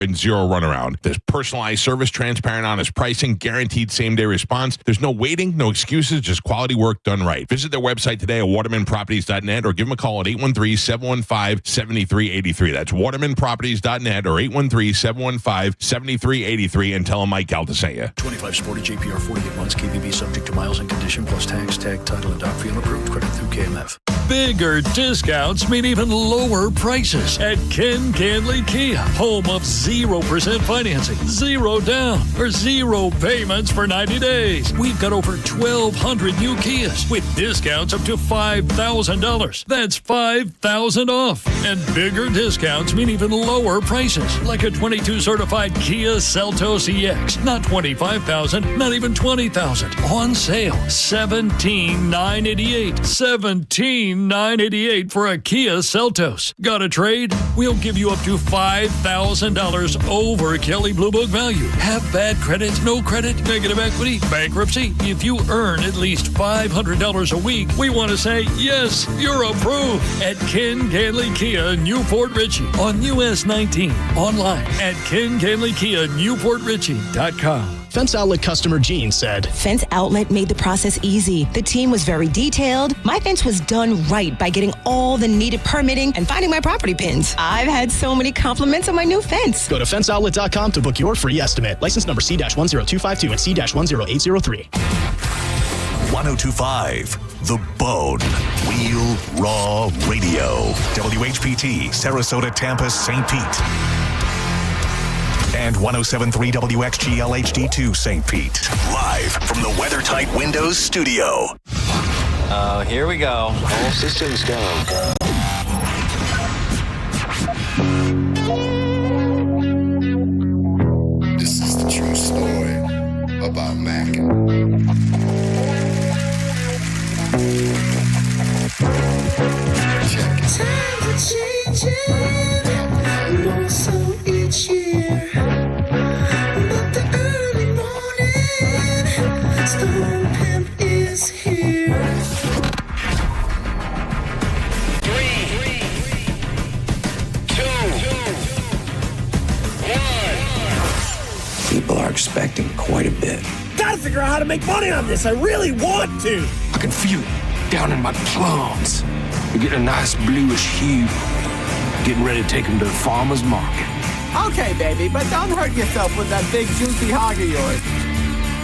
and zero runaround. There's personalized service, transparent, honest pricing, guaranteed same-day response. There's no waiting, no excuses, just quality work done right. Visit their website today at watermanproperties.net or give them a call at 813-715-7383. That's watermanproperties.net or 813-715-7383 and tell them Mike Galta sent you. 25 Sporty JPR 48 months KBB subject to miles and condition plus tax, tag, title, and doc fee approved. Credit through KMF. Bigger discounts mean even lower prices at Ken Canley Kia. Home of 0% financing, 0 down, or 0 payments for 90 days. We've got over 1,200 new Kias with discounts up to $5,000. That's $5,000 off. And bigger discounts mean even lower prices, like a 22 certified Kia Seltos EX. Not $25,000, not even $20,000. On sale, $17,988. $17,988 for a Kia Seltos. Got a trade? We'll give you up to $5,000 over Kelley Blue Book value. Have bad credit, no credit, negative equity, bankruptcy? If you earn at least $500 a week, we want to say, yes, you're approved at Ken Canley Kia, Newport Richey on US 19. Online at KenCanleyKia, Fence Outlet customer Jean said, Fence Outlet made the process easy. The team was very detailed. My fence was done right by getting all the needed permitting and finding my property pins. I've had so many compliments on my new fence. Go to fenceoutlet.com to book your free estimate. License number C-10252 and C-10803. 1025 The Bone. Wheel Raw Radio. WHPT, Sarasota, Tampa, St. Pete. And 107.3 WXGL HD2 St. Pete. Live from the WeatherTight Windows studio. Oh, here we go. All systems go. This is the true story about Mac. Check it. Times are changing, more so each year. But the early morning storm pimp is here. 3, 2, 1. People are expecting quite a bit. Gotta figure out how to make money on this. I really want to. I can feel it down in my plums. We're getting a nice bluish hue. Getting ready to take them to the farmer's market. Okay, baby, but don't hurt yourself with that big juicy hog of yours.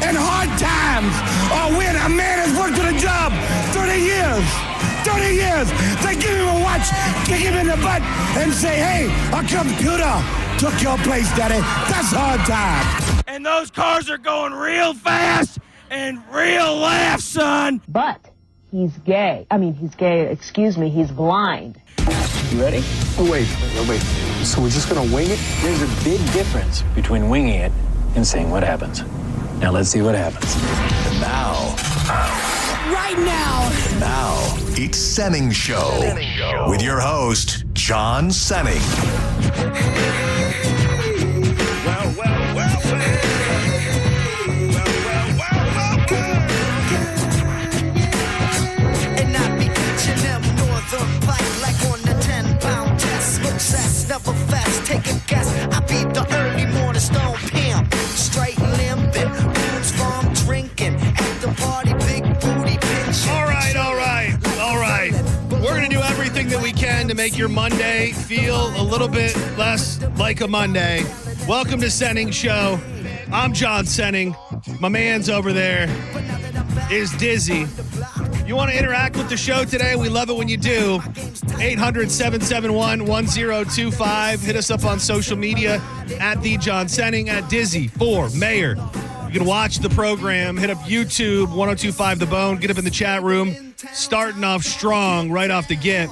In hard times, or when a man has worked at a job 30 years, they give him a watch, kick him in the butt, and say, hey, a computer took your place, daddy. That's hard time. And those cars are going real fast and real fast, son. But he's gay. He's blind. You ready? Oh, wait. So we're just gonna wing it? There's a big difference between winging it and seeing what happens. Now let's see what happens. And now. Right now. And now, it's Senning Show. With your host, John Senning. Never fast, take a guess. I be the early morning stone pimp. Straight limping, booze from drinking. At the party, big booty pinch. All right. We're going to do everything that we can to make your Monday feel a little bit less like a Monday. Welcome to Senning Show. I'm John Senning. My man's over there is Dizzy. You want to interact with the show today? We love it when you do. 800-771-1025. Hit us up on social media at The John Senning, at Dizzy for Mayor. You can watch the program. Hit up YouTube, 1025 The Bone. Get up in the chat room. Starting off strong right off the get.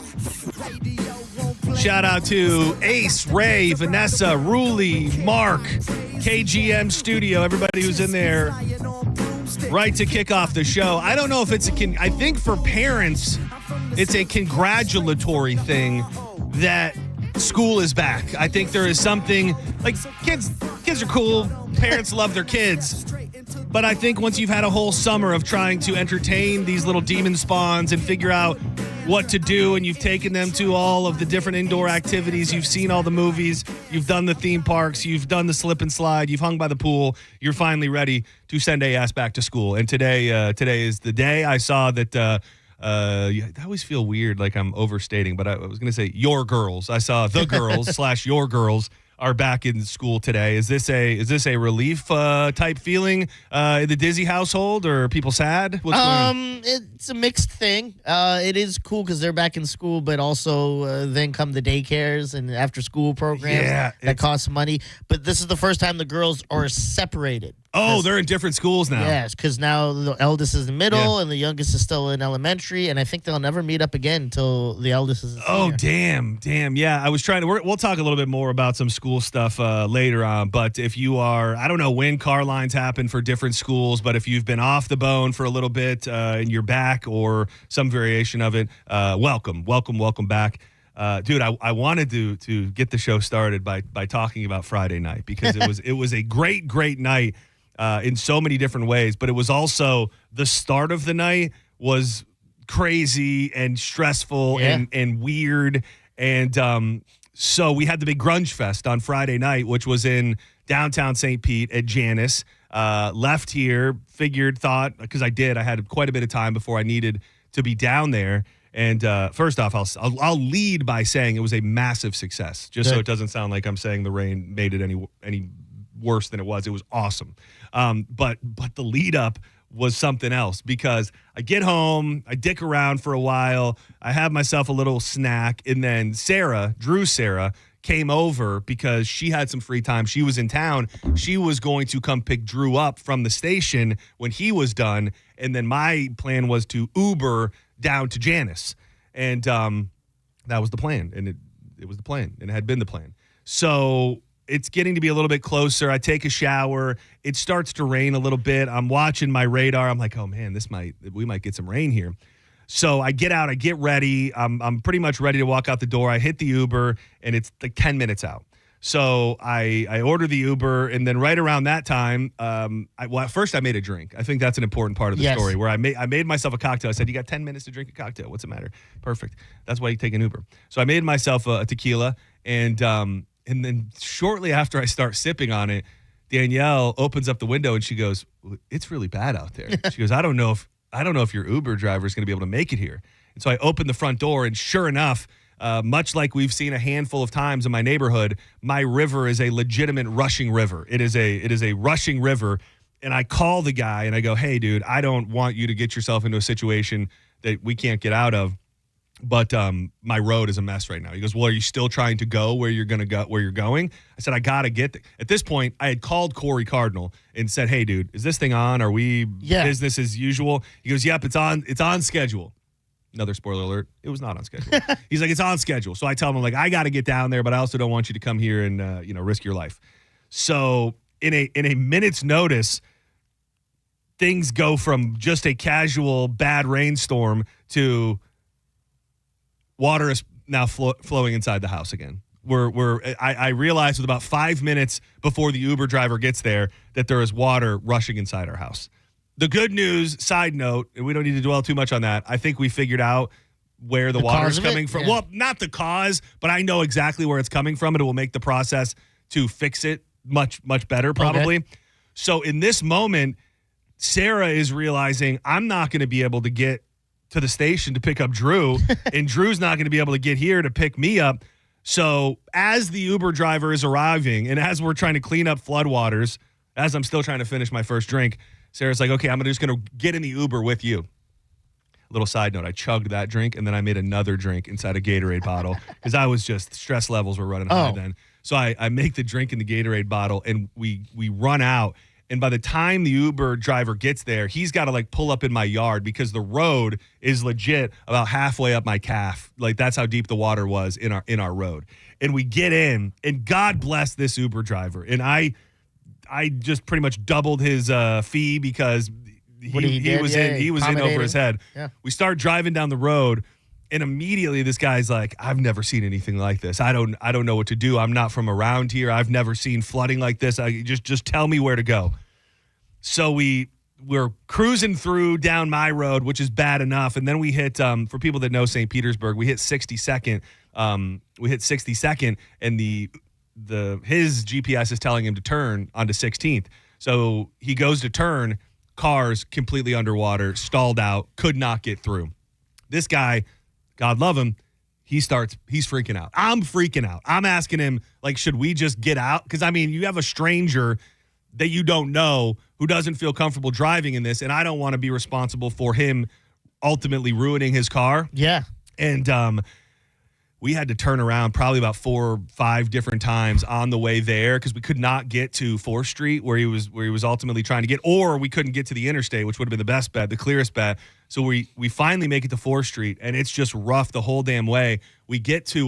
Shout out to Ace, Ray, Vanessa, Ruli, Mark, KGM Studio, everybody who's in there. Right to kick off the show. I don't know if it's I think for parents, it's a congratulatory thing that school is back. I think there is something like kids are cool. Parents love their kids. But I think once you've had a whole summer of trying to entertain these little demon spawns and figure out what to do, and you've taken them to all of the different indoor activities. You've seen all the movies. You've done the theme parks. You've done the slip and slide. You've hung by the pool. You're finally ready to send a ass back to school. And today is the day. I saw that. I always feel weird, like I'm overstating, but I was going to say your girls. I saw the girls / your girls are back in school today. Is this a relief type feeling in the Dizzy household, or are people sad? What's going on? It's a mixed thing. It is cool because they're back in school, but also then come the daycares and after school programs that cost money. But this is the first time the girls are separated. Oh, they're in different schools now. Yes, because now the eldest is in middle and the youngest is still in elementary, and I think they'll never meet up again until the eldest is a senior. Oh, damn. Yeah, I was trying to. We'll talk a little bit more about some school stuff later on, but if you are, I don't know when car lines happen for different schools, but if you've been off the bone for a little bit and you're back or some variation of it, welcome back. Dude, I wanted to get the show started by talking about Friday night because it was a great night. In so many different ways, but it was also the start of the night was crazy and stressful and weird. And so we had the big grunge fest on Friday night, which was in downtown St. Pete at Janus. Left here, thought, because I had quite a bit of time before I needed to be down there. And first off, I'll lead by saying it was a massive success, just so it doesn't sound like I'm saying the rain made it any worse than it was. It was awesome. But the lead up was something else because I get home, I dick around for a while, I have myself a little snack, and then Drew's Sarah, came over because she had some free time. She was in town. She was going to come pick Drew up from the station when he was done, and then my plan was to Uber down to Janus. And that was the plan, and it was the plan, and it had been the plan. So it's getting to be a little bit closer. I take a shower. It starts to rain a little bit. I'm watching my radar. I'm like, oh man, we might get some rain here. So I get out. I get ready. I'm pretty much ready to walk out the door. I hit the Uber, and it's like 10 minutes out. So I order the Uber, and then right around that time, at first I made a drink. I think that's an important part of the story, where I made myself a cocktail. I said, you got 10 minutes to drink a cocktail. What's the matter? Perfect. That's why you take an Uber. So I made myself a tequila, and then shortly after I start sipping on it, Danielle opens up the window and she goes, "It's really bad out there." She goes, I don't know if your Uber driver is going to be able to make it here. And so I opened the front door, and sure enough, much like we've seen a handful of times in my neighborhood, my river is a legitimate rushing river. It is a rushing river. And I call the guy and I go, "Hey, dude, I don't want you to get yourself into a situation that we can't get out of. But my road is a mess right now." He goes, "Well, are you still trying to go where you're going?" I said, "I got to get At this point, I had called Corey Cardinal and said, "Hey, dude, is this thing on? Are we business as usual?" He goes, "Yep, it's on schedule." Another spoiler alert, it was not on schedule. He's like, "It's on schedule." So I tell him, like, I got to get down there, but I also don't want you to come here and risk your life. So in a minute's notice, things go from just a casual bad rainstorm to water is now flowing inside the house again. I realized with about 5 minutes before the Uber driver gets there that there is water rushing inside our house. The good news, side note, and we don't need to dwell too much on that, I think we figured out where the water is coming from. Yeah. Well, not the cause, but I know exactly where it's coming from, and it will make the process to fix it much, much better, probably. Okay. So in this moment, Sarah is realizing I'm not going to be able to get to the station to pick up Drew, and Drew's not going to be able to get here to pick me up. So as the Uber driver is arriving, and as we're trying to clean up floodwaters, as I'm still trying to finish my first drink, Sarah's like, "Okay, I'm just going to get in the Uber with you." A little side note, I chugged that drink, and then I made another drink inside a Gatorade bottle because I was just, stress levels were running high then. So I make the drink in the Gatorade bottle, and we run out. And by the time the Uber driver gets there, he's got to like pull up in my yard because the road is legit about halfway up my calf. Like that's how deep the water was in our road. And we get in, and God bless this Uber driver. And I just pretty much doubled his fee because he was in over his head. Yeah. We start driving down the road, and immediately this guy's like, "I've never seen anything like this. I don't know what to do. I'm not from around here. I've never seen flooding like this. Just tell me where to go." So we we're cruising through down my road, which is bad enough, and then we hit for people that know St. Petersburg, we hit 62nd. We hit 62nd, and his GPS is telling him to turn onto 16th. So he goes to turn, cars completely underwater, stalled out, could not get through. This guy, God love him, he's freaking out. I'm freaking out. I'm asking him, like, should we just get out? Because, I mean, you have a stranger that you don't know who doesn't feel comfortable driving in this, and I don't want to be responsible for him ultimately ruining his car. Yeah. And we had to turn around probably about 4 or 5 different times on the way there because we could not get to 4th Street where he was ultimately trying to get, or we couldn't get to the interstate, which would have been the best bet, the clearest bet. So we finally make it to 4th Street, and it's just rough the whole damn way. We get to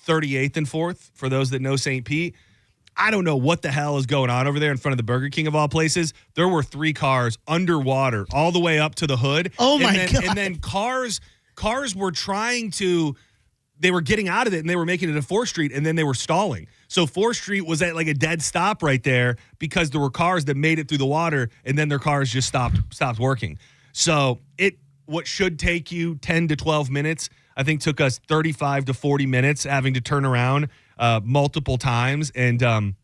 38th and 4th, for those that know St. Pete. I don't know what the hell is going on over there in front of the Burger King of all places. There were 3 cars underwater all the way up to the hood. Oh, my God. And then cars were trying to – they were getting out of it, and they were making it to 4th Street, and then they were stalling. So 4th Street was at like a dead stop right there because there were cars that made it through the water, and then their cars just stopped working. So what should take you 10 to 12 minutes, I think took us 35 to 40 minutes having to turn around multiple times. And I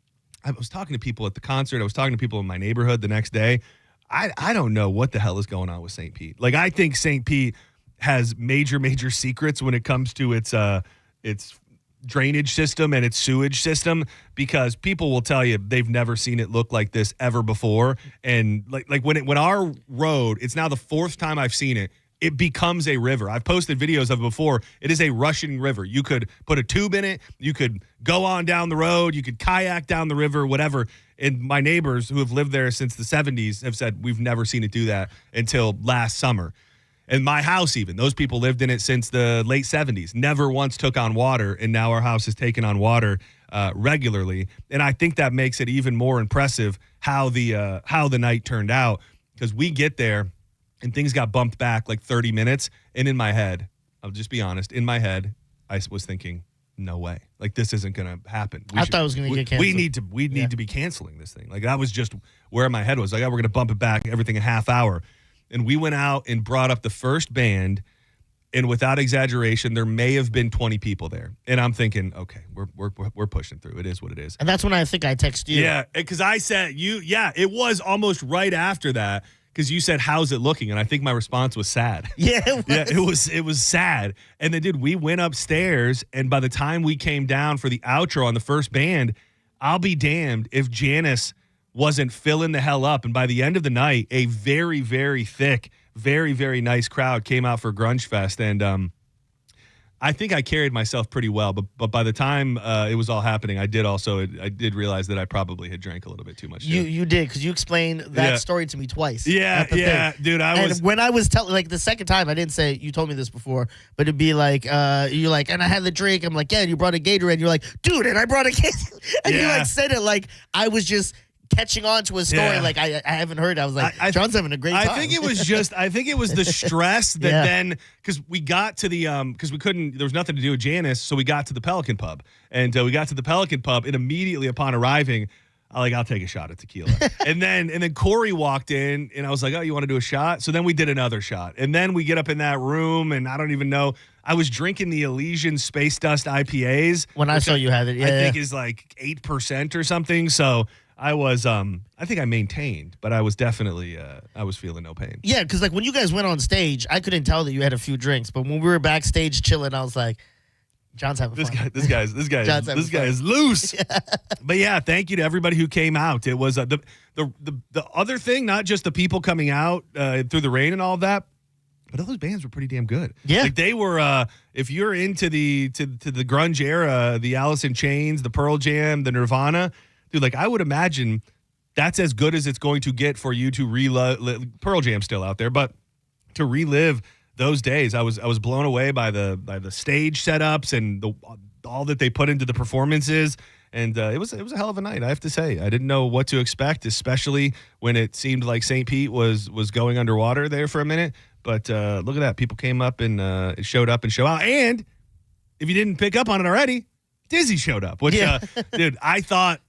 was talking to people at the concert. I was talking to people in my neighborhood the next day. I don't know what the hell is going on with St. Pete. Like, I think St. Pete has major secrets when it comes to its drainage system and its sewage system, because people will tell you they've never seen it look like this ever before. And like when our road, it's now the 4th time I've seen it, it becomes a river. I've posted videos of it before. It is a rushing river. You could put a tube in it. You could go on down the road. You could kayak down the river, whatever. And my neighbors who have lived there since the 70s have said, we've never seen it do that until last summer. And my house, even, those people lived in it since the late 70s, never once took on water, and now our house is taking on water regularly. And I think that makes it even more impressive how the night turned out, because we get there and things got bumped back like 30 minutes. And in my head, I'll just be honest, in my head, I was thinking, no way. Like, this isn't going to happen. I thought it was going to get canceled. We need to be canceling this thing. Like, that was just where my head was. Like, we're going to bump it back, everything a half hour. And we went out and brought up the first band, and without exaggeration, there may have been 20 people there. And I'm thinking, okay, we're pushing through. It is what it is. And that's when I think I texted you. Yeah, because I said it was almost right after that, because you said, how's it looking? And I think my response was sad. Yeah, it was sad. And then, we went upstairs, and by the time we came down for the outro on the first band, I'll be damned if Janice wasn't filling the hell up. And by the end of the night, a very, very thick, very, very nice crowd came out for Grunge Fest. And I think I carried myself pretty well. But by the time it was all happening, I did realize that I probably had drank a little bit too much. You did, because you explained that story to me twice. Yeah, dude. When I was telling, like, the second time, I didn't say, you told me this before, but it'd be like, you're like, and I had the drink. I'm like, yeah, and you brought a Gatorade. And you're like, dude, and I brought a Gatorade. And you like said it like I was just catching on to a story like I haven't heard. I was like, John's having a great time. I think it was the stress that then, because we got to the because there was nothing to do with Janice, so we got to the Pelican Pub, and we got to the Pelican Pub, and immediately upon arriving, I'll take a shot of tequila. and then Corey walked in, and I was like, oh, you want to do a shot? So then we did another shot, and then we get up in that room, and I don't even know. I was drinking the Elysian Space Dust IPAs. When I saw you had it, I think is like 8% or something. So I was, I think I maintained, but I was definitely, I was feeling no pain. Yeah, because like when you guys went on stage, I couldn't tell that you had a few drinks, but when we were backstage chilling, I was like, John's having fun. This guy is loose. But yeah, thank you to everybody who came out. It was the other thing, not just the people coming out through the rain and all of that, but all those bands were pretty damn good. Yeah, like they were. If you're into the grunge era, the Alice in Chains, the Pearl Jam, the Nirvana, dude, like I would imagine that's as good as it's going to get for you to relive. Pearl Jam's still out there, but to relive those days, I was blown away by the stage setups and all that they put into the performances, and it was a hell of a night. I have to say, I didn't know what to expect, especially when it seemed like St. Pete was going underwater there for a minute. But look at that, people came up and showed up and showed out. And if you didn't pick up on it already, Dizzy showed up. Which, dude, I thought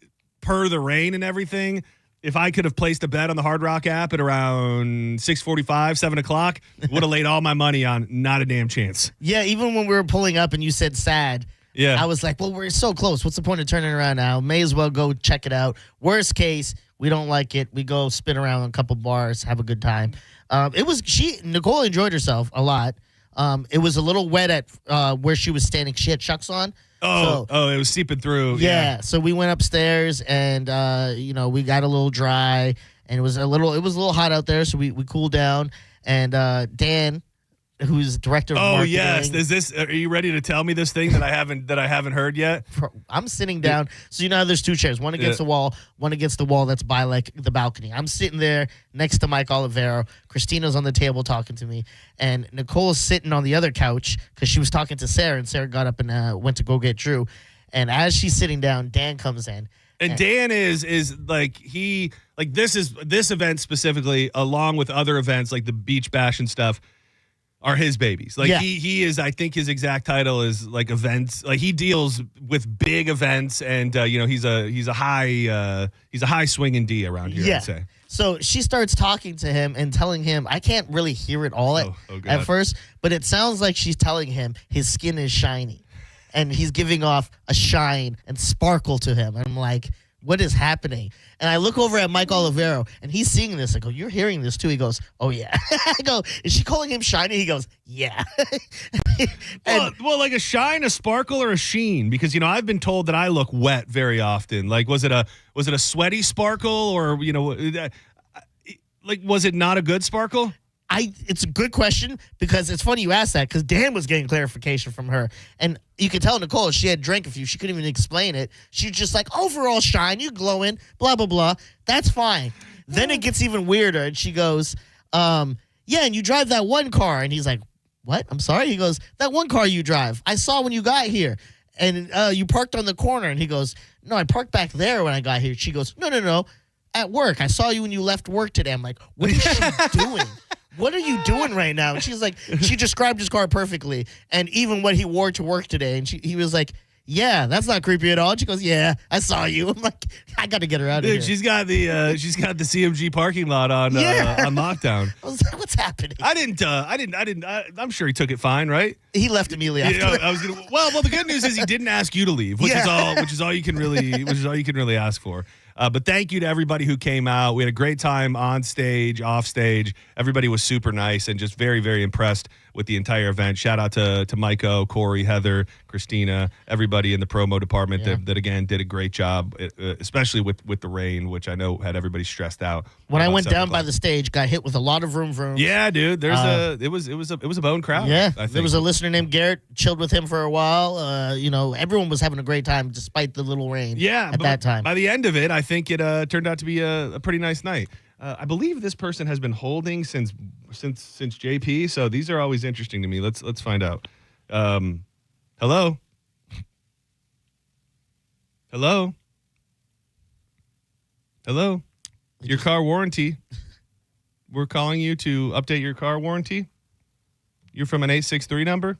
per the rain and everything, if I could have placed a bet on the Hard Rock app at around 6:45, 7 o'clock, would have laid all my money on not a damn chance. Yeah, even when we were pulling up and you said sad, Yeah. I was like, well, we're so close. What's the point of turning around now? May as well go check it out. Worst case, we don't like it. We go spin around a couple bars, have a good time. Nicole enjoyed herself a lot. It was a little wet at where she was standing. She had chucks on. It was seeping through. Yeah. So we went upstairs and we got a little dry and it was a little hot out there. So we cooled down and Dan, who's director of marketing. Yes. Are you ready to tell me this thing that I haven't heard yet? I'm sitting down. So you know how there's two chairs, one against the wall, one against the wall that's by like the balcony. I'm sitting there next to Mike Olivero. Christina's on the table talking to me, and Nicole's sitting on the other couch because she was talking to Sarah, and Sarah got up and went to go get Drew. And as she's sitting down, Dan comes in. And Dan is like this event specifically, along with other events like the Beach Bash and stuff, are his babies. Like he is, I think his exact title is like events. Like he deals with big events, and he's a high swinging D around here. I'd say. So she starts talking to him and telling him, I can't really hear it all at first, but it sounds like she's telling him his skin is shiny, and he's giving off a shine and sparkle to him. And I'm like, what is happening? And I look over at Mike Olivero, and he's seeing this. I go, you're hearing this too? He goes, oh, yeah. I go, is she calling him shiny? He goes, yeah. well, like a shine, a sparkle, or a sheen? Because, I've been told that I look wet very often. Like, was it a sweaty sparkle, or, like, was it not a good sparkle? It's a good question because it's funny you asked that because Dan was getting clarification from her. And you could tell Nicole, she had drank a few. She couldn't even explain it. She was just like, overall shine, you glowing, blah, blah, blah. That's fine. Then it gets even weirder. And she goes, yeah, and you drive that one car. And he's like, what? I'm sorry? He goes, that one car you drive. I saw when you got here. And you parked on the corner. And he goes, no, I parked back there when I got here. She goes, no. At work. I saw you when you left work today. I'm like, what is she doing? What are you doing right now? And she's like, she described his car perfectly, and even what he wore to work today. And he was like, yeah, that's not creepy at all. And she goes, yeah, I saw you. I'm like, I got to get her out of here. She's got the CMG parking lot on lockdown. I was like, what's happening? I'm sure he took it fine, right? He left immediately after. Well, the good news is he didn't ask you to leave, which is all you can really ask for. But thank you to everybody who came out. We had a great time on stage, off stage. Everybody was super nice and just very, very impressed with the entire event. Shout out to Maiko, Corey, Heather, Christina, everybody in the promo department that again did a great job, especially with the rain, which I know had everybody stressed out. When I went down by the stage, got hit with a lot of vroom. Yeah, dude. It was a bone crowd. Yeah, I think. There was a listener named Garrett. Chilled with him for a while. Everyone was having a great time despite the little rain. Yeah, at that time. By the end of it, I think it turned out to be a pretty nice night. I believe this person has been holding since JP, so these are always interesting to me. Let's find out. Hello? Hello? Hello? Your car warranty. We're calling you to update your car warranty. You're from an 863 number?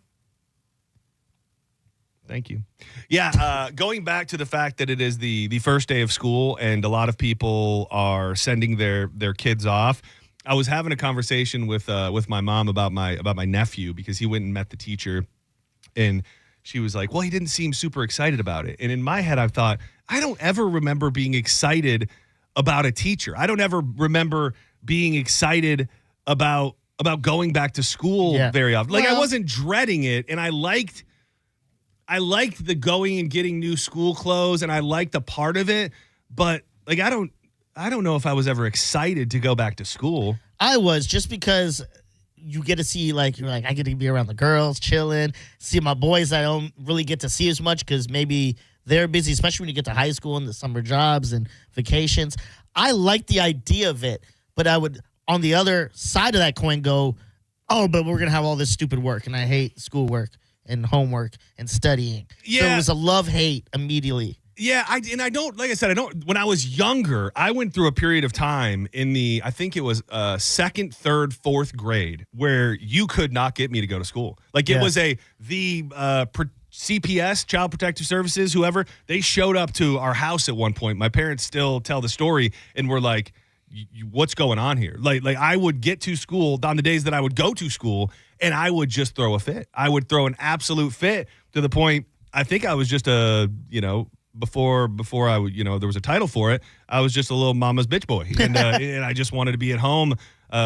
Thank you. Yeah, going back to the fact that it is the first day of school and a lot of people are sending their kids off. I was having a conversation with my mom about my nephew because he went and met the teacher, and she was like, "Well, he didn't seem super excited about it." And in my head, I thought, I don't ever remember being excited about a teacher. I don't ever remember being excited about going back to school very often. Like I wasn't dreading it, and I liked the going and getting new school clothes, and I liked the part of it, but like I don't know if I was ever excited to go back to school. I was, just because you get to see, you're like, I get to be around the girls, chilling, see my boys I don't really get to see as much because maybe they're busy, especially when you get to high school and the summer jobs and vacations. I like the idea of it, but I would, on the other side of that coin, go, oh, but we're going to have all this stupid work, and I hate schoolwork and homework and studying. Yeah. So it was a love-hate immediately. Yeah, when I was younger, I went through a period of time in I think it was second, third, fourth grade where you could not get me to go to school. Like it was CPS, Child Protective Services, whoever, they showed up to our house at one point. My parents still tell the story, and were like, what's going on here? Like I would get to school on the days that I would go to school, and I would just throw a fit. I would throw an absolute fit to the point, I think I was just before I would, there was a title for it, I was just a little mama's bitch boy. And and I just wanted to be at home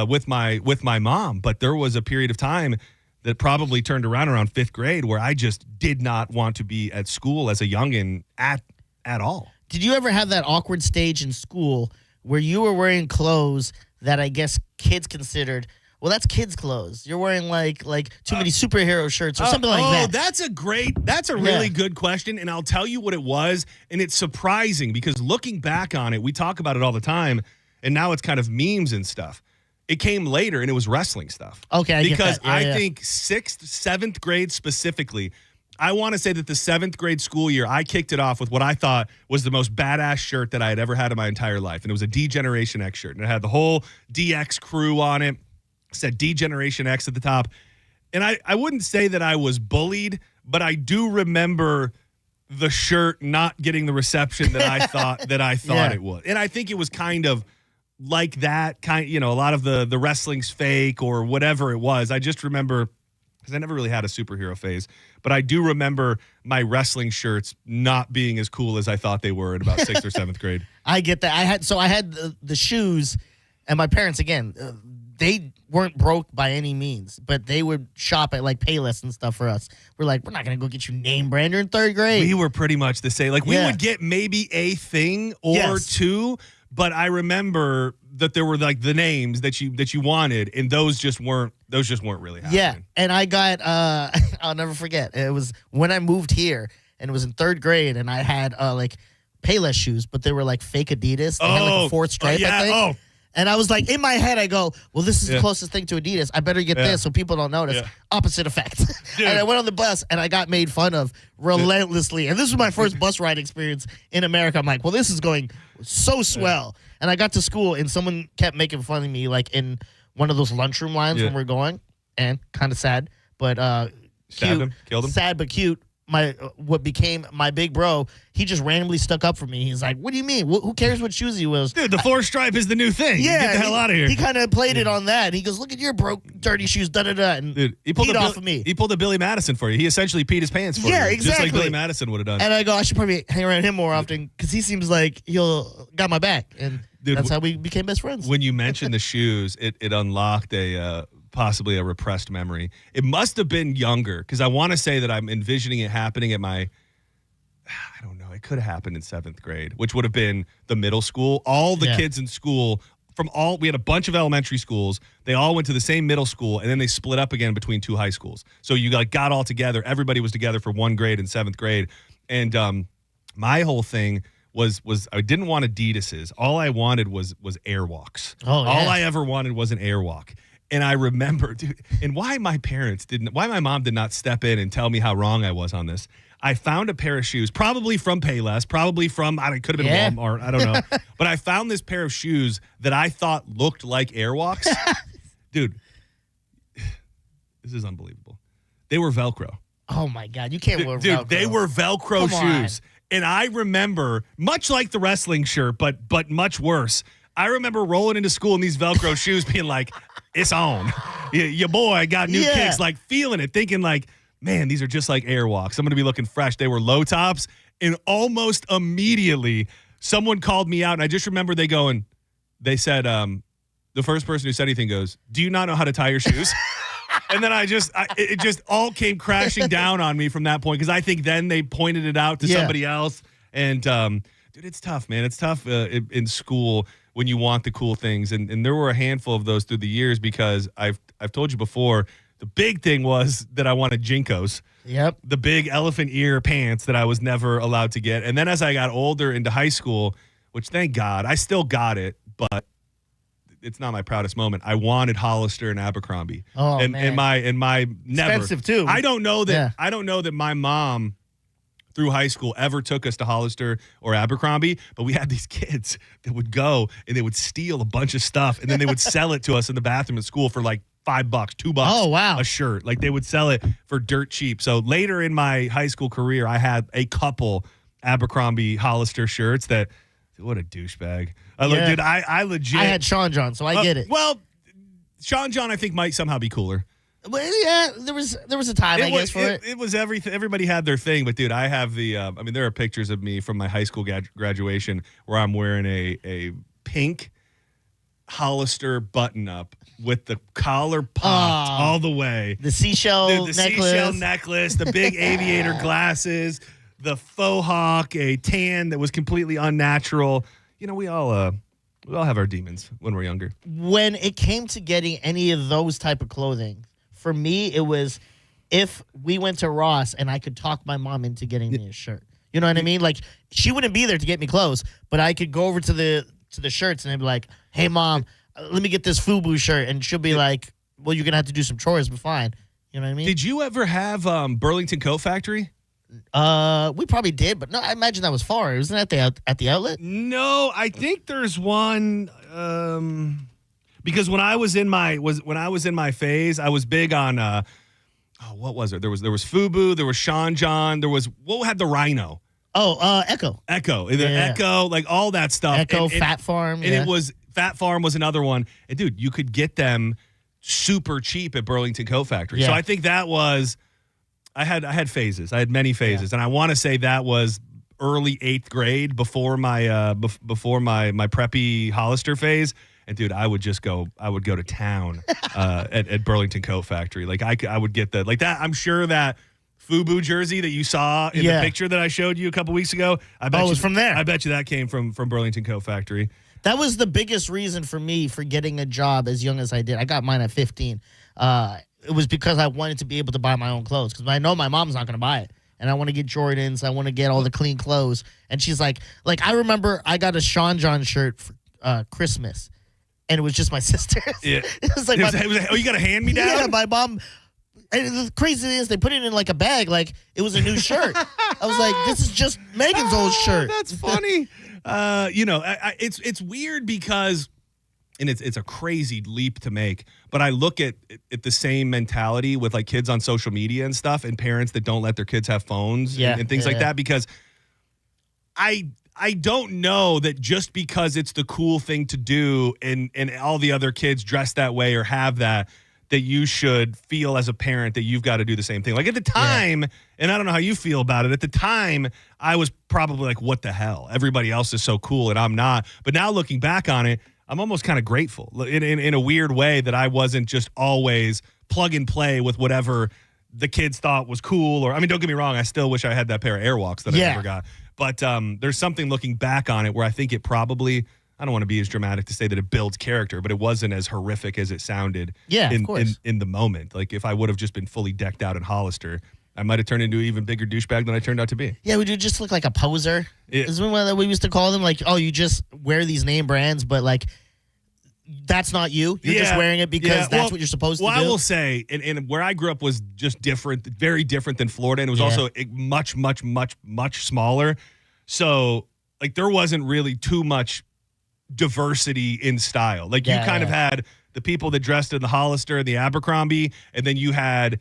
with my mom. But there was a period of time that probably turned around 5th grade where I just did not want to be at school as a youngin' at all. Did you ever have that awkward stage in school where you were wearing clothes that I guess kids considered, well, that's kids' clothes. You're wearing like too many superhero shirts or something like that. That's a really good question, and I'll tell you what it was, and it's surprising because looking back on it, we talk about it all the time, and now it's kind of memes and stuff. It came later, and it was wrestling stuff. Okay, because I think 6th, 7th grade specifically, I want to say that the 7th grade school year, I kicked it off with what I thought was the most badass shirt that I had ever had in my entire life, and it was a D-Generation X shirt, and it had the whole DX crew on it. Said D-Generation X at the top. And I wouldn't say that I was bullied, but I do remember the shirt not getting the reception that I thought it would. And I think it was kind of like that, a lot of the wrestling's fake or whatever it was. I just remember, because I never really had a superhero phase, but I do remember my wrestling shirts not being as cool as I thought they were in about 6th or 7th grade. I get that. I had the shoes, and my parents, again, they weren't broke by any means, but they would shop at like Payless and stuff for us. We're like, we're not going to go get you name brand. You're in 3rd grade. We were pretty much the same. Like we would get maybe a thing or two, but I remember that there were like the names that you wanted, and those just weren't really happening. Yeah, and I got I'll never forget. It was when I moved here, and it was in 3rd grade, and I had like Payless shoes, but they were like fake Adidas. They had like a 4th stripe, I think. And I was like, in my head, I go, well, this is the closest thing to Adidas. I better get this so people don't notice. Yeah. Opposite effect. And I went on the bus, and I got made fun of relentlessly. And this was my first bus ride experience in America. I'm like, well, this is going so swell. And I got to school, and someone kept making fun of me, like in one of those lunchroom lines when we're going. And kind of sad, but cute. Killed him? Sad but cute. What became my big bro, he just randomly stuck up for me. He's like, what do you mean? Who cares what shoes he wears? Dude, the 4th stripe is the new thing. Yeah. Get the hell out of here. He kind of played it on that. He goes, look at your broke, dirty shoes, da-da-da, and dude, he pulled off of me. He pulled a Billy Madison for you. He essentially peed his pants for you. Yeah, exactly. Just like Billy Madison would have done. And I go, I should probably hang around him more often because he seems like he'll got my back. And dude, that's how we became best friends. When you mentioned the shoes, it unlocked possibly a repressed memory. It must have been younger because I want to say that I'm envisioning it happening at I don't know, it could have happened in 7th grade, which would have been the middle school. All the kids in school we had a bunch of elementary schools. They all went to the same middle school, and then they split up again between 2 high schools. So you got all together. Everybody was together for 1 grade in 7th grade. And my whole thing was I didn't want Adidas's. All I wanted was Airwalks. Oh, yeah. All I ever wanted was an Airwalk. And I remember, dude, and why my mom did not step in and tell me how wrong I was on this. I found a pair of shoes, probably from Payless, probably from, it could have been Walmart, I don't know. But I found this pair of shoes that I thought looked like Airwalks. Dude, this is unbelievable. They were Velcro. Oh, my God. You can't wear Velcro. Dude, they were Velcro shoes. And I remember, much like the wrestling shirt, but much worse, I remember rolling into school in these Velcro shoes being like, it's on. Your boy got new kicks, like feeling it, thinking like, man, these are just like Airwalks. I'm going to be looking fresh. They were low tops. And almost immediately, someone called me out. And I just remember they said, the first person who said anything goes, do you not know how to tie your shoes? And then it just all came crashing down on me from that point. Because I think then they pointed it out to somebody else. And dude, it's tough, man. It's tough in school when you want the cool things. And there were a handful of those through the years because I've told you before, the big thing was that I wanted Jinkos. Yep. The big elephant ear pants that I was never allowed to get. And then as I got older into high school, which thank God, I still got it, but it's not my proudest moment. I wanted Hollister and Abercrombie. Oh, and man. my never. Expensive too. I don't know that my mom through high school ever took us to Hollister or Abercrombie, but we had these kids that would go and they would steal a bunch of stuff and then they would sell it to us in the bathroom at school for like $5, $2. Oh, wow. A shirt. Like they would sell it for dirt cheap. So later in my high school career, I had a couple Abercrombie Hollister shirts that, what a douchebag. Dude, I legit. I had Sean John, so I get it. Well, Sean John, I think might somehow be cooler. Well, yeah, there was a time, I guess, for it. It was everything. Everybody had their thing, but dude, I have the. There are pictures of me from my high school graduation where I'm wearing a pink Hollister button-up with the collar popped all the way. The seashell necklace. Seashell necklace, the big aviator glasses, the faux hawk, a tan that was completely unnatural. You know, we all have our demons when we're younger. When it came to getting any of those type of clothing, for me, it was if we went to Ross and I could talk my mom into getting me a shirt. You know what I mean? Like, she wouldn't be there to get me clothes, but I could go over to the shirts and I'd be like, hey, Mom, let me get this FUBU shirt. And she'll be like, well, you're going to have to do some chores, but fine. You know what I mean? Did you ever have Burlington Coat Factory? We probably did, but no, I imagine that was far. Wasn't that at the outlet? No, I think there's one because when I was in my phase, I was big on what was it? There was FUBU, there was Sean John, there was what had the Rhino? Oh, Echo. Echo, like all that stuff. Echo, Fat Farm. And it was Fat Farm was another one. And dude, you could get them super cheap at Burlington Coat Factory. Yeah. So I think that was I had phases. I had many phases, and I want to say that was early 8th grade before my before my preppy Hollister phase. And dude, I would go to town at Burlington Coat Factory. Like I would get that like that. I'm sure that FUBU jersey that you saw in the picture that I showed you a couple weeks ago. I bet it was from there. I bet you that came from Burlington Coat Factory. That was the biggest reason for me for getting a job as young as I did. I got mine at 15. It was because I wanted to be able to buy my own clothes because I know my mom's not going to buy it. And I want to get Jordans. I want to get all the clean clothes. And she's like I remember I got a Sean John shirt for Christmas. And it was just my sister's. Yeah. It was like, you got a hand-me-down? Yeah, my mom. And the crazy thing is they put it in like a bag like it was a new shirt. I was like, this is just Megan's old shirt. That's funny. It's weird because, and it's a crazy leap to make, but I look at the same mentality with like kids on social media and stuff and parents that don't let their kids have phones and things like that because I don't know that just because it's the cool thing to do and all the other kids dress that way or have that you should feel as a parent that you've got to do the same thing. Like at the time, and I don't know how you feel about it, at the time, I was probably like, what the hell? Everybody else is so cool and I'm not. But now looking back on it, I'm almost kind of grateful in a weird way that I wasn't just always plug and play with whatever the kids thought was cool. Or, I mean, don't get me wrong, I still wish I had that pair of Airwalks that I never got. But there's something looking back on it where I think it probably, I don't want to be as dramatic to say that it builds character, but it wasn't as horrific as it sounded in the moment. Like if I would have just been fully decked out in Hollister, I might have turned into an even bigger douchebag than I turned out to be. Yeah, would you just look like a poser? Is what we used to call them? Like, oh, you just wear these name brands, but like that's not you. You're just wearing it because that's what you're supposed to do. Well, I will say, and where I grew up was just different, very different than Florida, and it was also much, much, much, much smaller. So like there wasn't really too much diversity in style. Like you kind of had the people that dressed in the Hollister and the Abercrombie, and then you had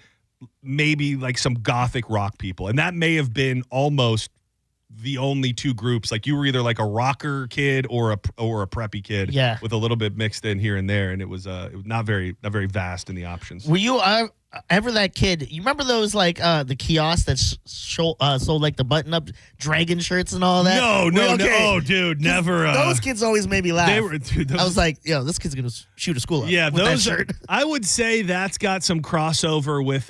maybe like some gothic rock people. And that may have been almost the only two groups. Like you were either like a rocker kid or a preppy kid with a little bit mixed in here and there. And it was not very vast in the options. Were you ever that kid? You remember those like the kiosks that sold like the button up dragon shirts and all that? No, oh, dude, never. Those kids always made me laugh. They were, dude, I was like, yo, this kid's gonna shoot a school up. Yeah, with that shirt. I would say that's got some crossover with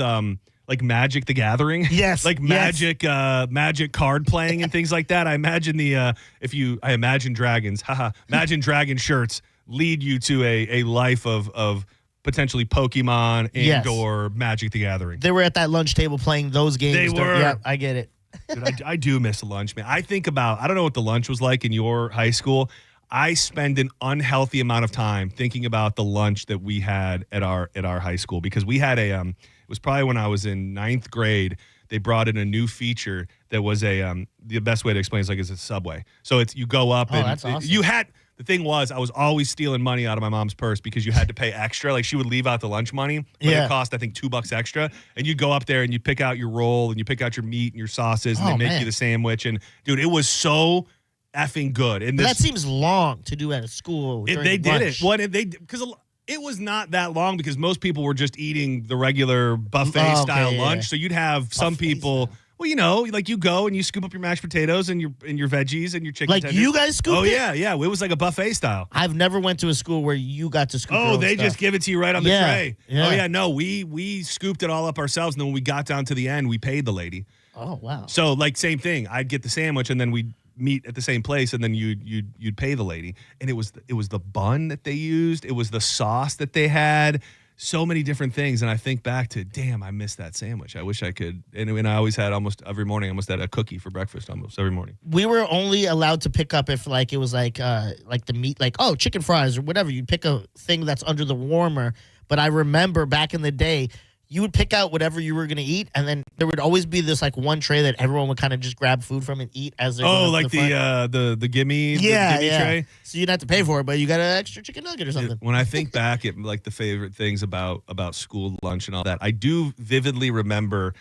like Magic the Gathering. Yes. Like Magic card playing and things like that. I imagine I imagine dragons, imagine dragon shirts lead you to a life of potentially Pokemon and or Magic the Gathering. They were at that lunch table playing those games. They were. Yeah, I get it. Dude, I do miss lunch, man. I don't know what the lunch was like in your high school. I spend an unhealthy amount of time thinking about the lunch that we had at our high school because we had it was probably when I was in 9th grade. They brought in a new feature that was the best way to explain it is like it's a Subway. So it's you go up and that's awesome. you had The thing was, I was always stealing money out of my mom's purse because you had to pay extra. Like, she would leave out the lunch money, but it cost, I think, $2 extra. And you'd go up there and you'd pick out your roll and you pick out your meat and your sauces and they make you the sandwich. And, dude, it was so effing good. And that seems long to do at a school. They did it. Because it was not that long because most people were just eating the regular buffet-style lunch. So you'd have some people... Well, you know, like you go and you scoop up your mashed potatoes and your veggies and your chicken tenders. You guys scoop it? Yeah. It was like a buffet style. I've never went to a school where you got to scoop. Oh, they just give it to you right on the tray. Yeah. Oh yeah, no, we scooped it all up ourselves, and then when we got down to the end, we paid the lady. Oh wow. So like same thing. I'd get the sandwich, and then we'd meet at the same place, and then you'd pay the lady. And it was the bun that they used. It was the sauce that they had. So many different things, and I think back to, damn, I missed that sandwich. I wish I could. And I always had almost every morning, almost had a cookie for breakfast almost every morning. We were only allowed to pick up if it was like the meat, like chicken fries or whatever. You pick a thing that's under the warmer. But I remember back in the day, you would pick out whatever you were going to eat, and then there would always be this like one tray that everyone would kind of just grab food from and eat as they're going like the gimme tray. So you'd have to pay for it, but you got an extra chicken nugget or something. When I think back at like the favorite things about school lunch and all that, I do vividly remember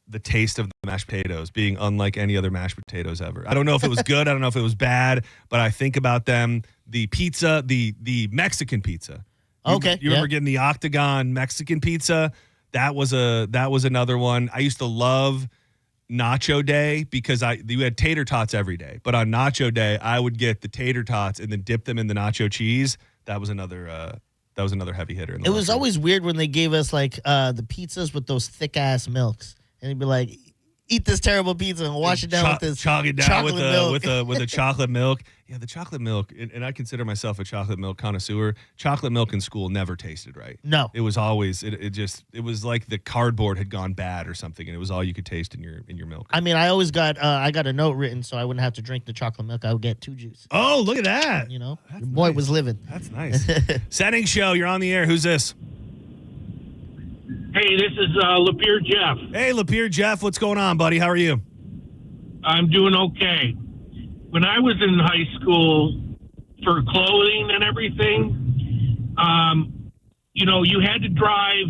the taste of the mashed potatoes being unlike any other mashed potatoes ever. I don't know if it was good, I don't know if it was bad, but I think about them. The pizza, the Mexican pizza. You remember getting the Octagon Mexican pizza? That was another one. I used to love Nacho Day because you had tater tots every day. But on Nacho Day, I would get the tater tots and then dip them in the nacho cheese. That was another heavy hitter. It was always weird when they gave us like the pizzas with those thick ass milks, and they'd be like, "Eat this terrible pizza and wash it down with this chocolate milk." with a chocolate milk. Yeah, the chocolate milk, and I consider myself a chocolate milk connoisseur. Chocolate milk in school never tasted right. No, it was always it was like the cardboard had gone bad or something, and it was all you could taste in your milk. I mean, I always got I got a note written so I wouldn't have to drink the chocolate milk. I would get 2 juice. Oh, look at that! You know, your boy was living. That's nice. Senning Show, you're on the air. Who's this? Hey, this is Lapeer Jeff. Hey, Lapeer Jeff, what's going on, buddy? How are you? I'm doing okay. When I was in high school, for clothing and everything, you had to drive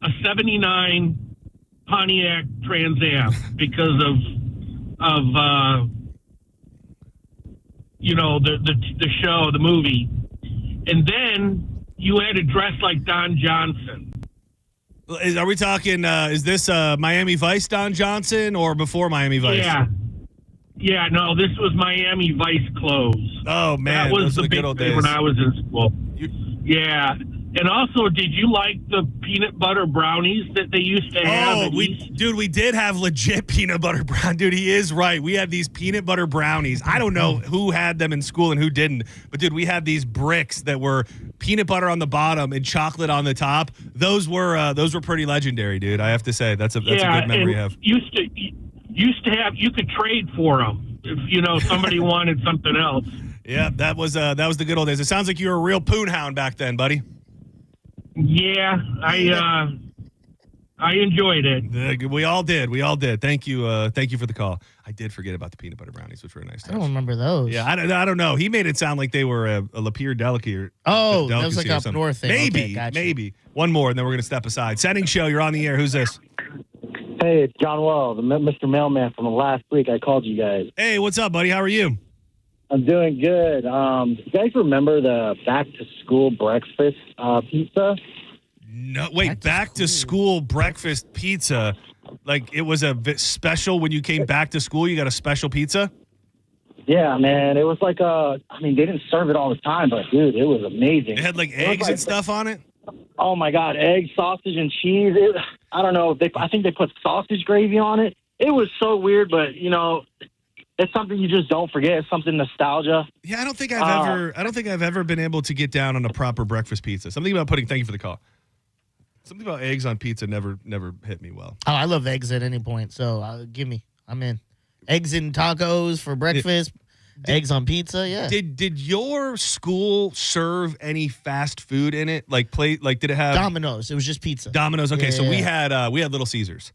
a 79 Pontiac Trans Am because of the show, the movie. And then you had to dress like Don Johnson. Are we talking, is this Miami Vice Don Johnson or before Miami Vice? Yeah, no, this was Miami Vice clothes. Oh, man. That was the big good old thing days. when I was in school. Yeah. And also, did you like the peanut butter brownies that they used to have? We did have legit peanut butter brown. Dude, he is right. We had these peanut butter brownies. I don't know who had them in school and who didn't, but dude, we had these bricks that were peanut butter on the bottom and chocolate on the top. Those were pretty legendary, dude. I have to say that's a good memory to have. Used to have, you could trade for them if somebody wanted something else. Yeah, that was the good old days. It sounds like you were a real poon hound back then, buddy. Yeah, I enjoyed it. We all did. Thank you for the call. I did forget about the peanut butter brownies, which were a nice touch. I don't remember those. Yeah, I don't know. He made it sound like they were a Lapeer delicacy. Oh, that was like up north thing. Maybe. One more, and then we're going to step aside. Senning Show, you're on the air. Who's this? Hey, it's John Well, the Mr. Mailman from last week. I called you guys. Hey, what's up, buddy? How are you? I'm doing good. You guys remember the back-to-school breakfast pizza? No, wait, back-to-school breakfast pizza? Like, it was a special when you came back to school, you got a special pizza? Yeah, man. It was like they didn't serve it all the time, but, dude, it was amazing. It had, like, eggs and stuff on it? Oh, my God, eggs, sausage, and cheese. I don't know. I think they put sausage gravy on it. It was so weird, but, it's something you just don't forget. It's something nostalgia. Yeah, I don't think I've ever been able to get down on a proper breakfast pizza. Something about thank you for the call. Something about eggs on pizza never hit me well. Oh, I love eggs at any point. So I'm in. Eggs in tacos for breakfast. Eggs on pizza. Yeah. Did your school serve any fast food in it? Did it have Domino's? It was just pizza. Domino's. Okay, Yeah. We had Little Caesars.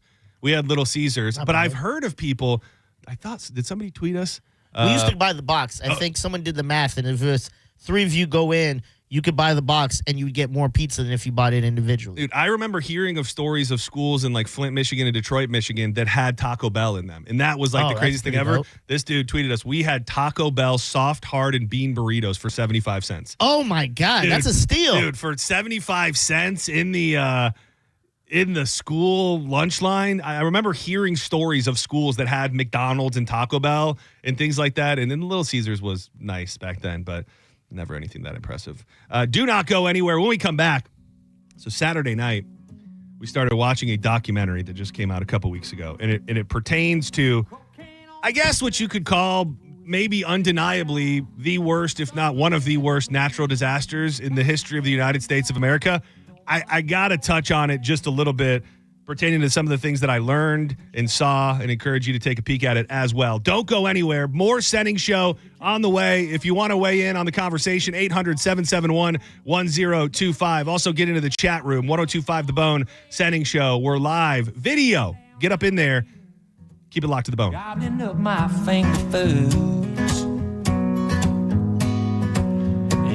But bad. I've heard of people. I thought, did somebody tweet us? We used to buy the box. I think someone did the math, and if it was three of you go in, you could buy the box and you would get more pizza than if you bought it individually. Dude, I remember hearing of stories of schools in like Flint, Michigan and Detroit, Michigan that had Taco Bell in them. And that was like the craziest thing ever. Dope. This dude tweeted us, we had Taco Bell soft, hard, and bean burritos for 75 cents. Oh my God, Dude, that's a steal. Dude, for 75 cents in the school lunch line. I remember hearing stories of schools that had McDonald's and Taco Bell and things like that. And then Little Caesars was nice back then, but never anything that impressive. Do not go anywhere. When we come back, so Saturday night, we started watching a documentary that just came out a couple weeks ago. And it pertains to, I guess, what you could call maybe undeniably the worst, if not one of the worst natural disasters in the history of the United States of America. I got to touch on it just a little bit, pertaining to some of the things that I learned and saw, and encourage you to take a peek at it as well. Don't go anywhere. More Senning Show on the way. If you want to weigh in on the conversation, 800-771-1025. Also get into the chat room, 1025 The Bone, Senning Show. We're live. Video. Get up in there. Keep it locked to The Bone. Gobbling up my finger foods.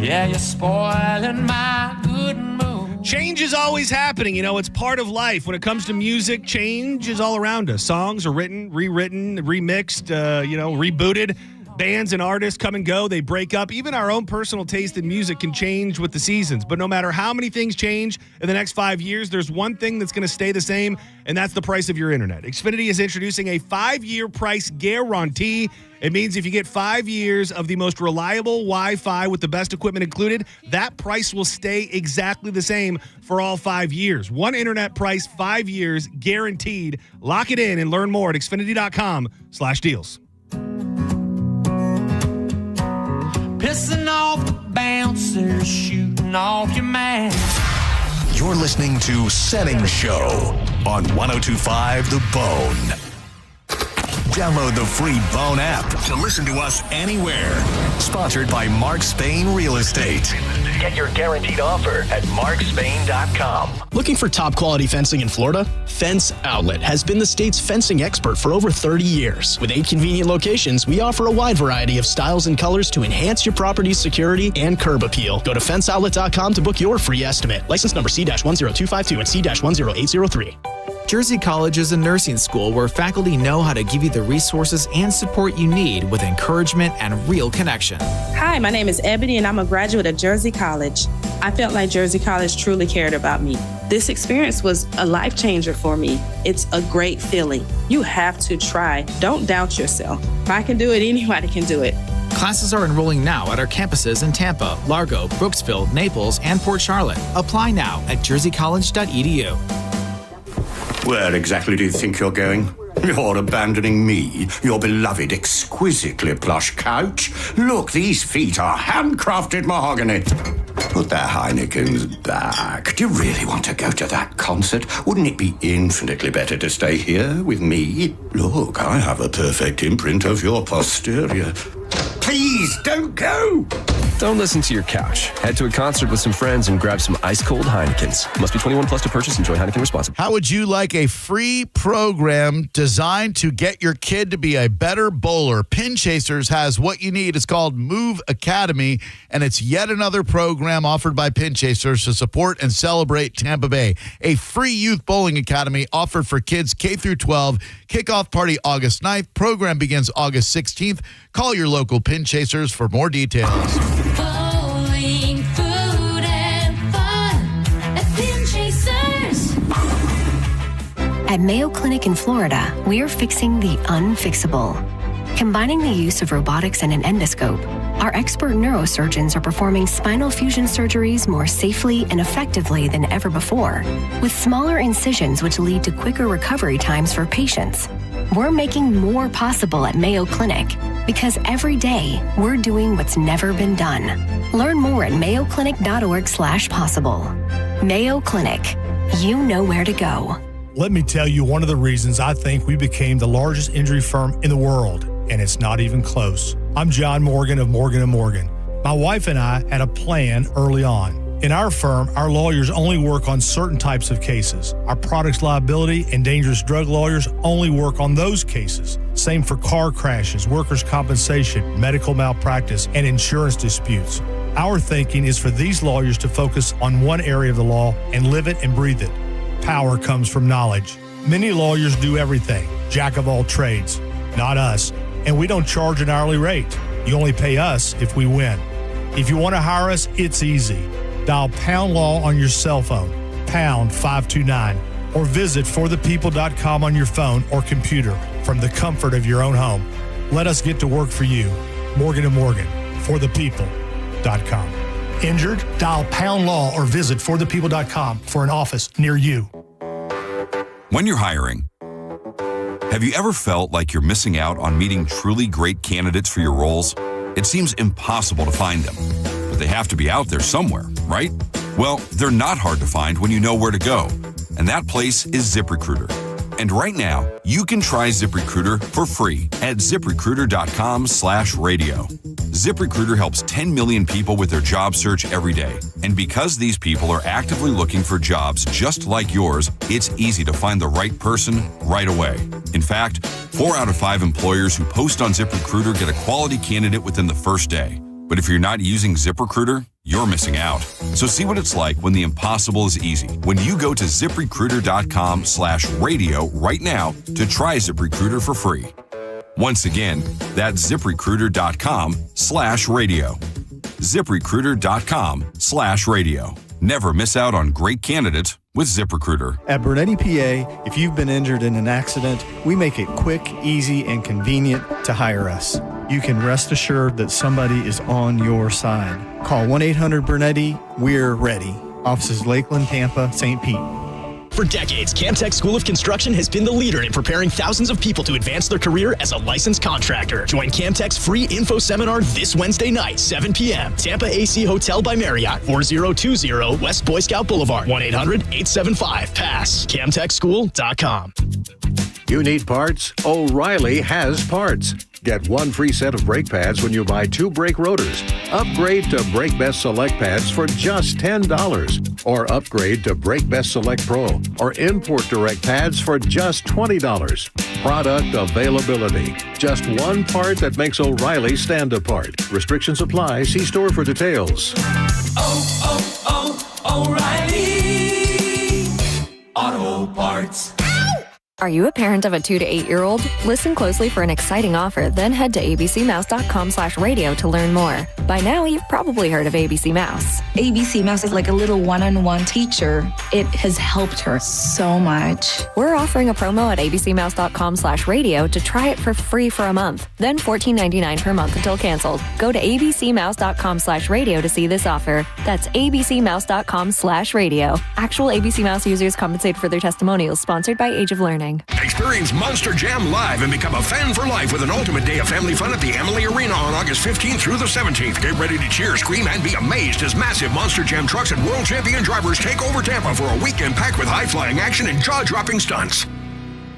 Yeah, you're spoiling my good mood. Change is always happening. You know, it's part of life. When it comes to music, change is all around us. Songs are written, rewritten, remixed, rebooted. Bands and artists come and go. They break up. Even our own personal taste in music can change with the seasons. But no matter how many things change in the next 5 years, there's one thing that's going to stay the same, and that's the price of your internet. Xfinity is introducing a 5-year price guarantee. It means if you get 5 years of the most reliable Wi-Fi with the best equipment included, that price will stay exactly the same for all 5 years. One internet price, 5 years, guaranteed. Lock it in and learn more at Xfinity.com/deals. Pissing off the bouncers, shooting off your mask. You're listening to Senning Show on 1025 The Bone. Download the free Bone app to listen to us anywhere. Sponsored by Mark Spain Real Estate. Get your guaranteed offer at markspain.com. Looking for top quality fencing in Florida? Fence Outlet has been the state's fencing expert for over 30 years. With 8 convenient locations, we offer a wide variety of styles and colors to enhance your property's security and curb appeal. Go to fenceoutlet.com to book your free estimate. License number C-10252 and C-10803. Jersey College is a nursing school where faculty know how to give you the resources and support you need with encouragement and real connection. Hi, my name is Ebony and I'm a graduate of Jersey College. I felt like Jersey College truly cared about me. This experience was a life changer for me. It's a great feeling. You have to try. Don't doubt yourself. If I can do it, anybody can do it. Classes are enrolling now at our campuses in Tampa, Largo, Brooksville, Naples, and Port Charlotte. Apply now at jerseycollege.edu. Where exactly do you think you're going? You're abandoning me, your beloved, exquisitely plush couch. Look, these feet are handcrafted mahogany. Put their Heinekens back. Do you really want to go to that concert? Wouldn't it be infinitely better to stay here with me? Look, I have a perfect imprint of your posterior. Please, don't go! Don't listen to your couch. Head to a concert with some friends and grab some ice-cold Heinekens. Must be 21 plus to purchase. Enjoy Heineken responsibly. How would you like a free program designed to get your kid to be a better bowler? Pin Chasers has what you need. It's called Move Academy, and it's yet another program offered by Pin Chasers to support and celebrate Tampa Bay. A free youth bowling academy offered for kids K through 12. Kickoff party August 9th. Program begins August 16th. Call your local Pin Chasers for more details. Bowling, food, and fun at Pin Chasers. At Mayo Clinic in Florida, we're fixing the unfixable. Combining the use of robotics and an endoscope, our expert neurosurgeons are performing spinal fusion surgeries more safely and effectively than ever before, with smaller incisions which lead to quicker recovery times for patients. We're making more possible at Mayo Clinic because every day we're doing what's never been done. Learn more at mayoclinic.org/possible. Mayo Clinic, you know where to go. Let me tell you one of the reasons I think we became the largest injury firm in the world, and it's not even close. I'm John Morgan of Morgan & Morgan. My wife and I had a plan early on. In our firm, our lawyers only work on certain types of cases. Our products liability and dangerous drug lawyers only work on those cases. Same for car crashes, workers' compensation, medical malpractice, and insurance disputes. Our thinking is for these lawyers to focus on one area of the law and live it and breathe it. Power comes from knowledge. Many lawyers do everything, jack of all trades. Not us, and we don't charge an hourly rate. You only pay us if we win. If you want to hire us, it's easy. Dial Pound Law on your cell phone, pound 529, or visit forthepeople.com on your phone or computer from the comfort of your own home. Let us get to work for you. Morgan & Morgan, forthepeople.com. Injured? Dial Pound Law or visit forthepeople.com for an office near you. When you're hiring, have you ever felt like you're missing out on meeting truly great candidates for your roles? It seems impossible to find them, but they have to be out there somewhere, right? Well, they're not hard to find when you know where to go, and that place is ZipRecruiter. And right now, you can try ZipRecruiter for free at ZipRecruiter.com/radio. ZipRecruiter helps 10 million people with their job search every day. And because these people are actively looking for jobs just like yours, it's easy to find the right person right away. In fact, 4 out of 5 employers who post on ZipRecruiter get a quality candidate within the first day. But if you're not using ZipRecruiter, you're missing out. So see what it's like when the impossible is easy. When you go to ZipRecruiter.com/radio right now to try ZipRecruiter for free. Once again, that's ZipRecruiter.com/radio. ZipRecruiter.com/radio. Never miss out on great candidates with ZipRecruiter. At Bernetti PA, if you've been injured in an accident, we make it quick, easy, and convenient to hire us. You can rest assured that somebody is on your side. Call 1-800-BERNETTI. We're ready. Offices Lakeland, Tampa, St. Pete. For decades, Camtech School of Construction has been the leader in preparing thousands of people to advance their career as a licensed contractor. Join Camtech's free info seminar this Wednesday night, 7 p.m. Tampa AC Hotel by Marriott, 4020 West Boy Scout Boulevard, 1-800-875-PASS, camtechschool.com. You need parts? O'Reilly has parts. Get one free set of brake pads when you buy 2 brake rotors. Upgrade to Brake Best Select pads for just $10. Or upgrade to Brake Best Select Pro or Import Direct pads for just $20. Product availability. Just one part that makes O'Reilly stand apart. Restrictions apply. See store for details. O'Reilly Auto Parts. Are you a parent of a 2 to 8-year-old? Listen closely for an exciting offer, then head to abcmouse.com/radio to learn more. By now, you've probably heard of ABC Mouse. ABC Mouse is like a little one-on-one teacher. It has helped her so much. We're offering a promo at abcmouse.com/radio to try it for free for a month, then $14.99 per month until canceled. Go to abcmouse.com/radio to see this offer. That's abcmouse.com/radio. Actual ABC Mouse users compensated for their testimonials, sponsored by Age of Learning. Experience Monster Jam live and become a fan for life with an ultimate day of family fun at the Emily Arena on August 15th through the 17th. Get ready to cheer, scream, and be amazed as massive Monster Jam trucks and world champion drivers take over Tampa for a weekend packed with high-flying action and jaw-dropping stunts.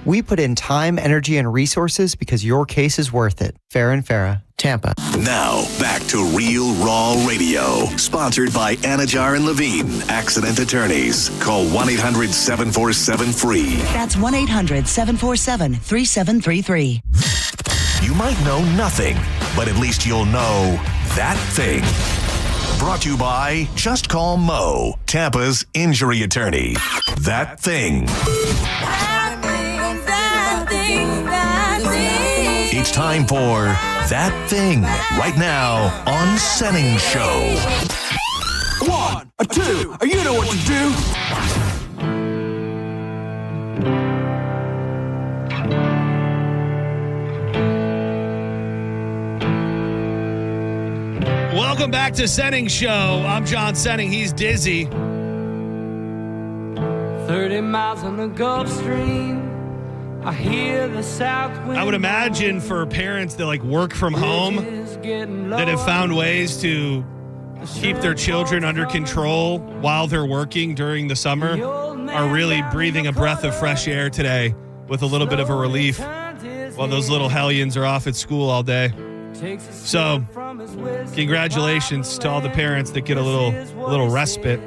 We put in time, energy, and resources because your case is worth it. Farrah & Farrah, Tampa. Now, back to Real Raw Radio. Sponsored by Anajar and Levine, Accident Attorneys. Call 1-800-747-FREE. That's 1-800-747-3733. You might know nothing, but at least you'll know that thing. Brought to you by Just Call Mo, Tampa's injury attorney. That thing. It's time for That Thing right now on Senning Show. 1, 2, you know what to do. Welcome back to Senning Show. I'm John Senning. He's Dizzy. 30 miles on the Gulf Stream. I hear the south wind. I would imagine for parents that work from home that have found ways to keep their children under control while they're working during the summer are really breathing a breath of fresh air today with a little bit of a relief while those little hellions are off at school all day. So, congratulations to all the parents that get a little respite.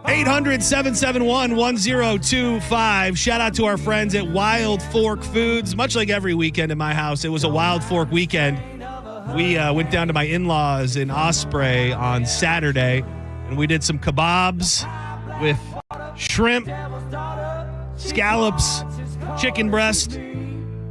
800-771-1025. Shout out to our friends at Wild Fork Foods. Much like every weekend in my house, it was a Wild Fork weekend. We went down to my in-laws in Osprey on Saturday, and we did some kebabs with shrimp, scallops, chicken breast.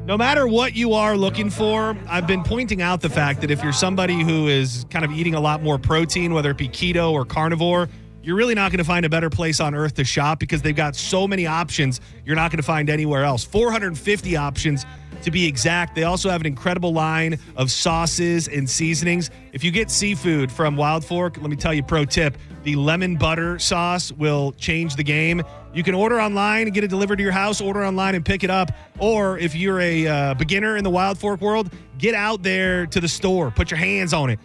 No matter what you are looking for, I've been pointing out the fact that if you're somebody who is kind of eating a lot more protein, whether it be keto or carnivore, you're really not going to find a better place on earth to shop because they've got so many options you're not going to find anywhere else. 450 options to be exact. They also have an incredible line of sauces and seasonings. If you get seafood from Wild Fork, let me tell you, pro tip, the lemon butter sauce will change the game. You can order online and get it delivered to your house, order online and pick it up. Or if you're a beginner in the Wild Fork world, get out there to the store, put your hands on it.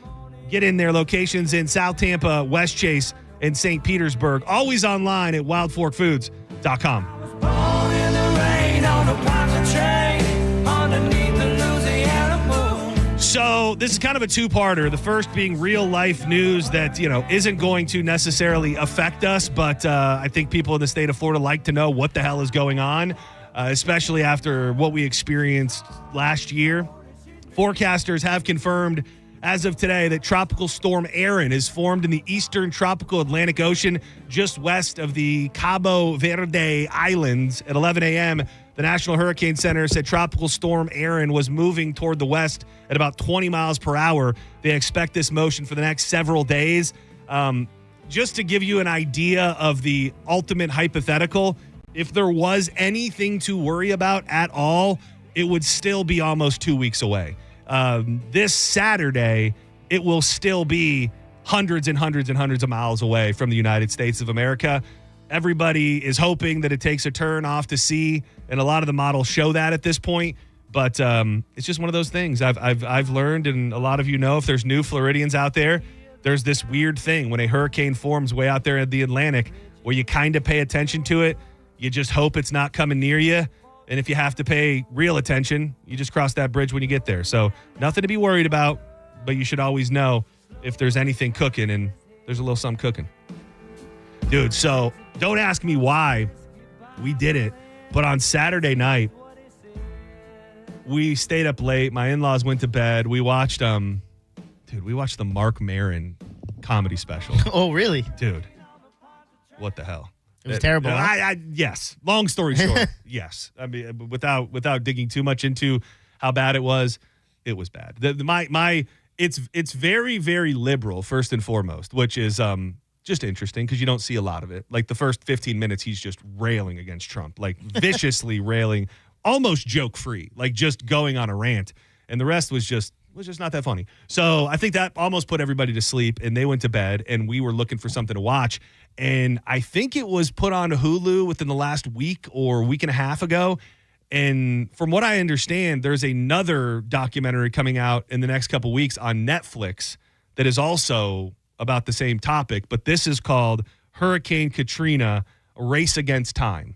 Get in there. Locations in South Tampa, West Chase, and St. Petersburg. Always online at wildforkfoods.com. So this is kind of a two-parter. The first being real-life news that, isn't going to necessarily affect us, but I think people in the state of Florida like to know what the hell is going on, especially after what we experienced last year. Forecasters have confirmed as of today that Tropical Storm Erin is formed in the eastern tropical Atlantic Ocean just west of the Cabo Verde Islands at 11 a.m. The National Hurricane Center said Tropical Storm Erin was moving toward the west at about 20 miles per hour. They expect this motion for the next several days. Just to give you an idea of the ultimate hypothetical, if there was anything to worry about at all, it would still be almost 2 weeks away. This Saturday, it will still be hundreds and hundreds and hundreds of miles away from the United States of America. Everybody is hoping that it takes a turn off to sea, and a lot of the models show that at this point. But it's just one of those things. I've learned, and a lot of you know, if there's new Floridians out there, there's this weird thing when a hurricane forms way out there in the Atlantic where you kind of pay attention to it. You just hope it's not coming near you. And if you have to pay real attention, you just cross that bridge when you get there. So nothing to be worried about, but you should always know if there's anything cooking, and there's a little something cooking. Dude, so don't ask me why we did it, but on Saturday night, we stayed up late. My in-laws went to bed. We watched, we watched the Mark Maron comedy special. Oh, really? Dude, what the hell? It was terrible. Yes. Long story short, yes. I mean, without digging too much into how bad it was bad. It's very, very liberal, first and foremost, which is just interesting because you don't see a lot of it. Like the first 15 minutes, he's just railing against Trump, like viciously railing, almost joke-free, like just going on a rant. And the rest was just not that funny. So I think that almost put everybody to sleep, and they went to bed, and we were looking for something to watch. And I think it was put on Hulu within the last week or week and a half ago. And from what I understand, there's another documentary coming out in the next couple weeks on Netflix that is also about the same topic. But this is called Hurricane Katrina, A Race Against Time.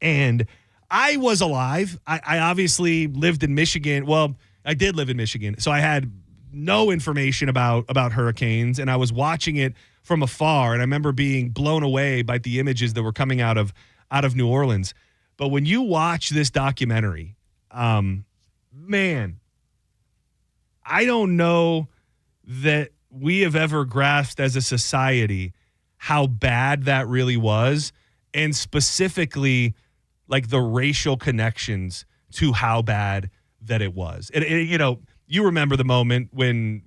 And I was alive. I obviously lived in Michigan. Well, I did live in Michigan. So I had no information about hurricanes, and I was watching it from afar, and I remember being blown away by the images that were coming out of New Orleans. But when you watch this documentary, man, I don't know that we have ever grasped as a society how bad that really was, and specifically like the racial connections to how bad that it was. And you remember the moment when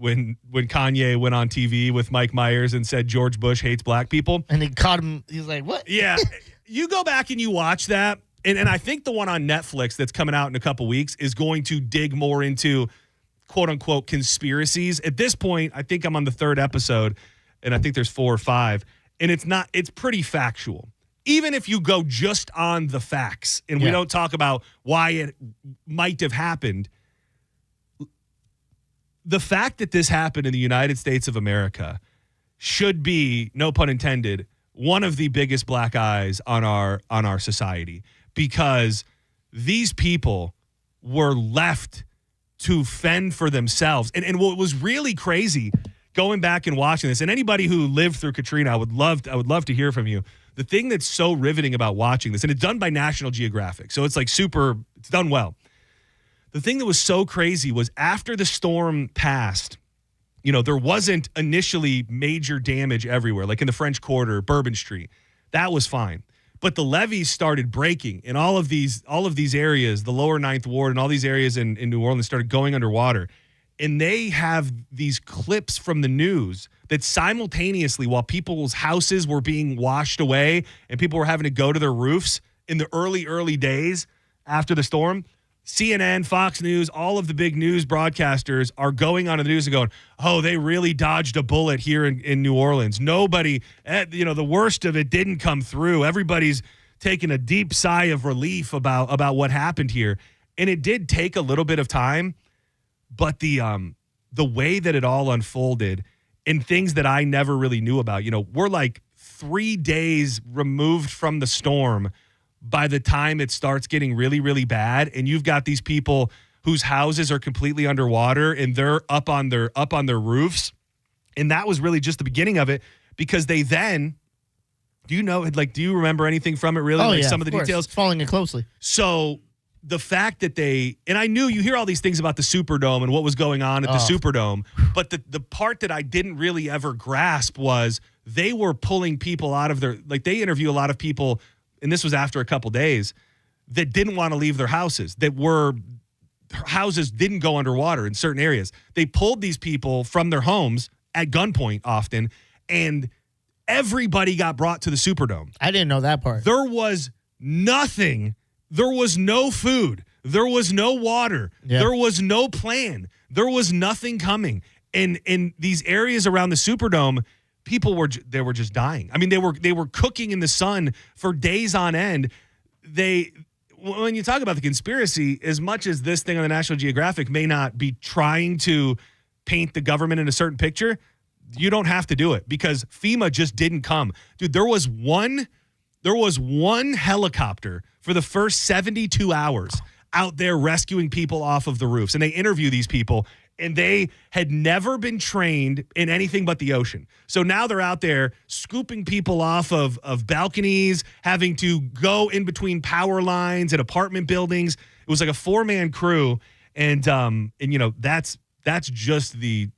Kanye went on TV with Mike Myers and said George Bush hates black people. And he caught him. He's like, what? Yeah. You go back and you watch that. And I think the one on Netflix that's coming out in a couple weeks is going to dig more into quote unquote conspiracies. At this point, I think I'm on the third episode, and I think there's 4 or 5. And it's pretty factual. Even if you go just on the facts and we don't talk about why it might have happened, the fact that this happened in the United States of America should be, no pun intended, one of the biggest black eyes on our society, because these people were left to fend for themselves. And what was really crazy, going back and watching this, and anybody who lived through Katrina, I would love to hear from you. The thing that's so riveting about watching this, and it's done by National Geographic, so it's like it's done well. the thing that was so crazy was after the storm passed, you know, there wasn't initially major damage everywhere, like in the French Quarter, Bourbon Street. That was fine. But the levees started breaking in all of these areas, the lower Ninth Ward and all these areas in New Orleans started going underwater. And they have these clips from the news that simultaneously, while people's houses were being washed away and people were having to go to their roofs in the early days after the storm, CNN, Fox News, all of the big news broadcasters are going on the news and going, oh, they really dodged a bullet here in New Orleans. Nobody, the worst of it didn't come through. Everybody's taking a deep sigh of relief about what happened here. And it did take a little bit of time. But the way that it all unfolded and things that I never really knew about, we're like 3 days removed from the storm by the time it starts getting really, really bad. And you've got these people whose houses are completely underwater and they're up on their roofs. And that was really just the beginning of it, because they then, do you remember anything from it really? Oh, yeah, some of the details? Following it closely. So the fact that and I knew you hear all these things about the Superdome and what was going on at the Superdome, but the part that I didn't really ever grasp was they were pulling people out of they interview a lot of people, and this was after a couple days, that didn't want to leave their houses, houses didn't go underwater in certain areas. They pulled these people from their homes at gunpoint often, and everybody got brought to the Superdome. I didn't know that part. There was nothing. There was no food. There was no water. Yeah. There was no plan. There was nothing coming. And in these areas around the Superdome, people were just dying. I mean, they were cooking in the sun for days on end. When you talk about the conspiracy, as much as this thing on the National Geographic may not be trying to paint the government in a certain picture, you don't have to do it, because FEMA just didn't come. Dude, there was one helicopter for the first 72 hours out there rescuing people off of the roofs. And they interview these people, and they had never been trained in anything but the ocean. So now they're out there scooping people off of balconies, having to go in between power lines and apartment buildings. It was like a 4-man crew. And that's just the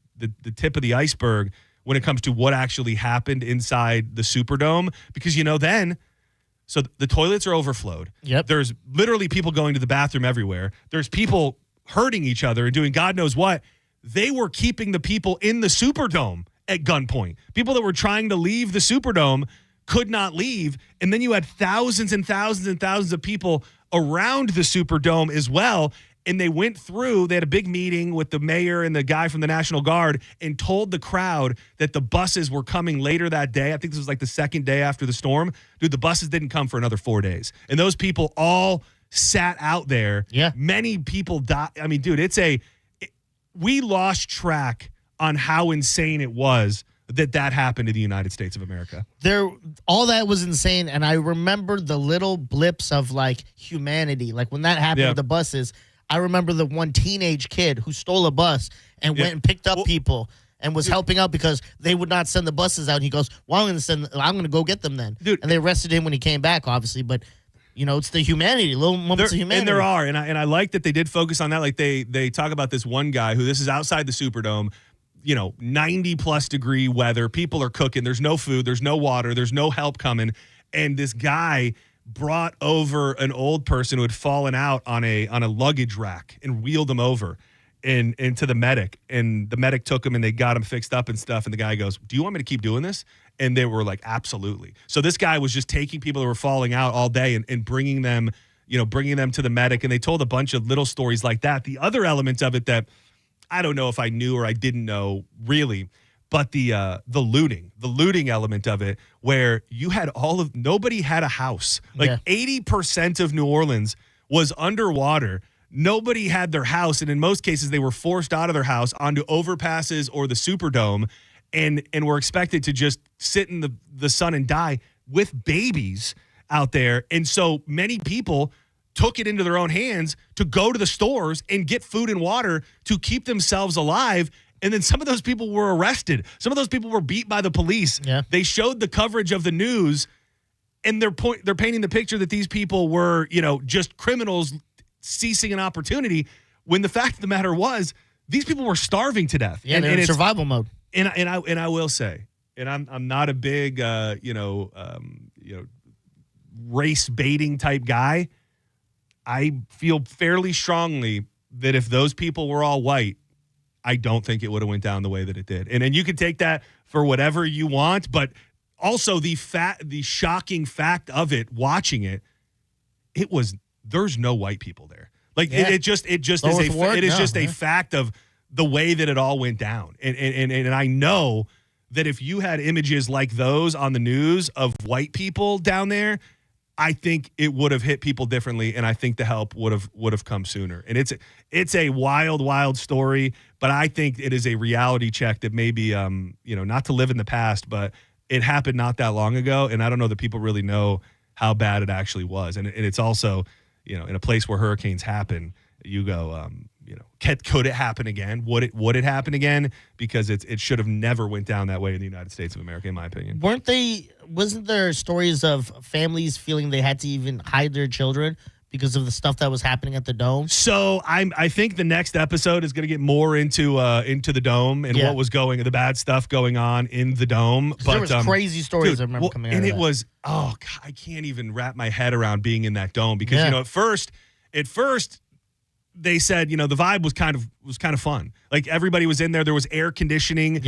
tip of the iceberg when it comes to what actually happened inside the Superdome. Because, so the toilets are overflowed. Yep. There's literally people going to the bathroom everywhere. There's people hurting each other and doing God knows what. They were keeping the people in the Superdome at gunpoint. People that were trying to leave the Superdome could not leave. And then you had thousands and thousands and thousands of people around the Superdome as well. And they went through, they had a big meeting with the mayor and the guy from the National Guard and told the crowd that the buses were coming later that day. I think this was like the second day after the storm. Dude, the buses didn't come for another 4 days. And those people all sat out there. Yeah. Many people died. I mean, dude, we lost track on how insane it was that happened to the United States of America. All that was insane. And I remember the little blips of like humanity. Like when that happened with the buses, I remember the one teenage kid who stole a bus and went and picked up people and was helping out because they would not send the buses out. And he goes, well, I'm going to go get them then. Dude, and they arrested him when he came back, obviously. But, it's the humanity, little moments of humanity. And there are. And I like that they did focus on that. Like they talk about this one guy who, this is outside the Superdome, 90+ degree weather. People are cooking. There's no food. There's no water. There's no help coming. And this guy brought over an old person who had fallen out on a luggage rack and wheeled him over and to the medic. And the medic took him and they got him fixed up and stuff. And the guy goes, do you want me to keep doing this? And they were like, absolutely. So this guy was just taking people that were falling out all day and bringing them to the medic. And they told a bunch of little stories like that. The other element of it that I don't know if I knew or I didn't know really, but the looting element of it, where you had nobody had a house. Like 80% of New Orleans was underwater. Nobody had their house. And in most cases, they were forced out of their house onto overpasses or the Superdome and were expected to just sit in the sun and die with babies out there. And so many people took it into their own hands to go to the stores and get food and water to keep themselves alive. And then some of those people were arrested. Some of those people were beat by the police. Yeah. They showed the coverage of the news, and they're painting the picture that these people were, just criminals seizing an opportunity, when the fact of the matter was these people were starving to death. Yeah, they're in survival mode. And I will say, and I'm not a big race baiting type guy. I feel fairly strongly that if those people were all white, I don't think it would have went down the way that it did. And you can take that for whatever you want, but also the shocking fact of it, watching it, there's no white people there. Like it just is a fact of the way that it all went down. And I know that if you had images like those on the news of white people down there, I think it would have hit people differently, and I think the help would have come sooner. And it's a wild, wild story, but I think it is a reality check that maybe not to live in the past, but it happened not that long ago, and I don't know that people really know how bad it actually was. And it's also, in a place where hurricanes happen, you go, could it happen again? Would it happen again? Because it should have never went down that way in the United States of America, in my opinion. Wasn't there stories of families feeling they had to even hide their children because of the stuff that was happening at the Dome? So I think the next episode is going to get more into the Dome and what was the bad stuff going on in the Dome. But there was crazy stories, dude, I remember coming out of that. And it was, God, I can't even wrap my head around being in that Dome because, at first they said, the vibe was kind of fun. Like everybody was in there. There was air conditioning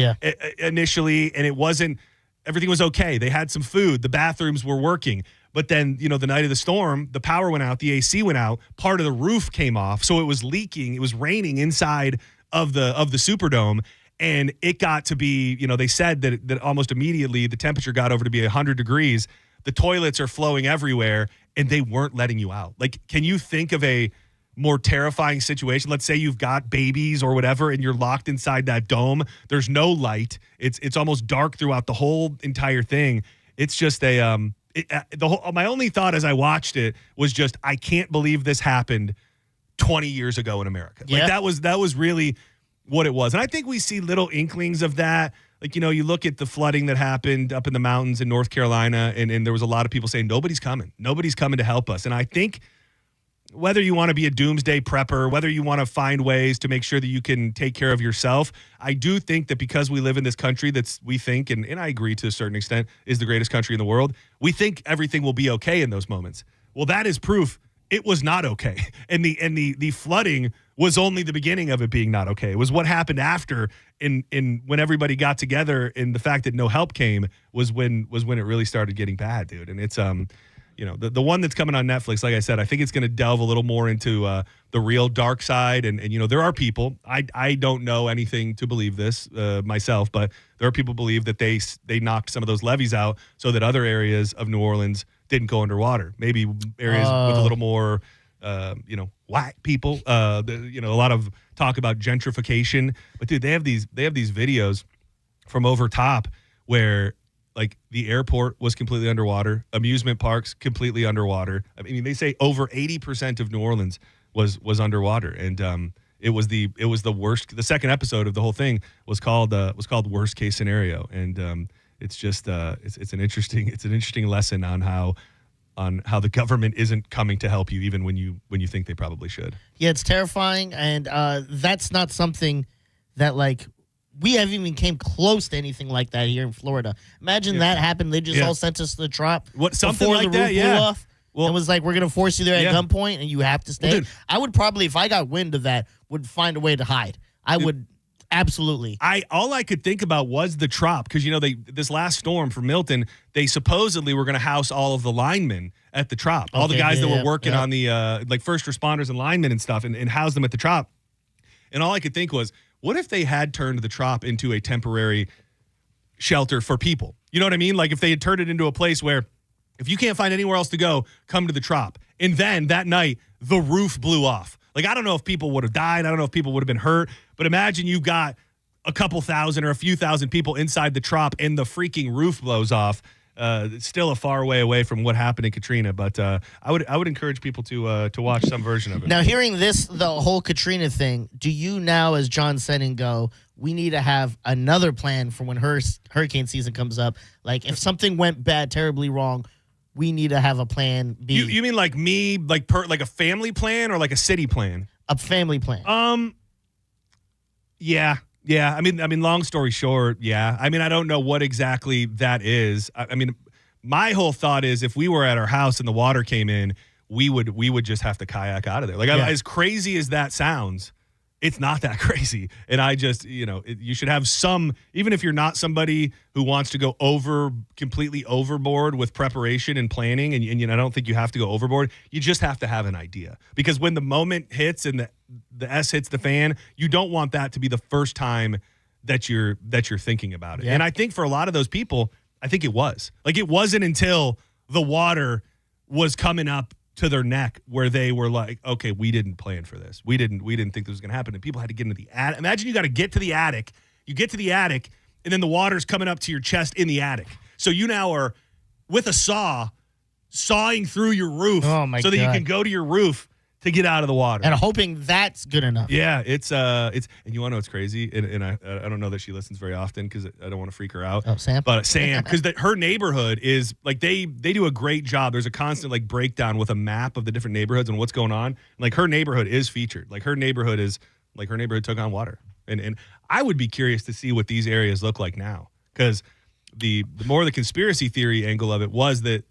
initially, and everything was okay. They had some food. The bathrooms were working. But then, the night of the storm, the power went out, the AC went out, part of the roof came off, so it was leaking. It was raining inside of the Superdome, and it got to be, they said that almost immediately the temperature got over to be 100 degrees. The toilets are flowing everywhere, and they weren't letting you out. Like, can you think of a more terrifying situation? Let's say you've got babies or whatever, and you're locked inside that dome. There's no light. It's almost dark throughout the whole entire thing. It's just my only thought as I watched it was just, I can't believe this happened 20 years ago in America. Yeah. Like that was really what it was. And I think we see little inklings of that. Like, you look at the flooding that happened up in the mountains in North Carolina, and there was a lot of people saying, nobody's coming to help us. And I think whether you want to be a doomsday prepper, whether you want to find ways to make sure that you can take care of yourself, I do think that because we live in this country we think, and I agree to a certain extent, is the greatest country in the world, we think everything will be okay in those moments. Well, that is proof it was not okay. And the flooding was only the beginning of it being not okay. It was what happened after in when everybody got together, and the fact that no help came was when it really started getting bad, dude. And it's the one that's coming on Netflix, like I said, I think it's going to delve a little more into the real dark side. And there are people, I don't know anything to believe this myself, but there are people who believe that they knocked some of those levees out so that other areas of New Orleans didn't go underwater. Maybe areas with a little more, white people. A lot of talk about gentrification. But dude, they have these videos from over top where, like, the airport was completely underwater, amusement parks completely underwater. I mean, they say over 80% of New Orleans was underwater, and it was the worst. The second episode of the whole thing was called Worst Case Scenario, and it's just it's an interesting lesson on how the government isn't coming to help you even when you think they probably should. Yeah, it's terrifying, and that's not something that, like, we haven't even came close to anything like that here in Florida. Imagine that happened. They just all sent us to the trop something before like the roof that, yeah. blew off. Well, it was like, we're going to force you there at gunpoint, and you have to stay. Well, dude, I would probably, if I got wind of that, would find a way to hide. I would absolutely. All I could think about was the trop, because this last storm for Milton, they supposedly were going to house all of the linemen at the trop, all the guys that were working on the like first responders and linemen and stuff, and house them at the trop. And all I could think was, what if they had turned the trop into a temporary shelter for people? You know what I mean? Like, if they had turned it into a place where, if you can't find anywhere else to go, come to the trop. And then that night, the roof blew off. Like, I don't know if people would have died. I don't know if people would have been hurt. But imagine you've got a couple thousand or a few thousand people inside the trop, and the freaking roof blows off. It's still a far way away from what happened in Katrina, but I would encourage people to watch some version of it. Now, hearing the whole Katrina thing, do you now, as John Senning, go, we need to have another plan for when hurricane season comes up? Like, if something went bad, terribly wrong, we need to have a plan B. You mean like me, like a family plan or like a city plan? A family plan. Yeah. I mean, long story short, yeah. I mean, I don't know what exactly that is. I mean, my whole thought is if we were at our house and the water came in, we would just have to kayak out of there. Like, as crazy as that sounds, it's not that crazy. And I just, you should have some, even if you're not somebody who wants to go completely overboard with preparation and planning, and I don't think you have to go overboard. You just have to have an idea. Because when the moment hits and the S hits the fan, you don't want that to be the first time that you're thinking about it. Yeah. And I think for a lot of those people, I think it was. Like, it wasn't until the water was coming up to their neck where they were like, okay, we didn't plan for this. We didn't think this was going to happen. And people had to get into the attic. Imagine you got to get to the attic. You get to the attic, and then the water's coming up to your chest in the attic. So you now are with a saw sawing through your roof that you can go to your roof to get out of the water. And hoping that's good enough. Yeah, it's and you want to know what's crazy? And I don't know that she listens very often because I don't want to freak her out. Oh, Sam? But Sam, because her neighborhood is like they do a great job. There's a constant like breakdown with a map of the different neighborhoods and what's going on. Like her neighborhood is featured. Like her neighborhood took on water. And I would be curious to see what these areas look like now. Because the more the conspiracy theory angle of it was that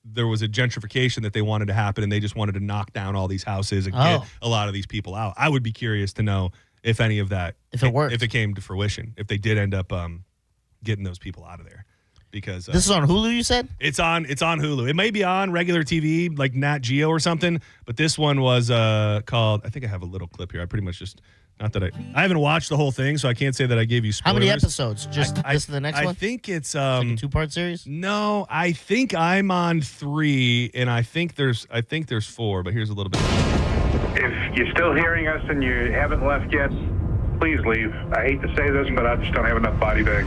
there was a gentrification that they wanted to happen, and they just wanted to knock down all these houses and get a lot of these people out. I would be curious to know if any of that, if it worked, if it came to fruition, if they did end up getting those people out of there. Because this is on Hulu, you said? It's on Hulu. It may be on regular TV, like Nat Geo or something, but this one was called, I think I have a little clip here. I pretty much just, not that I haven't watched the whole thing, so I can't say that I gave you spoilers. How many episodes? Just this and the next one? I think it's like a 2-part series? No, I think I'm on 3, and I think there's 4, but here's a little bit. If you're still hearing us and you haven't left yet, please leave. I hate to say this, but I just don't have enough body bags.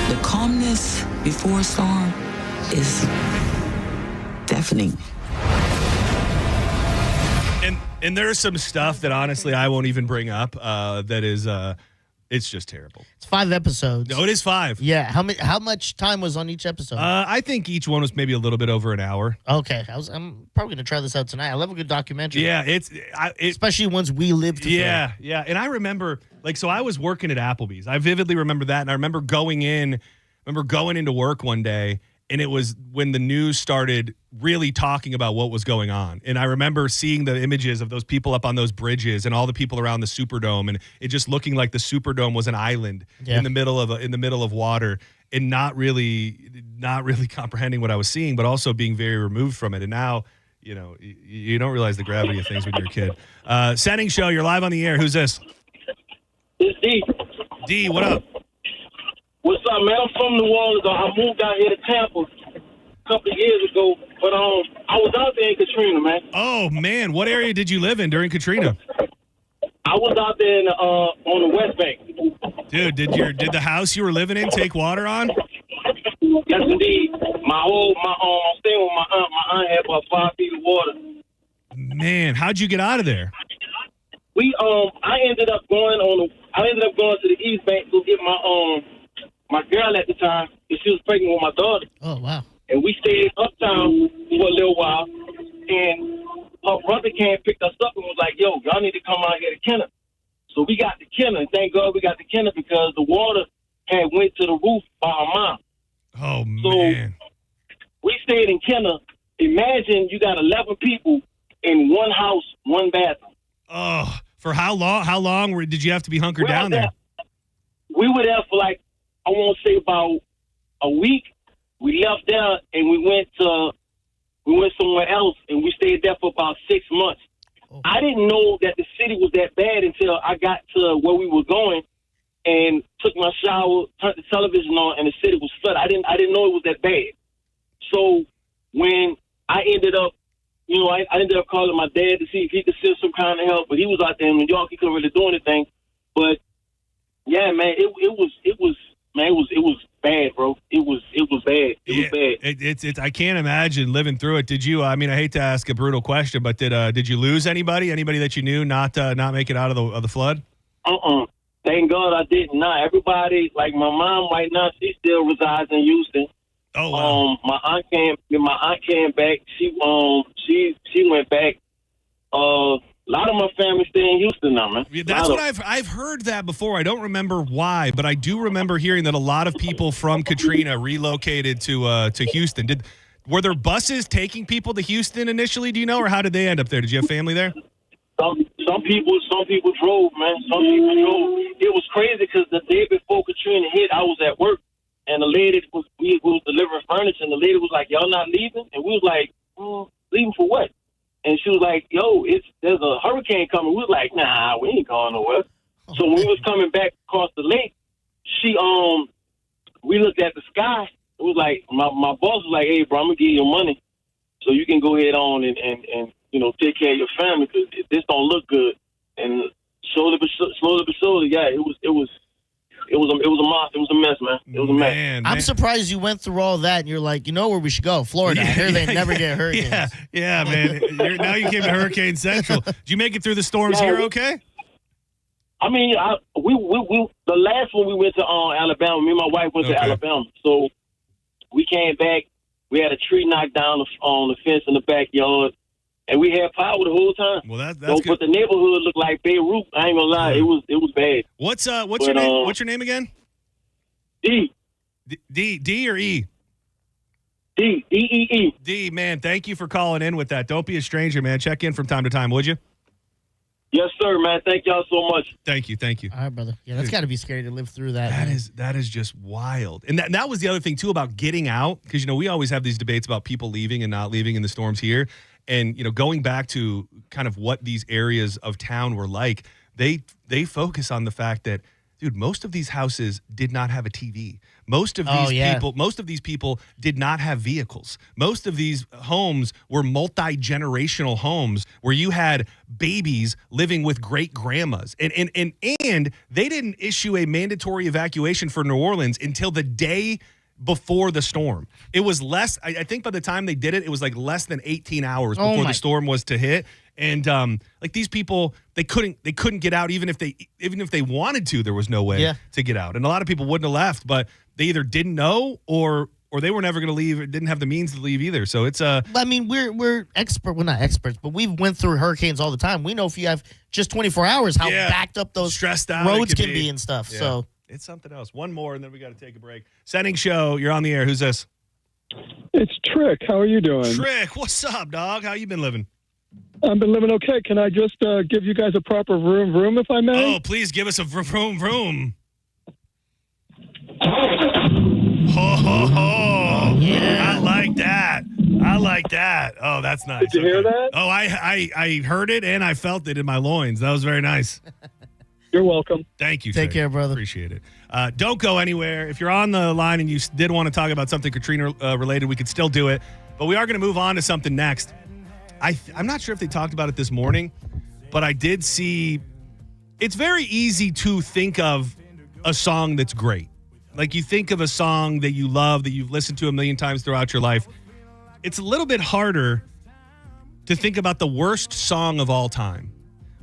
The calmness before a storm is deafening. And there's some stuff that honestly I won't even bring up. That is, it's just terrible. It's 5 episodes. No, it is 5. Yeah. How much time was on each episode? I think each one was maybe a little bit over an hour. Okay, I'm probably gonna try this out tonight. I love a good documentary. Yeah, especially ones we lived through. Yeah. And I remember, so I was working at Applebee's. I vividly remember that, and I remember going into work one day. And it was when the news started really talking about what was going on. And I remember seeing the images of those people up on those bridges and all the people around the Superdome, and it just looking like the Superdome was an island in the middle of water, and not really comprehending what I was seeing, but also being very removed from it. And now, you don't realize the gravity of things when you're a kid. Senning Show, you're live on the air. Who's this? It's D. D, what up? What's up, man? I'm from New Orleans. I moved out here to Tampa a couple of years ago, but I was out there in Katrina, man. Oh man, what area did you live in during Katrina? I was out there on the West Bank. Dude, did the house you were living in take water on? Yes, indeed. I'm staying with my aunt. My aunt had about 5 feet of water. Man, how'd you get out of there? I ended up going to the East Bank to get my girl at the time, and she was pregnant with my daughter. Oh, wow. And we stayed uptown for a little while, and her brother came and picked us up and was like, yo, y'all need to come out here to Kenner. So we got to Kenner, and thank God we got to Kenner because the water had went to the roof by our mom. Oh, man. So we stayed in Kenner. Imagine you got 11 people in one house, one bathroom. Oh, for how long? How long did you have to be hunkered down there? We were there for I want to say about a week. We left there and we went somewhere else and we stayed there for about 6 months. Oh. I didn't know that the city was that bad until I got to where we were going and took my shower, turned the television on, and the city was flooded. I didn't know it was that bad. So when I ended up, I ended up calling my dad to see if he could send some kind of help, but he was out there in New York. He couldn't really do anything. But yeah, man, it was bad, bro. It was bad. It was bad. I can't imagine living through it. Did you? I mean, I hate to ask a brutal question, but did you lose anybody? Anybody that you knew not make it out of the flood? Thank God I didn't. Everybody, like my mom right now, she still resides in Houston. Oh wow. My aunt came back. She went back. A lot of my family stay in Houston now, man. Yeah, that's what I've heard that before. I don't remember why, but I do remember hearing that a lot of people from Katrina relocated to Houston. Were there buses taking people to Houston initially? Do you know, or how did they end up there? Did you have family there? Some people drove, man. Some people drove. It was crazy because the day before Katrina hit, I was at work, and the lady we was delivering furniture, and the lady was like, "Y'all not leaving?" And we was like, "Leaving for what?" And she was like, "Yo, there's a hurricane coming." We was like, "Nah, we ain't going nowhere." So when we was coming back across the lake, we looked at the sky. It was like my boss was like, "Hey, bro, I'm gonna give you your money, so you can go ahead on and take care of your family because this don't look good." And slowly but surely, yeah, it was a monster. It was a mess, man. It was a mess. I'm surprised you went through all that and you're like, you know where we should go? Florida. I hear they never get hurricanes. Yeah, man. Now you came to Hurricane Central. Did you make it through the storms here okay? I mean, we the last one we went to Alabama. Me and my wife went to Alabama. So we came back. We had a tree knocked down on the fence in the backyard. And we had power the whole time. Well, that's good. But the neighborhood looked like Beirut. I ain't gonna lie, it was bad. What's your name? What's your name again? D. D or E? D. D, man. Thank you for calling in with that. Don't be a stranger, man. Check in from time to time, would you? Yes, sir, man. Thank y'all so much. Thank you. All right, brother. Yeah, that's got to be scary to live through that. That is just wild. And that was the other thing too about getting out, because we always have these debates about people leaving and not leaving in the storms here. And, going back to kind of what these areas of town were like, they focus on the fact that, dude, most of these houses did not have a TV. Most of these people did not have vehicles. Most of these homes were multi-generational homes where you had babies living with great grandmas. And they didn't issue a mandatory evacuation for New Orleans until the day before the storm. It was less, I think by the time they did it, it was like less than 18 hours before the storm was to hit. And like these people, they couldn't get out even if they wanted to. There was no way to get out. And a lot of people wouldn't have left, but they either didn't know or they were never going to leave or didn't have the means to leave either. So it's I mean, we're not experts, but we've went through hurricanes all the time. We know if you have just 24 hours how backed up those stressed out roads can be and stuff. Yeah. So it's something else. One more, and then we got to take a break. Senning Show, you're on the air. Who's this? It's Trick. How are you doing? Trick, what's up, dog? How you been living? I've been living okay. Can I just give you guys a proper vroom, if I may? Oh, please give us a vroom. Ho, ho, ho. Yeah. I like that. Oh, that's nice. Did you hear that? Oh, I heard it, and I felt it in my loins. That was very nice. You're welcome. Thank you. Take care, brother. Appreciate it. Don't go anywhere. If you're on the line and you did want to talk about something Katrina related, we could still do it. But we are going to move on to something next. I'm not sure if they talked about it this morning, but I did see. It's very easy to think of a song that's great. Like you think of a song that you love, that you've listened to a million times throughout your life. It's a little bit harder to think about the worst song of all time.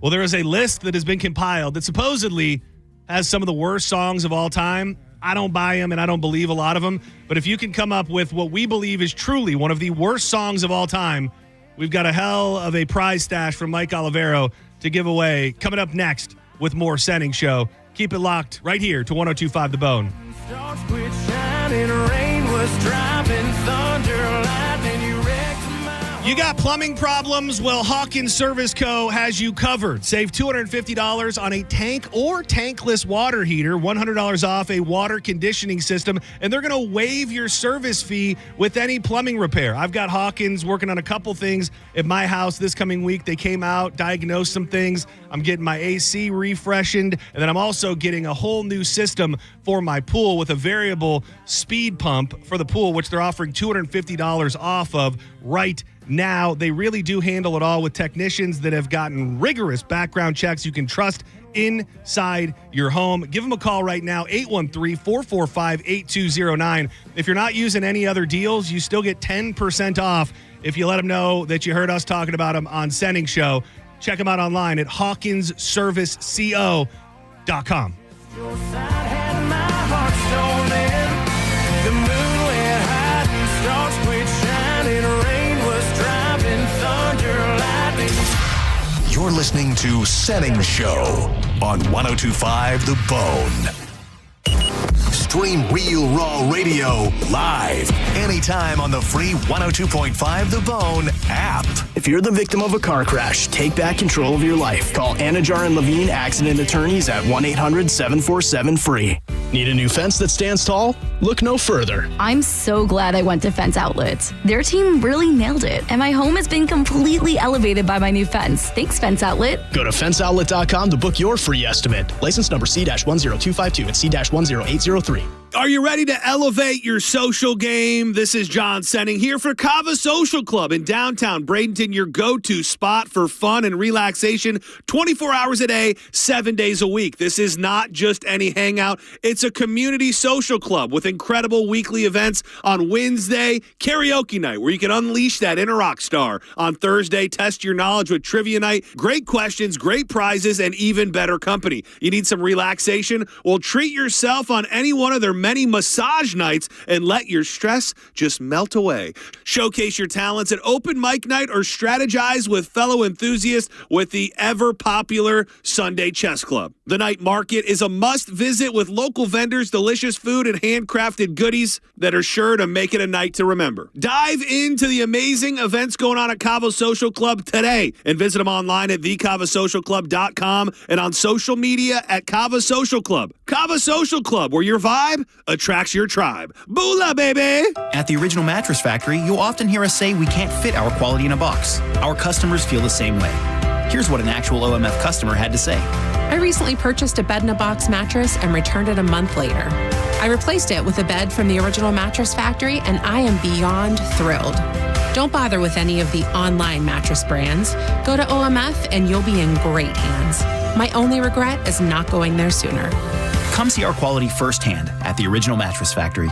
Well, there is a list that has been compiled that supposedly has some of the worst songs of all time. I don't buy them, and I don't believe a lot of them. But if you can come up with what we believe is truly one of the worst songs of all time, we've got a hell of a prize stash from Mike Olivero to give away. Coming up next with more Senning Show. Keep it locked right here to 102.5 The Bone. Stars quit shining, rain was driving, thunder, lightning, you wrecked my You got plumbing problems? Well, Hawkins Service Co. has you covered. Save $250 on a tank or tankless water heater, $100 off a water conditioning system, and they're going to waive your service fee with any plumbing repair. I've got Hawkins working on a couple things at my house this coming week. They came out, diagnosed some things. I'm getting my AC refreshened, and then I'm also getting a whole new system for my pool with a variable speed pump for the pool, which they're offering $250 off of right now. They really do handle it all with technicians that have gotten rigorous background checks you can trust inside your home. Give them a call right now, 813-445-8209. If you're not using any other deals, you still get 10% off if you let them know that you heard us talking about them on Senning Show. Check them out online at hawkinsserviceco.com. Your side had my heart stolen. The moon went high stars quit shining, rain was driving, thunder, lightning. You're listening to Senning Show on 102.5 The Bone. Stream Real Raw Radio live anytime on the free 102.5 The Bone app. If you're the victim of a car crash, take back control of your life. Call Anajar and Levine Accident Attorneys at 1-800-747-FREE. Need a new fence that stands tall? Look no further. I'm so glad I went to Fence Outlets. Their team really nailed it, and my home has been completely elevated by my new fence. Thanks, Fence Outlet. Go to fenceoutlet.com to book your free estimate. License number C-10252 and C-10803. Are you ready to elevate your social game? This is John Senning here for Kava Social Club in downtown Bradenton, your go-to spot for fun and relaxation 24 hours a day, 7 days a week. This is not just any hangout. It's a community social club with incredible weekly events on Wednesday, karaoke night, where you can unleash that inner rock star. On Thursday, test your knowledge with trivia night, great questions, great prizes, and even better company. You need some relaxation? Well, treat yourself on any one of their many massage nights and let your stress just melt away. Showcase your talents at open mic night or strategize with fellow enthusiasts with the ever popular Sunday Chess Club. The night market is a must visit with local vendors, delicious food, and handcrafted goodies that are sure to make it a night to remember. Dive into the amazing events going on at Cavo Social Club today and visit them online at thecavasocialclub.com and on social media at Cava Social Club. Cava Social Club, where your vibe attracts your tribe. Boola, baby! At the Original Mattress Factory, you'll often hear us say we can't fit our quality in a box. Our customers feel the same way. Here's what an actual OMF customer had to say. I recently purchased a bed-in-a-box mattress and returned it a month later. I replaced it with a bed from the Original Mattress Factory, and I am beyond thrilled. Don't bother with any of the online mattress brands. Go to OMF and you'll be in great hands. My only regret is not going there sooner. Come see our quality firsthand at the Original Mattress Factory.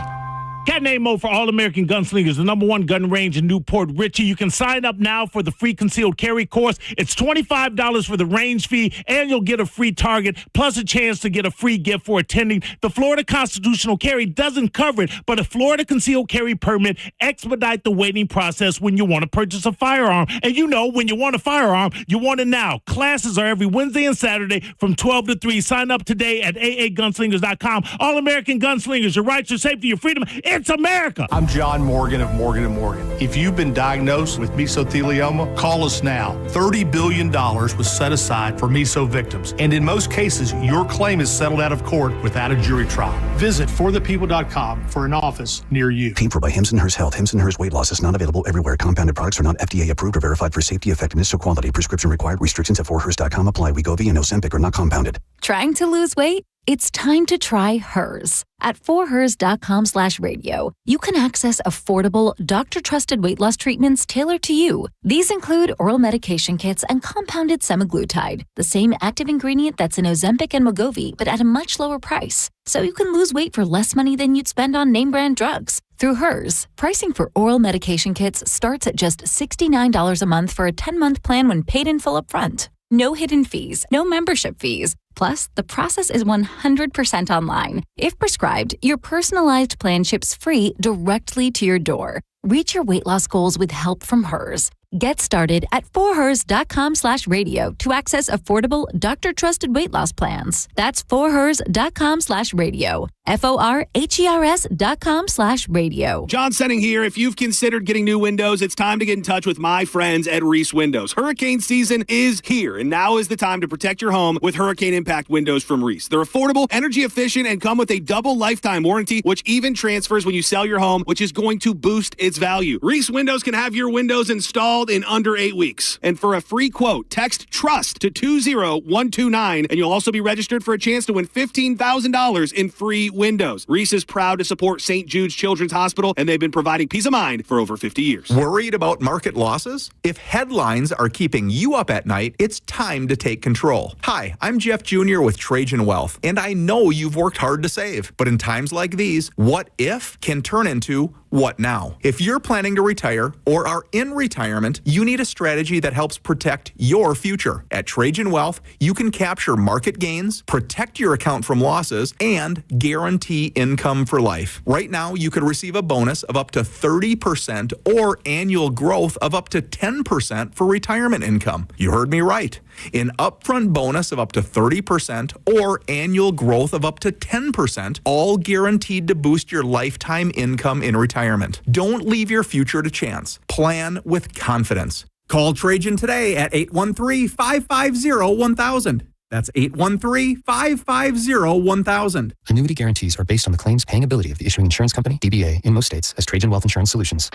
Cat name mode for All American Gunslingers, the #1 gun range in Newport Richey. You can sign up now for the free concealed carry course. It's $25 for the range fee, and you'll get a free target, plus a chance to get a free gift for attending. The Florida Constitutional Carry doesn't cover it, but a Florida concealed carry permit expedite the waiting process when you want to purchase a firearm. And you know, when you want a firearm, you want it now. Classes are every Wednesday and Saturday from 12 to 3. Sign up today at aagunslingers.com. All American Gunslingers, your rights, your safety, your freedom. It's America. I'm John Morgan of Morgan & Morgan. If you've been diagnosed with mesothelioma, call us now. $30 billion was set aside for meso victims. And in most cases, your claim is settled out of court without a jury trial. Visit forthepeople.com for an office near you. Paid for by Hims & Hers Health. Hims & Hers Weight Loss is not available everywhere. Compounded products are not FDA approved or verified for safety, effectiveness, or quality. Prescription required. Restrictions at forhers.com apply. Wegovy and Ozempic are not compounded. Trying to lose weight? It's time to try Hers. At forhers.com/radio, you can access affordable, doctor-trusted weight loss treatments tailored to you. These include oral medication kits and compounded semaglutide, the same active ingredient that's in Ozempic and Wegovy, but at a much lower price. So you can lose weight for less money than you'd spend on name-brand drugs. Through Hers, pricing for oral medication kits starts at just $69 a month for a 10-month plan when paid in full upfront. No hidden fees, no membership fees. Plus, the process is 100% online. If prescribed, your personalized plan ships free directly to your door. Reach your weight loss goals with help from Hers. Get started at forhers.com/radio to access affordable, doctor-trusted weight loss plans. That's forhers.com/radio. forhers.com/radio. John Senning here. If you've considered getting new windows, it's time to get in touch with my friends at Reese Windows. Hurricane season is here, and now is the time to protect your home with Hurricane Impact windows from Reese. They're affordable, energy efficient, and come with a double lifetime warranty, which even transfers when you sell your home, which is going to boost its value. Reese Windows can have your windows installed in under 8 weeks. And for a free quote, text TRUST to 20129, and you'll also be registered for a chance to win $15,000 in free windows. Reese is proud to support St. Jude's Children's Hospital, and they've been providing peace of mind for over 50 years. Worried about market losses? If headlines are keeping you up at night, it's time to take control. Hi, I'm Jeff Jr. with Trajan Wealth, and I know you've worked hard to save. But in times like these, what if can turn into what now? If you're planning to retire or are in retirement, retirement, you need a strategy that helps protect your future. At Trajan Wealth, you can capture market gains, protect your account from losses, and guarantee income for life. Right now, you could receive a bonus of up to 30% or annual growth of up to 10% for retirement income. You heard me right. An upfront bonus of up to 30% or annual growth of up to 10%, all guaranteed to boost your lifetime income in retirement. Don't leave your future to chance. Plan with confidence. Call Trajan today at 813-550-1000. That's 813-550-1000. Annuity guarantees are based on the claims paying ability of the issuing insurance company, DBA, in most states as Trajan Wealth Insurance Solutions.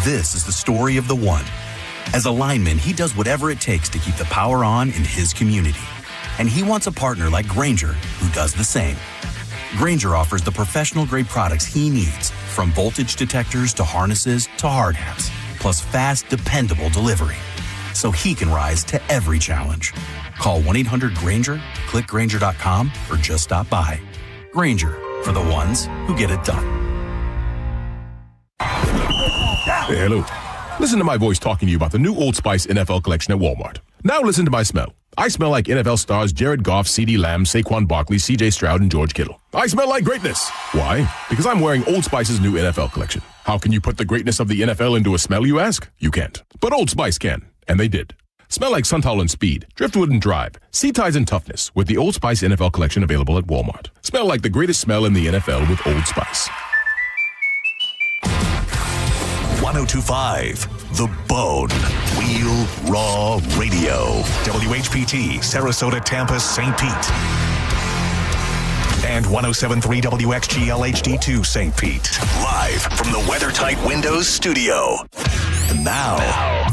This is the story of the one. As a lineman, he does whatever it takes to keep the power on in his community. And he wants a partner like Grainger who does the same. Grainger offers the professional-grade products he needs, from voltage detectors to harnesses to hard hats, plus fast, dependable delivery, so he can rise to every challenge. Call 1-800-GRAINGER, click Grainger.com, or just stop by. Grainger, for the ones who get it done. Hey, hello. Listen to my voice talking to you about the new Old Spice NFL collection at Walmart. Now listen to my smell. I smell like NFL stars Jared Goff, CeeDee Lamb, Saquon Barkley, CJ Stroud, and George Kittle. I smell like greatness. Why? Because I'm wearing Old Spice's new NFL collection. How can you put the greatness of the NFL into a smell, you ask? You can't. But Old Spice can. And they did. Smell like Suntowl and Speed, Driftwood and Drive, Sea Ties and Toughness with the Old Spice NFL collection available at Walmart. Smell like the greatest smell in the NFL with Old Spice. 1025 The Bone. Wheel Raw Radio. WHPT, Sarasota, Tampa, St. Pete. And 1073 WXGL HD2 St. Pete. Live from the WeatherTight Windows studio. And now,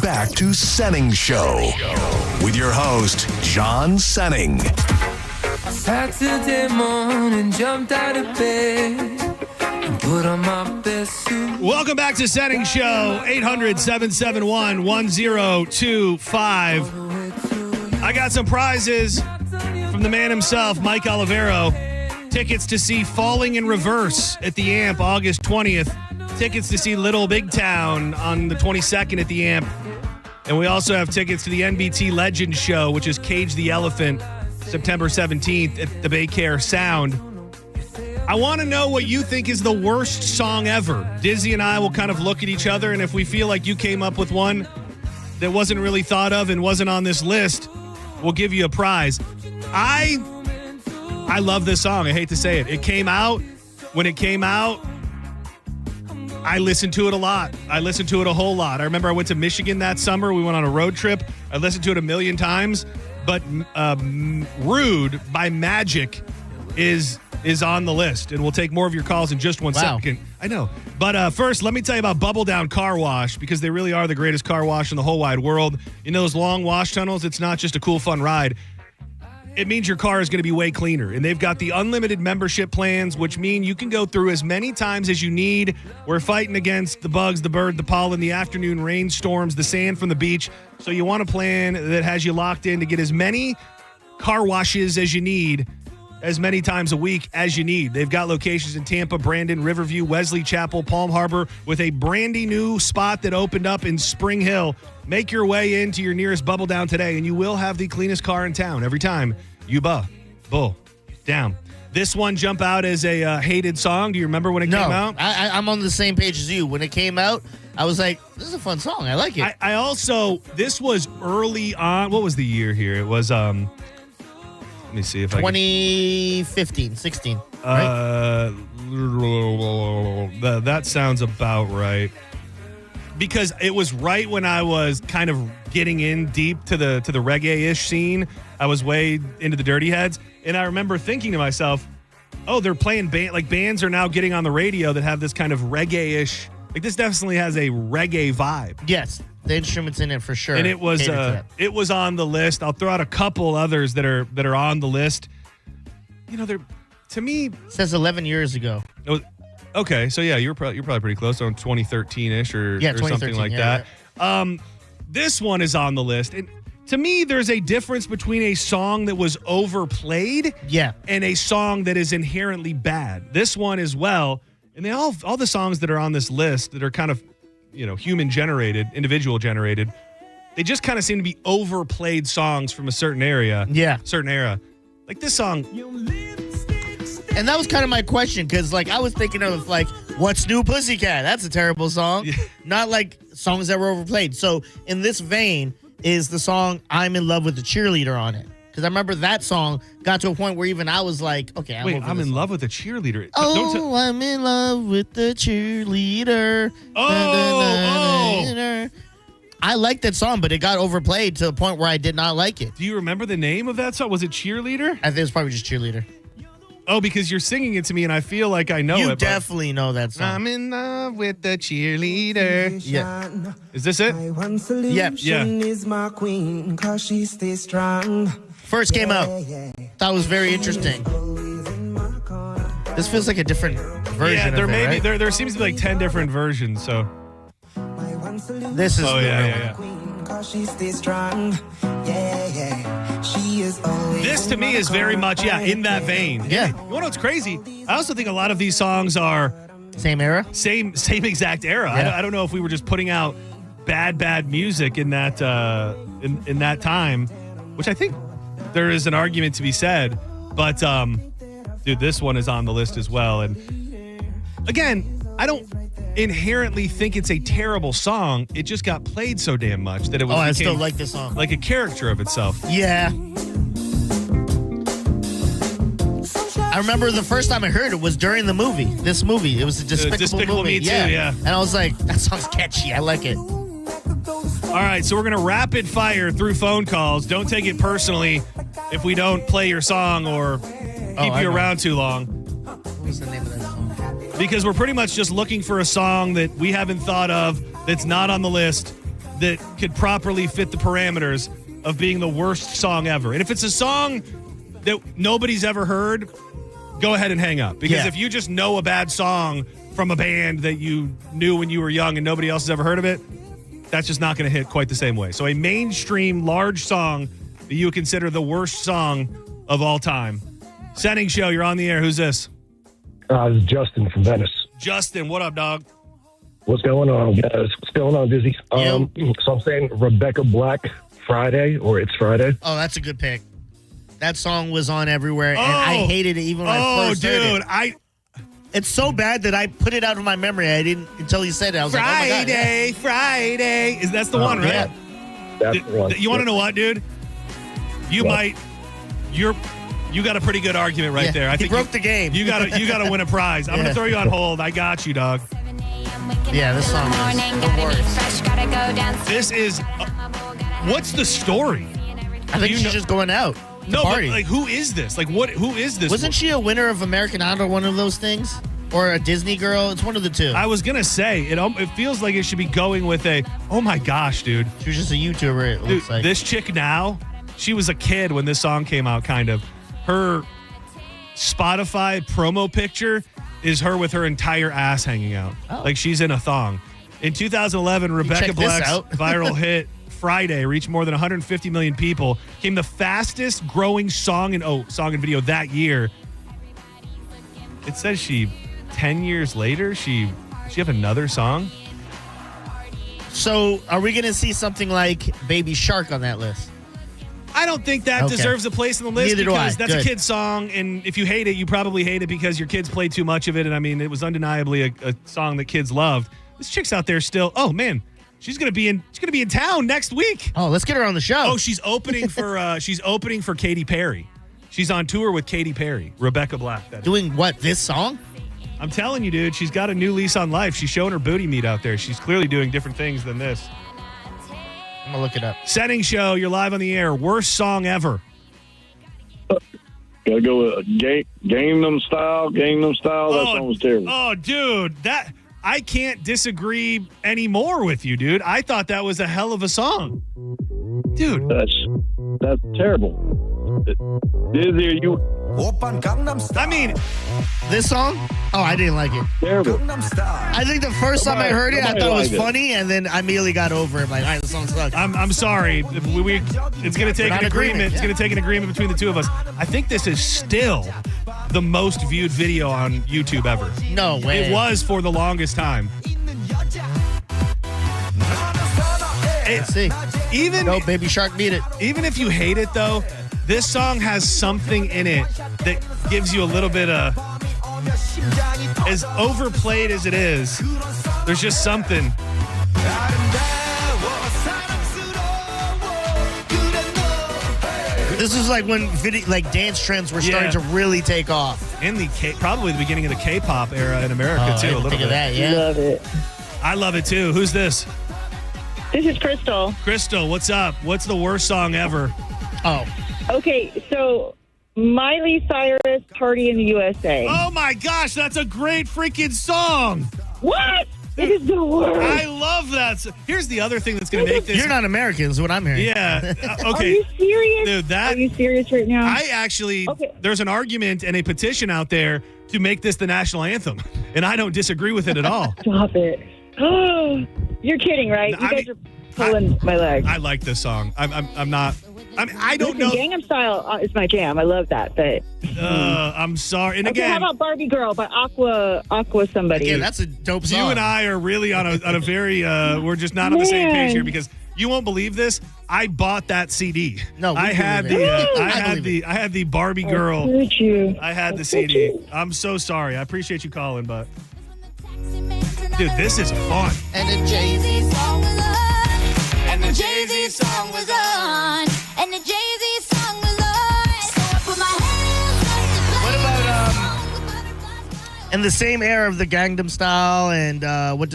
back to Senning Show. With your host, John Senning. Saturday morning, jumped out of bed and put on my best suit. Welcome back to Senning Show, 800-771-1025. I got some prizes from the man himself, Mike Olivero. Tickets to see Falling in Reverse at the Amp August 20th. Tickets to see Little Big Town on the 22nd at the Amp. And we also have tickets to the NBT Legend Show, which is Cage the Elephant, September 17th at the Baycare Sound. I want to know what you think is the worst song ever. Dizzy and I will kind of look at each other, and if we feel like you came up with one that wasn't really thought of and wasn't on this list, we'll give you a prize. I love this song. I hate to say it. It came out. When it came out, I listened to it a lot. I listened to it a whole lot. I remember I went to Michigan that summer. We went on a road trip. I listened to it a million times. But Rude by Magic is on the list, and we'll take more of your calls in just one second. I know. But first, let me tell you about Bubble Down Car Wash, because they really are the greatest car wash in the whole wide world. In those long wash tunnels, it's not just a cool, fun ride. It means your car is going to be way cleaner. And they've got the unlimited membership plans, which mean you can go through as many times as you need. We're fighting against the bugs, the bird, the pollen, the afternoon rainstorms, the sand from the beach. So you want a plan that has you locked in to get as many car washes as you need, as many times a week as you need. They've got locations in Tampa, Brandon, Riverview, Wesley Chapel, Palm Harbor, with a brandy new spot that opened up in Spring Hill. Make your way into your nearest Bubble Down today, and you will have the cleanest car in town every time you bull down. This one jump out as a hated song. Do you remember when it came out? I'm on the same page as you. When it came out, I was like, this is a fun song. I like it. I also, this was early on. What was the year here? It was, let me see if 2015, 16. Right? That sounds about right. Because it was right when I was kind of getting in deep to the reggae-ish scene. I was way into the Dirty Heads, and I remember thinking to myself, "Oh, they're playing bands are now getting on the radio that have this kind of reggae-ish. Like this definitely has a reggae vibe." Yes, the instruments in it for sure. And it was on the list. I'll throw out a couple others that are on the list. You know, they're to me it says 11 years ago. Okay, so yeah, you're probably pretty close on 2013-ish or something like that. Right. This one is on the list, and to me, there's a difference between a song that was overplayed, and a song that is inherently bad. This one as well, and they all the songs that are on this list that are kind of human generated, individual generated. They just kind of seem to be overplayed songs from a certain area. Yeah. Certain era. Like this song. And that was kind of my question, because I was thinking of What's New Pussycat? That's a terrible song. Yeah. Not like songs that were overplayed. So in this vein is the song I'm in Love with the Cheerleader on it. Because I remember that song got to a point where even I was like, okay, I'm in love with the cheerleader. Oh, I'm in love with the cheerleader. Oh. I liked that song, but it got overplayed to a point where I did not like it. Do you remember the name of that song? Was it Cheerleader? I think it was probably just Cheerleader. Oh, because you're singing it to me, and I feel like I know it. You definitely know that song. I'm in love with the cheerleader. Yeah. Is this it? Yeah. Is my queen, 'cause she stays strong. First came out. Thought it was very interesting. This feels like a different version. Yeah, right? there seems to be 10 different versions. So this is She stays strong. She is always. This to me is very much in that vein. Yeah. You know what's crazy? I also think a lot of these songs are same era, same exact era. Yeah. I don't know if we were just putting out bad music in that in that time, which I think there is an argument to be said. But dude, this one is on the list as well. And again, I don't inherently think it's a terrible song. It just got played so damn much that it was. I still like this song. Like a character of itself. Yeah. I remember the first time I heard it was during the movie. This movie. It was a Despicable Me movie. Too, yeah. And I was like, that song's catchy. I like it. All right, so we're going to rapid fire through phone calls. Don't take it personally if we don't play your song or keep you around too long. What's the name of that song? Because we're pretty much just looking for a song that we haven't thought of, that's not on the list, that could properly fit the parameters of being the worst song ever. And if it's a song that nobody's ever heard, go ahead and hang up. Because if you just know a bad song from a band that you knew when you were young and nobody else has ever heard of it, that's just not going to hit quite the same way. So a mainstream, large song that you would consider the worst song of all time. Senning Show, you're on the air. Who's this? This is Justin from Venice. Justin, what up, dog? What's going on, guys? What's going on, Dizzy? So I'm saying Rebecca Black, Friday, or It's Friday. Oh, that's a good pick. That song was on everywhere, and I hated it even when I first heard it. It's so bad that I put it out of my memory. I didn't until you said it. I was Friday, like, oh my God. Friday. That's the one, right? Yeah. That's the one. You want to know what, dude? You got a pretty good argument right there. I think broke the game. You got to win a prize. I'm gonna throw you on hold. I got you, dog. Yeah, this song is the worst. This is what's the story? I think she's just going out. No, party. but who is this? Who is this? Wasn't she a winner of American Idol, one of those things? Or a Disney girl? It's one of the two. I was gonna say it feels like it should be going with oh my gosh, dude. She was just a YouTuber, it looks like. This chick now, she was a kid when this song came out, kind of. Her Spotify promo picture is her with her entire ass hanging out. Oh. Like she's in a thong. In 2011, Rebecca Black's viral hit Friday reached more than 150 million people, became the fastest growing song and video that year. It says 10 years later, she have another song? So are we going to see something like Baby Shark on that list? I don't think that deserves a place on the list. Neither do I. That's a kid's song, and if you hate it, you probably hate it because your kids played too much of it, and I mean, it was undeniably a song that kids loved. This chick's out there still. Oh, man. She's gonna be in town next week. Oh, let's get her on the show. Oh, she's opening for Katy Perry. She's on tour with Katy Perry. Rebecca Black. Doing what? This song? I'm telling you, dude. She's got a new lease on life. She's showing her booty meat out there. She's clearly doing different things than this. I'm gonna look it up. Senning Show. You're live on the air. Worst song ever. Gotta go with Gangnam Style. That song was terrible. Oh, dude, I can't disagree anymore with you, dude. I thought that was a hell of a song. Dude. That's terrible. Dizzy, are you... I mean... This song? Oh, I didn't like it. Terrible. I think the first time I heard it, I thought it was funny, and then I immediately got over it. Like, all right, the song sucks. I'm sorry. It's going to take an agreement. It's going to take an agreement between the two of us. I think this is still the most viewed video on YouTube ever. No way. It was for the longest time. Let's see. Even no, Baby Shark beat it. Even if you hate it, though, this song has something in it that gives you a little bit of, as overplayed as it is, there's just something. This is like when dance trends were starting to really take off. In the probably the beginning of the K-pop era in America, too, a little think bit. of that, yeah. Love it. I love it, too. Who's this? This is Crystal. Crystal, what's up? What's the worst song ever? Oh. Okay, so Miley Cyrus, Party in the USA. Oh, my gosh, that's a great freaking song. What? It is the worst. I love that. Here's the other thing that's going to make this. You're not American, is what I'm hearing. Yeah. Okay. Are you serious? Dude, Are you serious right now? I actually, there's an argument and a petition out there to make this the national anthem, and I don't disagree with it at all. Stop it. You're kidding, right? You guys are pulling my leg. I like this song. I'm not. I don't know. Gangnam Style is my jam. I love that. But I'm sorry. And okay, again, how about Barbie Girl by Aqua somebody? Yeah, that's a dope song. you and I are really on a very. We're just not on the same page here because you won't believe this. I bought that CD. No, I had I had the Barbie Girl. I had the CD. I'm so sorry. I appreciate you calling, but dude, this is fun. And the Jay-Z song was on. And the Jay-Z song was on. And the Jay-Z song was on. So I put my hands What about in the same era of the Gangnam Style and what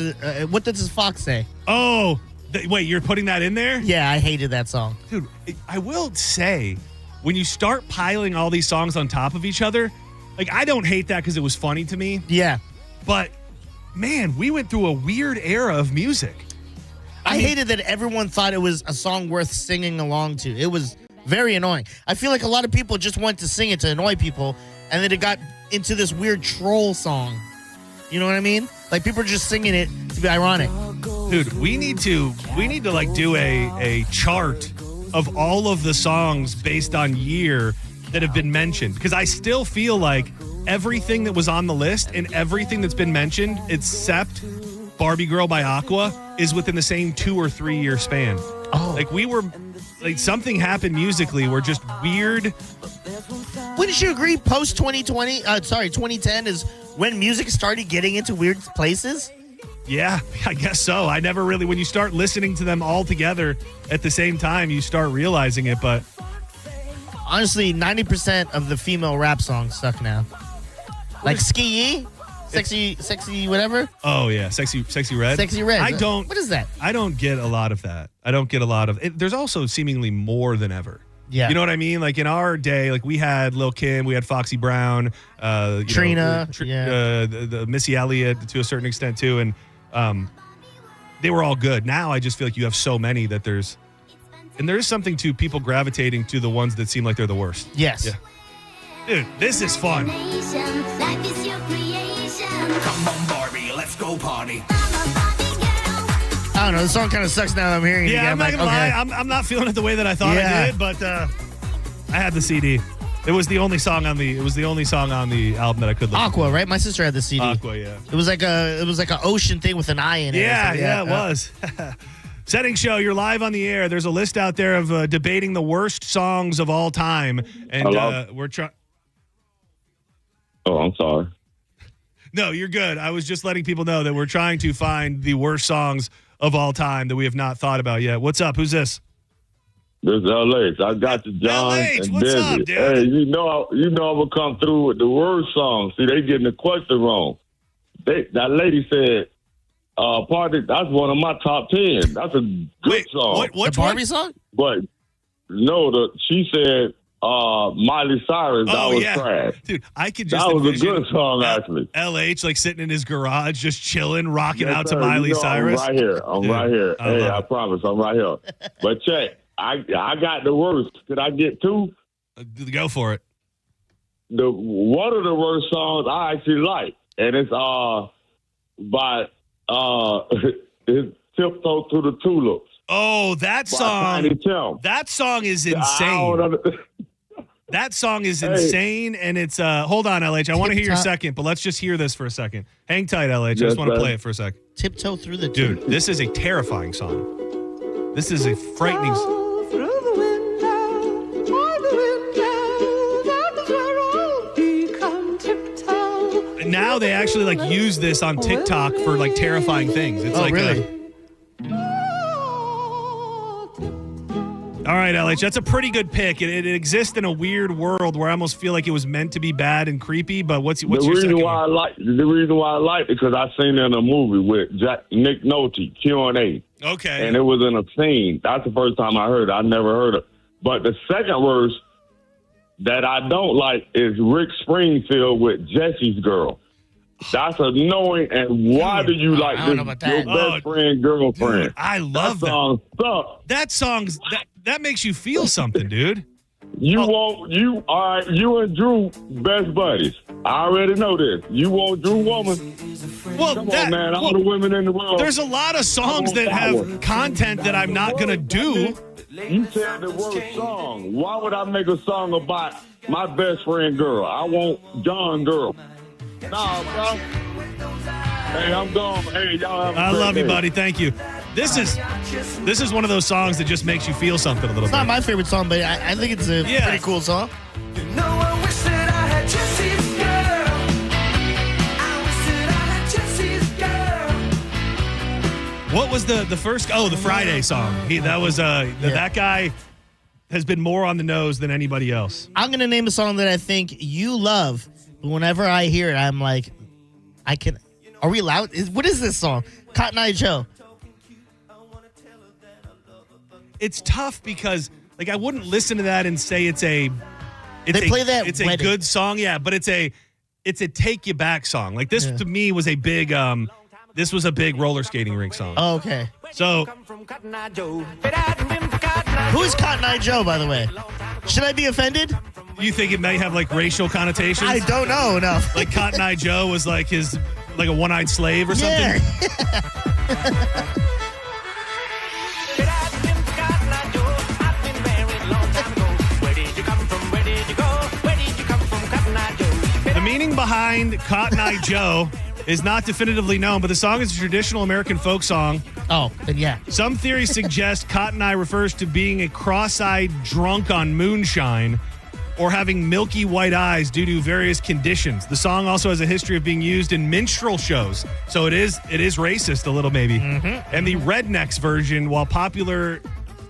does Fox say? Oh, wait, you're putting that in there? Yeah, I hated that song. Dude, I will say, when you start piling all these songs on top of each other, like, I don't hate that because it was funny to me. Yeah. But, man, we went through a weird era of music. I hated that everyone thought it was a song worth singing along to. It was very annoying. I feel like a lot of people just went to sing it to annoy people, and then it got into this weird troll song. You know what I mean? Like, people are just singing it to be ironic. Dude, we need to like do a chart of all of the songs based on year that have been mentioned, because I still feel like everything that was on the list and everything that's been mentioned except Barbie Girl by Aqua is within the same 2 or 3 year span. Oh. Like, we were like, something happened musically where just weird. Wouldn't you agree post 2010 is when music started getting into weird places? Yeah, I guess so. I never really, when you start listening to them all together at the same time, you start realizing it. But honestly, 90% of the female rap songs suck now. Like Ski Sexy whatever. Oh yeah, Sexy Red. Sexy Red. I don't. What is that? I don't get a lot of that. I don't get a lot of it. There's also seemingly more than ever. Yeah. You know what I mean? Like, in our day, like, we had Lil' Kim, we had Foxy Brown, Trina, the Missy Elliott to a certain extent too, and they were all good. Now I just feel like you have so many that there is something to people gravitating to the ones that seem like they're the worst. Yes. Yeah. Dude, this is fun. Come on, Barbie, let's go party. I don't know. The song kind of sucks now that I'm hearing it. Yeah, again. I'm not gonna lie. I'm not feeling it the way that I thought I did, but I had the CD. It was the only song on the album that I could listen to. Aqua, right? My sister had the CD. Aqua, yeah. It was like an ocean thing with an eye in it. Yeah, it was. Senning Show, you're live on the air. There's a list out there of debating the worst songs of all time, and we're trying. Oh, I'm sorry. No, you're good. I was just letting people know that we're trying to find the worst songs of all time that we have not thought about yet. What's up? Who's this? This is LH. I got you, John LH, and what's Dizzy. up, dude? Hey, you know I'm gonna come through with the worst song. See, they getting the question wrong. That lady said, "Party." That's one of my top 10. That's a good song. What Barbie song? But no, she said Miley Cyrus. That was trash. Dude, I could just that was a envision good song, actually. LH like sitting in his garage, just chilling, rocking out to sir. Miley You know, Cyrus. I'm right here. I'm right here. Hey, I promise, I'm right here. But check, I got the worst. Could I get two? Go for it. One of the worst songs I actually like, and it's by it's Tiptoe to the Tulips. Oh, that song. Tiny Tim. That song is insane. That song is insane, and it's hold on, LH. I want to hear your second, but let's just hear this for a second. Hang tight, LH. I just want to play it for a second. Tiptoe through the dude. This is a terrifying song. This is a frightening. Now they actually like use this on TikTok for like terrifying things. It's like really? All right, LH, that's a pretty good pick. It exists in a weird world where I almost feel like it was meant to be bad and creepy. But what's your second one? The reason why I liked it because I seen it in a movie with Nick Nolte, Q&A. Okay. And it was in a scene. That's the first time I heard it. I never heard it. But the second verse that I don't like is Rick Springfield with Jesse's Girl. That's annoying. And why do you like this, your best friend, girlfriend? Dude, I love that. Song sucks. That song's that makes you feel something, dude. You and Drew best buddies. I already know this. You want Drew woman. Well, come on, man. All the women in the world. There's a lot of songs that have content that I'm not gonna do. You said the word song. Why would I make a song about my best friend girl? I want John girl. Nah, bro. Hey, I'm gone. Hey, y'all have a I great love you, day. buddy. Thank you. This is one of those songs that just makes you feel something a little It's bit. not my favorite song, but I think it's a pretty cool song. What was the first? Oh, the Friday song. That guy has been more on the nose than anybody else. I'm going to name a song that I think you love. But whenever I hear it, I'm like, are we allowed? What is this song? Cotton Eye Joe. It's tough because like I wouldn't listen to that and say it's a good song, yeah, but it's a take you back song. Like this to me was a big this was a big roller skating rink song. Oh, okay. So who is Cotton Eye Joe, by the way? Should I be offended? You think it may have like racial connotations? I don't know enough. Like Cotton Eye Joe was like a one-eyed slave or something? Yeah. The meaning behind Cotton Eye Joe is not definitively known, but the song is a traditional American folk song. Oh, then yeah. Some theories suggest Cotton Eye refers to being a cross-eyed drunk on moonshine or having milky white eyes due to various conditions. The song also has a history of being used in minstrel shows, so it is racist a little maybe. Mm-hmm. And the Rednecks version, while popular,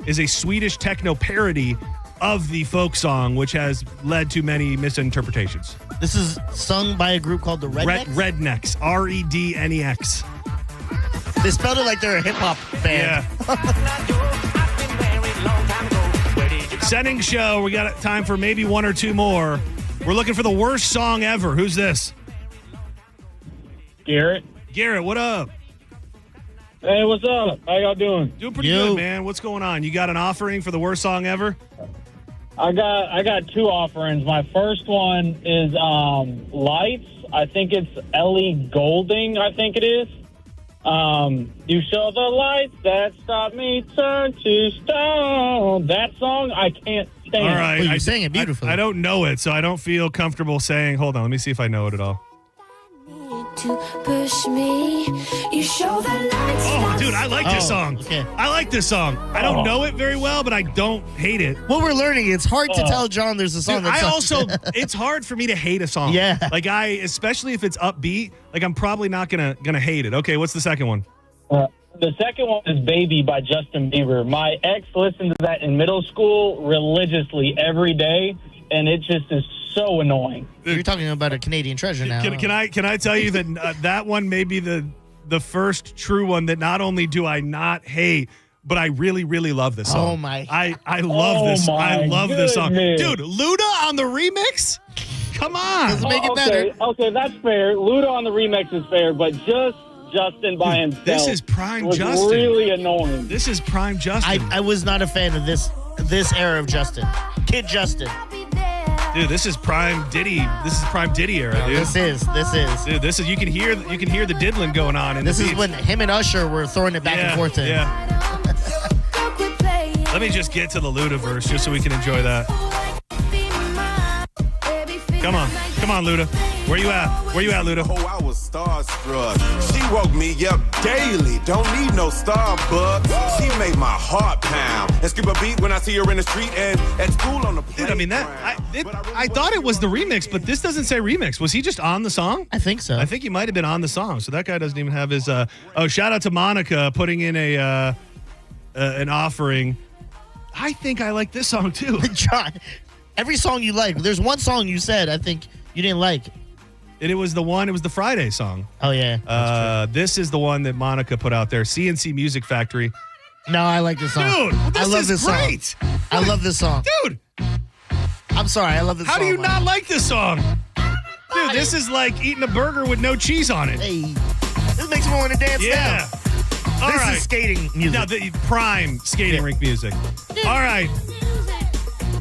is a Swedish techno parody of the folk song, which has led to many misinterpretations. This is sung by a group called the Rednecks? Rednecks, Rednex. They spelled it like they're a hip-hop band. Yeah. Senning Show, we got time for maybe one or two more. We're looking for the worst song ever. Who's this? Garrett. Garrett, what up? Hey, what's up? How y'all doing? Doing pretty good, man. What's going on? You got an offering for the worst song ever? I got two offerings. My first one is Lights. I think it's Ellie Goulding, I think it is. You show the lights that stop me, turn to stone. That song, I can't stand. All right. Well, you sang it beautifully. I don't know it, so I don't feel comfortable saying, hold on, let me see if I know it at all. To push me, you show the lights. Oh, dude, I like this song. Okay. I like this song. I don't know it very well, but I don't hate it. Well, we're learning. It's hard to tell John there's a song Dude, that's it's hard for me to hate a song. Yeah. Like especially if it's upbeat, like I'm probably not gonna hate it. Okay, what's the second one? The second one is Baby by Justin Bieber. My ex listened to that in middle school religiously every day, and it just is so annoying. You're talking about a Canadian treasure now. Can I tell you that that one may be the first true one that not only do I not hate, but I really, really love this song. Oh my! I love this. I love this song, goodness. dude. Luda on the remix. Come on, Doesn't make it better. Okay, that's fair. Luda on the remix is fair, but just Justin by himself. This is prime was Justin. Really annoying. This is prime Justin. I was not a fan of this era of Justin. Kid Justin. Dude, this is prime Diddy. This is prime Diddy era, dude. This is. Dude, this is you can hear the diddling going on in This the is beats. when him and Usher were throwing it back and forth to him. Yeah. Let me just get to the Luda verse just so we can enjoy that. Come on, Luda. Where you at, Luda? Oh, I was starstruck. She woke me up daily. Don't need no Starbucks. She made my heart pound and skip a beat when I see her in the street and at school on the playground. Dude, I mean, I thought it was the remix, but this doesn't say remix. Was he just on the song? I think so. I think he might have been on the song. So that guy doesn't even have his. Shout out to Monica putting in an offering. I think I like this song too. John, every song you like. There's one song you said I think you didn't like. It was the Friday song. Oh, yeah. This is the one that Monica put out there. CNC Music Factory. No, I like this song. Dude, I love this great. song. I love this song. Dude. I'm sorry. I love this How song. do you not like this song? Dude, this is like eating a burger with no cheese on it. Hey, this makes me want to dance now. All this right. is skating music. No, the prime skating rink music. All right.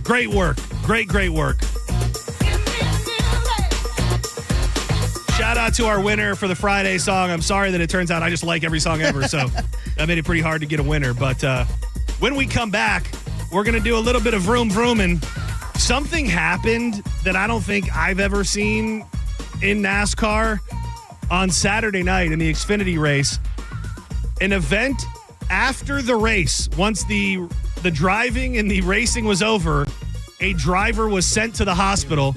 Great work. Great work. Shout out to our winner for the Friday song. I'm sorry that it turns out I just like every song ever, so that made it pretty hard to get a winner. But when we come back, we're going to do a little bit of vroom and something happened that I don't think I've ever seen in NASCAR on Saturday night in the Xfinity race. An event after the race, once the driving and the racing was over, a driver was sent to the hospital.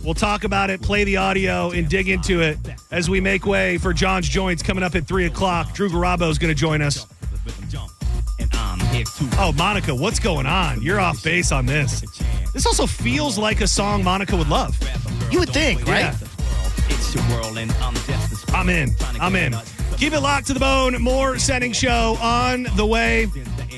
We'll talk about it, play the audio, and dig into it as we make way for John's Joints coming up at 3 o'clock. Drew Garabo is going to join us. Oh, Monica, what's going on? You're off base on this. This also feels like a song Monica would love. You would think, right? Yeah. I'm in. Keep it locked to the bone. More Senning Show on the way.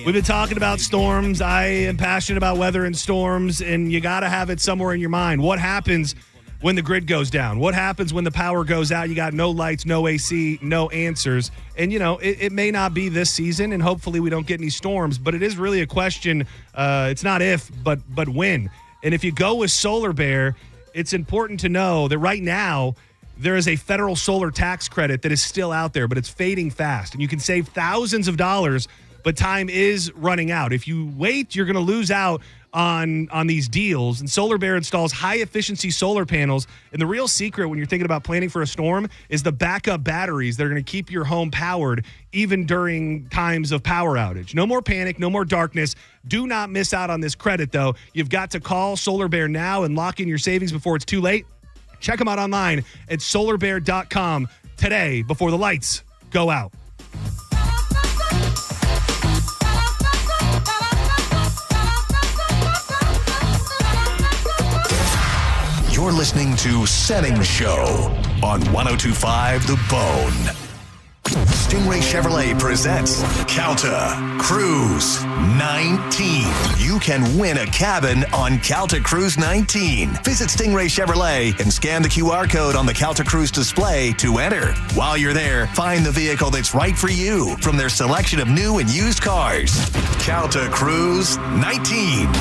We've been talking about storms. I am passionate about weather and storms, and you got to have it somewhere in your mind. What happens when the grid goes down? What happens when the power goes out? You got no lights, no AC, no answers. And, it may not be this season, and hopefully we don't get any storms, but it is really a question. It's not if, but when. And if you go with Solar Bear, it's important to know that right now there is a federal solar tax credit that is still out there, but it's fading fast, and you can save thousands of dollars. But time is running out. If you wait, you're going to lose out on these deals. And Solar Bear installs high-efficiency solar panels. And the real secret when you're thinking about planning for a storm is the backup batteries that are going to keep your home powered even during times of power outage. No more panic, no more darkness. Do not miss out on this credit, though. You've got to call Solar Bear now and lock in your savings before it's too late. Check them out online at solarbear.com today before the lights go out. You're listening to Senning Show on 102.5 The Bone. Stingray Chevrolet presents Calta Cruise 19. You can win a cabin on Calta Cruise 19. Visit Stingray Chevrolet and scan the QR code on the Calta Cruise display to enter. While you're there, find the vehicle that's right for you from their selection of new and used cars. Calta Cruise 19.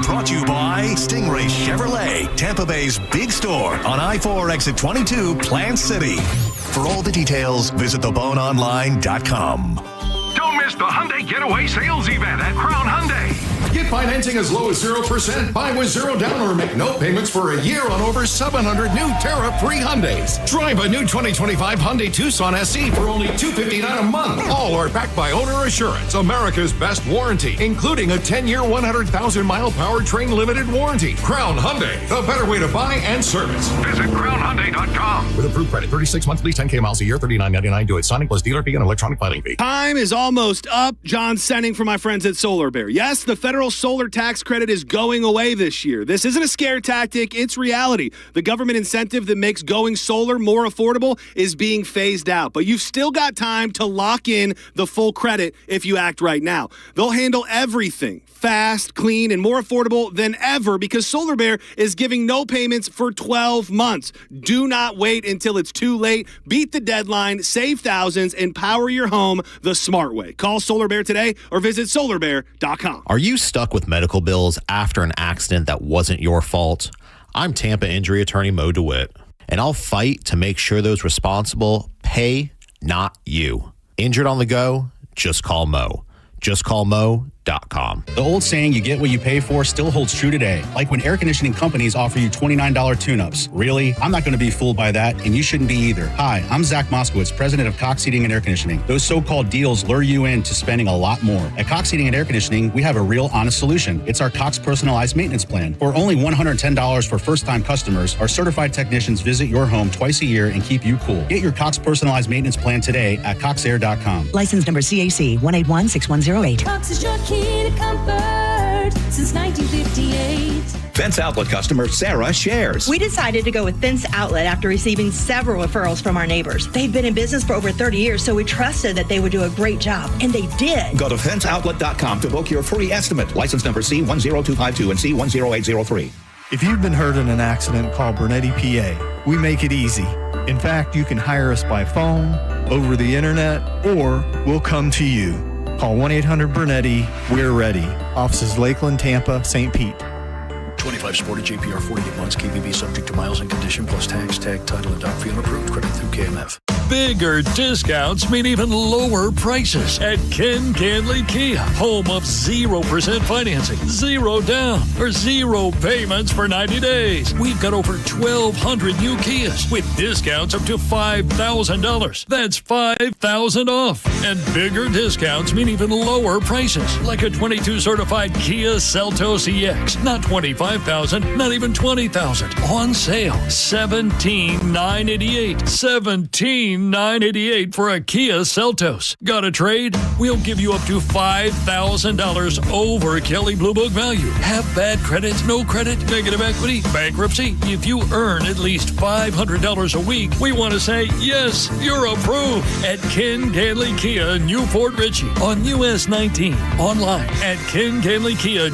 Brought to you by Stingray Chevrolet, Tampa Bay's big store on I-4 exit 22, Plant City. For all the details, visit theboneonline.com. Don't miss the Hyundai Getaway Sales Event at Crown Hyundai. Get financing as low as 0%. Buy with zero down or make no payments for a year on over 700 new tariff-free Hyundais. Drive a new 2025 Hyundai Tucson SE for only $259 a month. All are backed by Owner Assurance, America's best warranty, including a 10-year, 100,000-mile powertrain limited warranty. Crown Hyundai, the better way to buy and service. Visit crownhyundai.com. With approved credit, 36 monthly, 10K miles a year, $39.99 due at signing plus dealer fee and electronic filing fee. Time is almost up. John Senning for my friends at Solar Bear. Yes, the federal solar tax credit is going away this year. This isn't a scare tactic, it's reality. The government incentive that makes going solar more affordable is being phased out, but you've still got time to lock in the full credit if you act right now. They'll handle everything fast, clean, and more affordable than ever because Solar Bear is giving no payments for 12 months. Do not wait until it's too late. Beat the deadline, save thousands, and power your home the smart way. Call Solar Bear today or visit solarbear.com. Are you stuck with medical bills after an accident that wasn't your fault? I'm Tampa injury attorney Mo DeWitt, and I'll fight to make sure those responsible pay, not you. Injured on the go? Just call Mo. Just call Mo Coxair.com. The old saying, you get what you pay for, still holds true today. Like when air conditioning companies offer you $29 tune-ups. Really? I'm not going to be fooled by that, and you shouldn't be either. Hi, I'm Zach Moskowitz, president of Cox Heating and Air Conditioning. Those so-called deals lure you into spending a lot more. At Cox Heating and Air Conditioning, we have a real honest solution. It's our Cox Personalized Maintenance Plan. For only $110 for first-time customers, our certified technicians visit your home twice a year and keep you cool. Get your Cox Personalized Maintenance Plan today at coxair.com. License number CAC 1816108. Cox is your key to comfort since 1958. Fence Outlet customer Sarah shares. We decided to go with Fence Outlet after receiving several referrals from our neighbors. They've been in business for over 30 years, so we trusted that they would do a great job, and they did. Go to fenceoutlet.com to book your free estimate. License number C10252 and C10803. If you've been hurt in an accident, call Bernetti PA. We make it easy. In fact, you can hire us by phone, over the internet, or we'll come to you. Call 1-800-BERNETTI. We're ready. Offices Lakeland, Tampa, St. Pete. 25 Sported JPR 48 months KBB subject to miles and condition plus tax, tag, title, and doc fee unapproved. Credit through KMF. Bigger discounts mean even lower prices at Ken Canley Kia. Home of 0% financing, 0 down, or 0 payments for 90 days. We've got over 1,200 new Kias with discounts up to $5,000. That's $5,000 off. And bigger discounts mean even lower prices, like a 22 certified Kia Seltos EX. Not $25,000, not even $20,000. On sale, $17,988. $17,988 for a Kia Seltos. Got a trade? We'll give you up to $5,000 over Kelly Blue Book value. Have bad credit, no credit, negative equity, bankruptcy? If you earn at least $500 a week, we want to say, yes, you're approved at Ken Canley Kia, Newport Richey on US 19. Online at KenCanleyKia,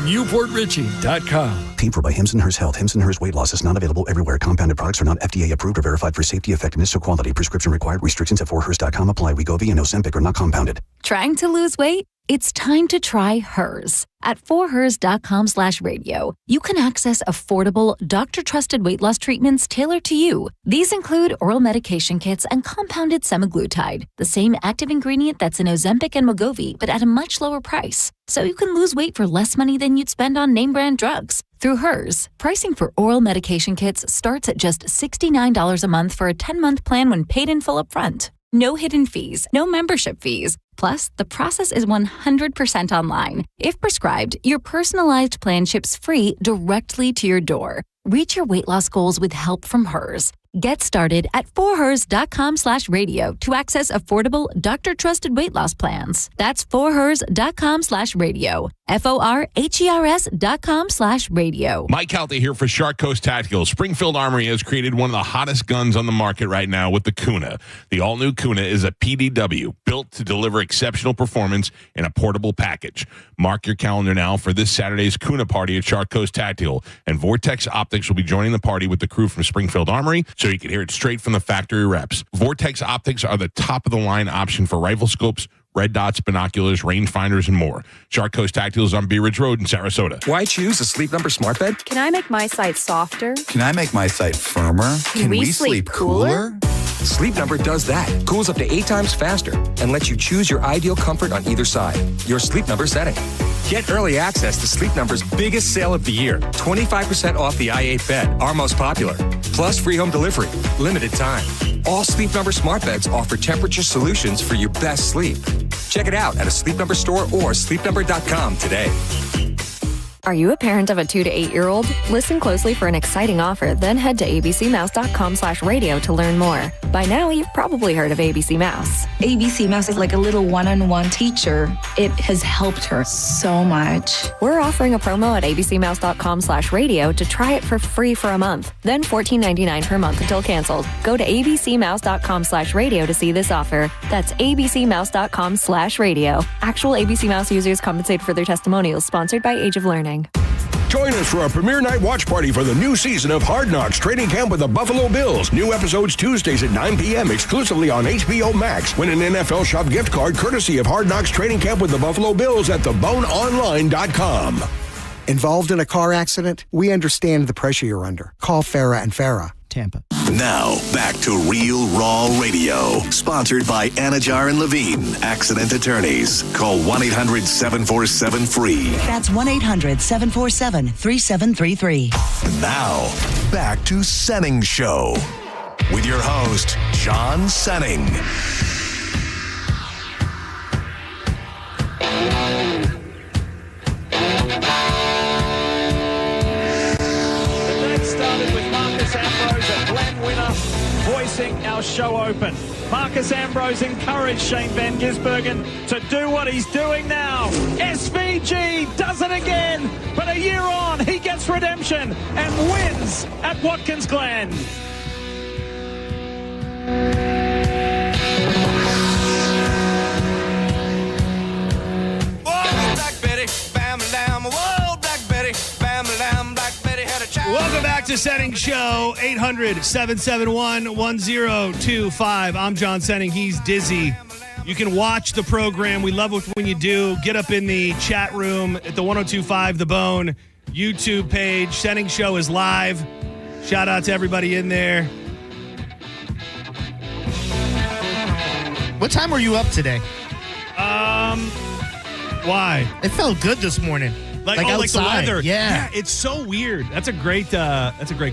Paid for by Hims & Hers Health. Hims & Hers Weight Loss is not available everywhere. Compounded products are not FDA approved or verified for safety, effectiveness, or quality. Prescription required. Restrictions at forhers.com apply. Wegovy and Ozempic are not compounded. Trying to lose weight? It's time to try Hers. At forhers.com/radio, you can access affordable, doctor-trusted weight loss treatments tailored to you. These include oral medication kits and compounded semaglutide, the same active ingredient that's in Ozempic and Wegovy, but at a much lower price. So you can lose weight for less money than you'd spend on name-brand drugs. Through Hers, pricing for oral medication kits starts at just $69 a month for a 10-month plan when paid in full upfront. No hidden fees, no membership fees. Plus, the process is 100% online. If prescribed, your personalized plan ships free directly to your door. Reach your weight loss goals with help from Hers. Get started at forhers.com/radio to access affordable, doctor-trusted weight loss plans. That's forhers.com/radio. forhers.com/radio. Mike Calta here for Shark Coast Tactical. Springfield Armory has created one of the hottest guns on the market right now with the Kuna. The all-new Kuna is a PDW built to deliver exceptional performance in a portable package. Mark your calendar now for this Saturday's Kuna party at Shark Coast Tactical, and Vortex Optics will be joining the party with the crew from Springfield Armory, so you can hear it straight from the factory reps. Vortex Optics are the top-of-the-line option for rifle scopes, red dots, binoculars, rangefinders, and more. Shark Coast Tactical is on Bee Ridge Road in Sarasota. Why choose a Sleep Number smart bed? Can I make my site softer? Can I make my site firmer? Can we sleep cooler? Sleep Number does that. Cools up to 8 times faster and lets you choose your ideal comfort on either side. Your Sleep Number setting. Get early access to Sleep Number's biggest sale of the year. 25% off the i8 bed, our most popular. Plus free home delivery. Limited time. All Sleep Number smart beds offer temperature solutions for your best sleep. Check it out at a Sleep Number store or sleepnumber.com today. Are you a parent of a 2 to 8-year-old? Listen closely for an exciting offer, then head to abcmouse.com/radio to learn more. By now, you've probably heard of ABC Mouse. ABC Mouse is like a little one-on-one teacher. It has helped her so much. We're offering a promo at abcmouse.com/radio to try it for free for a month, then $14.99 per month until canceled. Go to abcmouse.com/radio to see this offer. That's abcmouse.com/radio. Actual ABC Mouse users compensate for their testimonials, sponsored by Age of Learning. Join us for our premiere night watch party for the new season of Hard Knocks Training Camp with the Buffalo Bills. New episodes Tuesdays at 9 p.m. exclusively on HBO Max. Win an NFL Shop gift card courtesy of Hard Knocks Training Camp with the Buffalo Bills at theboneonline.com. Involved in a car accident? We understand the pressure you're under. Call Farah and Farah. Tampa. Now, back to Real Raw Radio. Sponsored by Anajar and Levine, accident attorneys. Call 1-800-747-FREE. That's 1-800-747-3733. Now, back to Senning Show. With your host, John Senning. Voicing our show open. Marcus Ambrose encouraged Shane Van Gisbergen to do what he's doing now. SVG does it again, but a year on, he gets redemption and wins at Watkins Glen. Welcome back to Senning Show, 800-771-1025. I'm John Senning. He's Dizzy. You can watch the program. We love it when you do. Get up in the chat room at the 1025 The Bone YouTube page. Senning Show is live. Shout out to everybody in there. What time were you up today? Why? It felt good this morning. Like the weather. Yeah, it's so weird. That's a great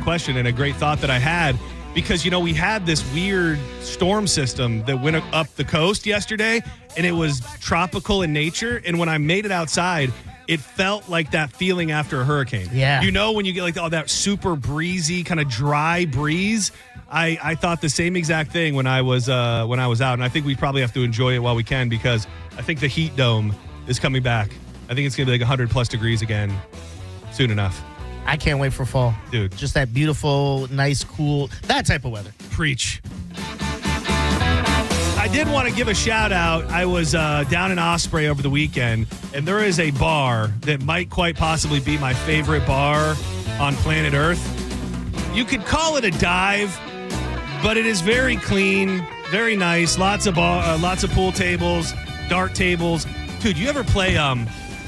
question and a great thought that I had because, we had this weird storm system that went up the coast yesterday and it was tropical in nature. And when I made it outside, it felt like that feeling after a hurricane. Yeah. When you get that super breezy, kind of dry breeze. I thought the same exact thing when I was out. And I think we probably have to enjoy it while we can because I think the heat dome is coming back. I think it's going to be like 100 plus degrees again soon enough. I can't wait for fall. Dude. Just that beautiful, nice, cool, that type of weather. Preach. I did want to give a shout out. I was down in Osprey over the weekend, and there is a bar that might quite possibly be my favorite bar on planet Earth. You could call it a dive, but it is very clean, very nice. Lots of pool tables, dart tables. Dude, you ever play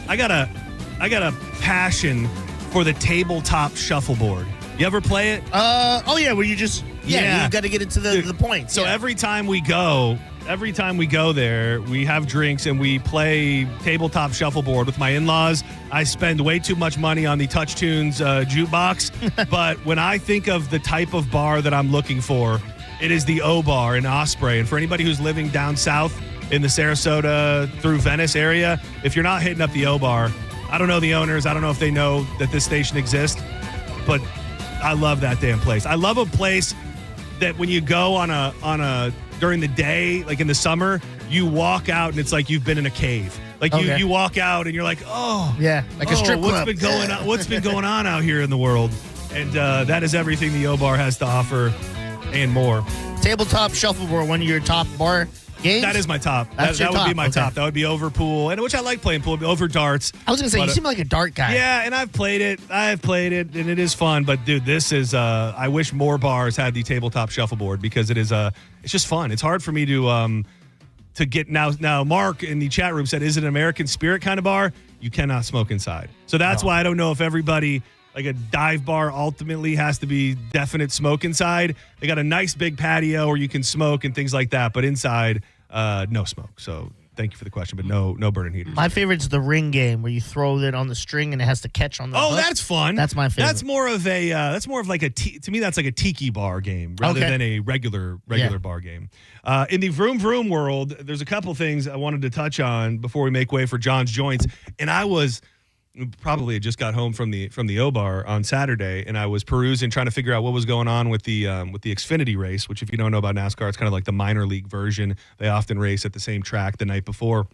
I got a passion for the tabletop shuffleboard. You ever play it? Oh yeah, where you just you got to get it to the point. So every time we go there, we have drinks and we play tabletop shuffleboard with my in-laws. I spend way too much money on the Touch Tunes jukebox, but when I think of the type of bar that I'm looking for, it is the O Bar in Osprey. And for anybody who's living down south in the Sarasota through Venice area, if you're not hitting up the O Bar, I don't know the owners. I don't know if they know that this station exists, but I love that damn place. I love a place that when you go on a during the day, like in the summer, you walk out and it's like you've been in a cave. Like you walk out and you're like, oh yeah, like a strip club. What's been going on out here in the world? And that is everything the O Bar has to offer and more. Tabletop shuffleboard, one of your top bar games? That is my top. That would be my top. That would be over pool, and which I like playing pool, over darts. I was going to say, you seem like a dart guy. Yeah, and I've played it, and it is fun. But, dude, this is, I wish more bars had the tabletop shuffleboard because it is, it's just fun. It's hard for me to get, now Mark in the chat room said, is it an American Spirit kind of bar? You cannot smoke inside. So that's why I don't know if everybody, like a dive bar ultimately has to be definite smoke inside. They got a nice big patio where you can smoke and things like that, but inside, no smoke. So thank you for the question, but no burning heaters. My favorite's the ring game where you throw it on the string and it has to catch on the hook. That's fun. That's my favorite. That's more of like to me that's like a tiki bar game rather than a regular bar game. In the vroom vroom world, there's a couple things I wanted to touch on before we make way for John's Joints, and I was probably just got home from the O Bar on Saturday, and I was perusing, trying to figure out what was going on with the Xfinity race, which, if you don't know about NASCAR, it's kind of like the minor league version. They often race at the same track the night before.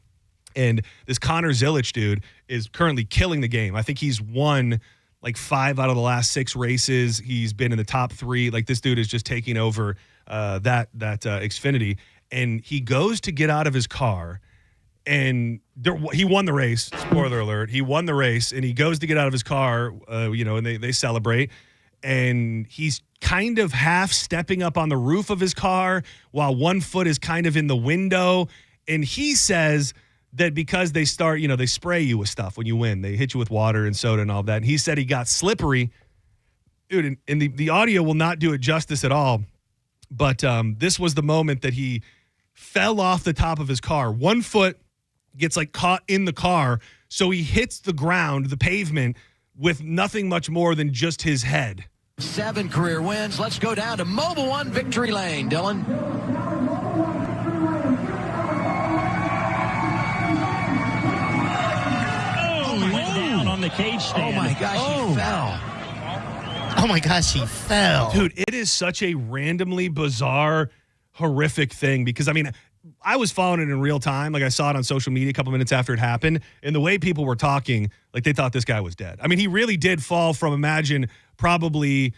And this Connor Zilic dude is currently killing the game. I think he's won like 5 out of the last 6 races. He's been in the top 3. Like, this dude is just taking over that Xfinity. And he goes to get out of his car, and he won the race. Spoiler alert. He won the race, and he goes to get out of his car, and they celebrate. And he's kind of half stepping up on the roof of his car while one foot is kind of in the window. And he says that because they spray you with stuff when you win. They hit you with water and soda and all that. And he said he got slippery dude, and the audio will not do it justice at all. But this was the moment that he fell off the top of his car. One foot gets like caught in the car, so he hits the ground, the pavement, with nothing much more than just his head. 7 career wins. Let's go down to Mobile One Victory Lane, Dylan. Went down on the cage stand. Oh, my gosh, he fell. Oh, my gosh, he fell. Dude, it is such a randomly bizarre, horrific thing because, I mean, I was following it in real time. Like, I saw it on social media a couple minutes after it happened, and the way people were talking, like, they thought this guy was dead. I mean, he really did fall from, imagine, probably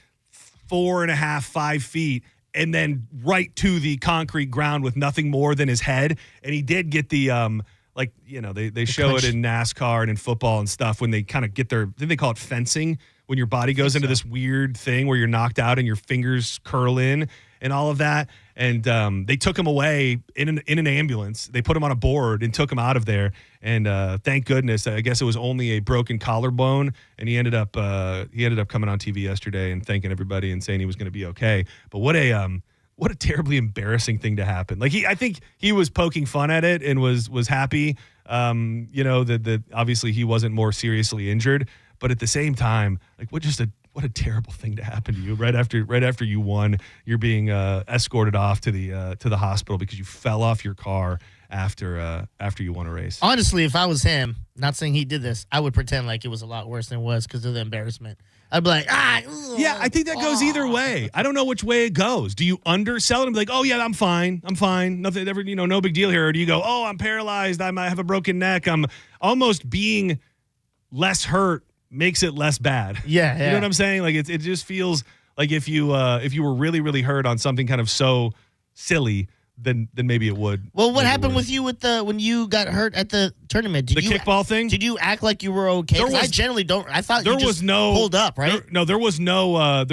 4.5, 5 feet, and then right to the concrete ground with nothing more than his head. And he did get the, like, you know, they show it in NASCAR and in football and stuff when they kind of get their, I think they call it fencing, when your body goes into this weird thing where you're knocked out and your fingers curl in and all of that. And they took him away in an ambulance. They put him on a board and took him out of there. And thank goodness, I guess it was only a broken collarbone. And he ended up coming on TV yesterday and thanking everybody and saying he was going to be okay. But what a terribly embarrassing thing to happen. Like, I think he was poking fun at it and was happy, you know, that obviously he wasn't more seriously injured. But at the same time, like, what a terrible thing to happen to you right after you won. You're being escorted off to the hospital because you fell off your car after you won a race. Honestly, if I was him, not saying he did this, I would pretend like it was a lot worse than it was because of the embarrassment. I'd be like, yeah, I think that goes either way. I don't know which way it goes. Do you undersell it and be like, oh yeah, I'm fine, nothing, ever, you know, no big deal here? Or do you go, oh, I'm paralyzed, I might have a broken neck, I'm almost being less hurt makes it less bad. Yeah. You know what I'm saying? Like, it just feels like if you were really, really hurt on something kind of so silly, then maybe it would. Well, what happened with you when you got hurt at the tournament? The kickball thing? Did you act like you were okay? I generally don't. I thought there you just was no pulled up, right? There was no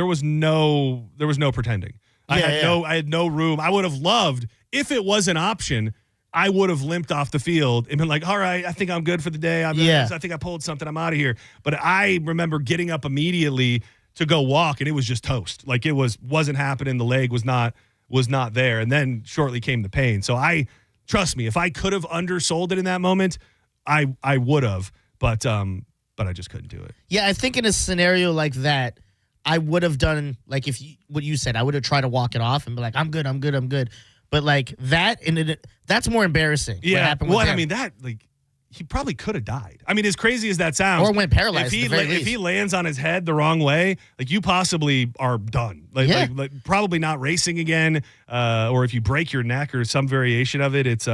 pretending. I had no room. I would have loved, if it was an option, I would have limped off the field and been like, all right, I think I'm good for the day. I think I pulled something. I'm out of here. But I remember getting up immediately to go walk, and it was just toast. Like, it wasn't happening. The leg was not there. And then shortly came the pain. So trust me, if I could have undersold it in that moment, I would have. But I just couldn't do it. Yeah, I think in a scenario like that, I would have done, like, what you said, I would have tried to walk it off and be like, I'm good. But like that, that's more embarrassing. Yeah. What happened with him. I mean, that, like, he probably could have died. I mean, as crazy as that sounds, or went paralyzed. If he lands on his head the wrong way, like, you possibly are done. Like probably not racing again. Or if you break your neck or some variation of it, it's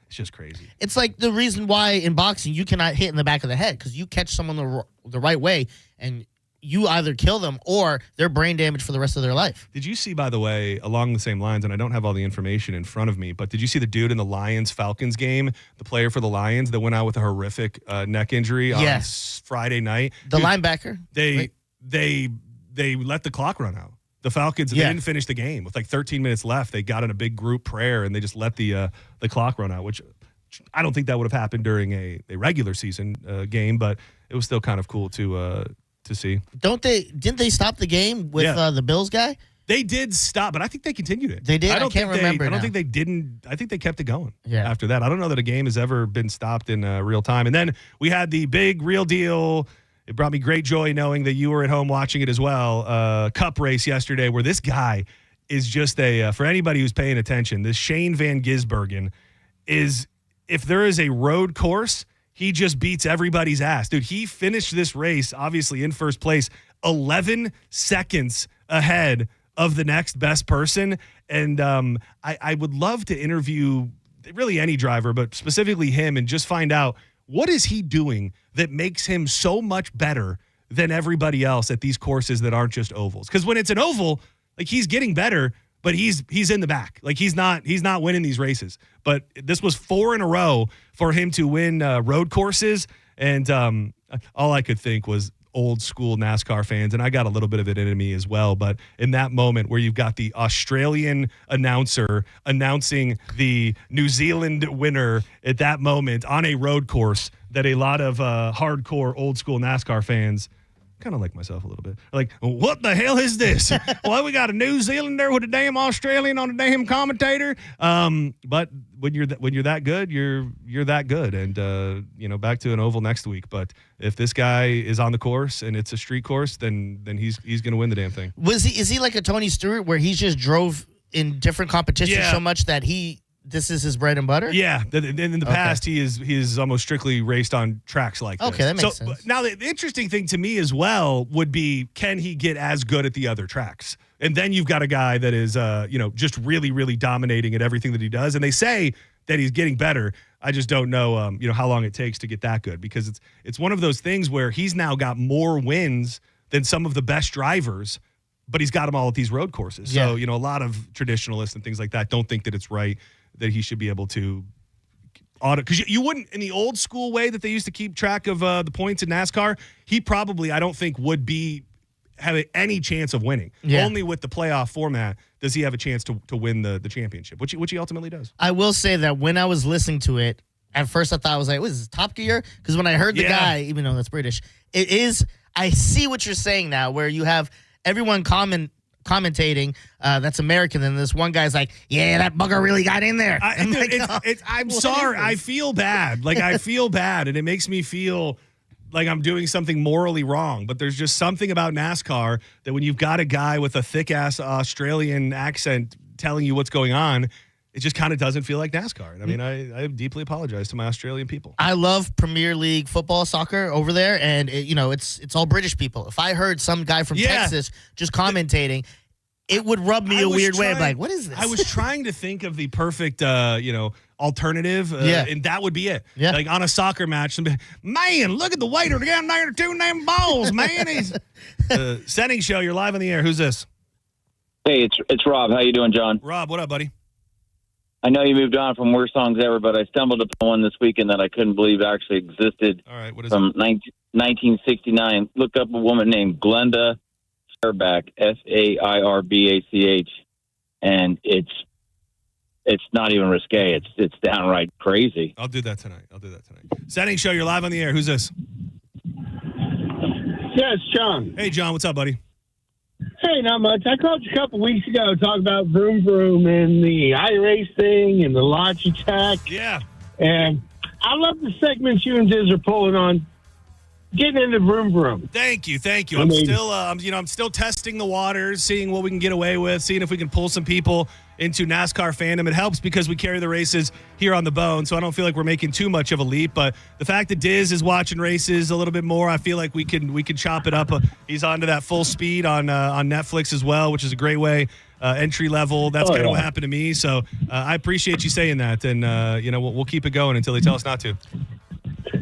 just crazy. It's like the reason why in boxing you cannot hit in the back of the head, because you catch someone the right way and you either kill them or they're brain damaged for the rest of their life. Did you see, by the way, along the same lines, and I don't have all the information in front of me, but did you see the dude in the Lions-Falcons game, the player for the Lions that went out with a horrific neck injury on Friday night? The linebacker? They let the clock run out. The Falcons, they didn't finish the game. With like 13 minutes left, they got in a big group prayer, and they just let the clock run out, which I don't think that would have happened during a regular season game, but it was still kind of cool to see. Didn't they stop the game with the Bills guy? They did stop, but I think they continued it. They did? I can't remember. I don't think they didn't. I think they kept it going after that. I don't know that a game has ever been stopped in real time. And then we had the big real deal. It brought me great joy knowing that you were at home watching it as well. Cup race yesterday where this guy is just for anybody who's paying attention, this Shane Van Gisbergen is, if there is a road course, he just beats everybody's ass. Dude, he finished this race, obviously in first place, 11 seconds ahead of the next best person. And I would love to interview really any driver, but specifically him, and just find out, what is he doing that makes him so much better than everybody else at these courses that aren't just ovals? Because when it's an oval, like, he's getting better, but he's in the back. Like, he's not winning these races. But this was 4 in a row for him to win road courses. And all I could think was old school NASCAR fans, and I got a little bit of it in me as well. But in that moment where you've got the Australian announcer announcing the New Zealand winner at that moment on a road course, that a lot of hardcore old school NASCAR fans kind of like myself a little bit. Like, what the hell is this? Well, we got a New Zealander with a damn Australian on a damn commentator. But when you're that good, you're that good. And back to an oval next week. But if this guy is on the course and it's a street course, then he's going to win the damn thing. Is he like a Tony Stewart where he just drove in different competitions so much that this is his bread and butter? Yeah. In the past, he is almost strictly raced on tracks like this. Okay, that makes sense. Now, the interesting thing to me as well would be, can he get as good at the other tracks? And then you've got a guy that is, just really, really dominating at everything that he does. And they say that he's getting better. I just don't know, how long it takes to get that good, because it's one of those things where he's now got more wins than some of the best drivers, but he's got them all at these road courses. Yeah. So, a lot of traditionalists and things like that don't think that it's right that he should be able to audit. Because you wouldn't, in the old school way that they used to keep track of the points in NASCAR, he probably, I don't think, would have any chance of winning. Yeah. Only with the playoff format does he have a chance to win the championship, which he ultimately does. I will say that when I was listening to it, at first I thought I was like, what is this, Top Gear? Because when I heard the guy, even though that's British, it is, I see what you're saying now, where you have everyone commentating that's American, and this one guy's like, yeah, that bugger really got in there. I'm sorry. I feel bad. I feel bad, and it makes me feel like I'm doing something morally wrong. But there's just something about NASCAR that when you've got a guy with a thick-ass Australian accent telling you what's going on, it just kind of doesn't feel like NASCAR. And I mean, I deeply apologize to my Australian people. I love Premier League football, soccer over there, and it's all British people. If I heard some guy from Texas just commentating, it would rub me a weird way. I'm like, what is this? I was trying to think of the perfect, alternative, and that would be it. Yeah. Like on a soccer match, man, look at the waiter down there doing them balls, man. He's Senning Show. You're live on the air. Who's this? Hey, it's Rob. How you doing, John? Rob, what up, buddy? I know you moved on from Worst Songs Ever, but I stumbled upon one this weekend that I couldn't believe actually existed. All right, what is from it? 1969. Look up a woman named Glenda Fairbach, Fairbach, and it's not even risque. It's downright crazy. I'll do that tonight. Senning Show. You're live on the air. Who's this? Yeah, it's John. Hey, John. What's up, buddy? Hey, not much. I called you a couple weeks ago to talk about Vroom Vroom and the iRace thing and the Logitech. Yeah. And I love the segments you and Diz are pulling on getting into Vroom Vroom. Thank you. I I'm mean, still, I'm still testing the waters, seeing what we can get away with, seeing if we can pull some people into NASCAR fandom. It helps because we carry the races here on the Bone, so I don't feel like we're making too much of a leap. But the fact that Diz is watching races a little bit more, I feel like we can chop it up. He's onto that Full Speed on Netflix as well, which is a great way. Entry level. That's kind of what happened to me. So I appreciate you saying that, and we'll keep it going until they tell us not to.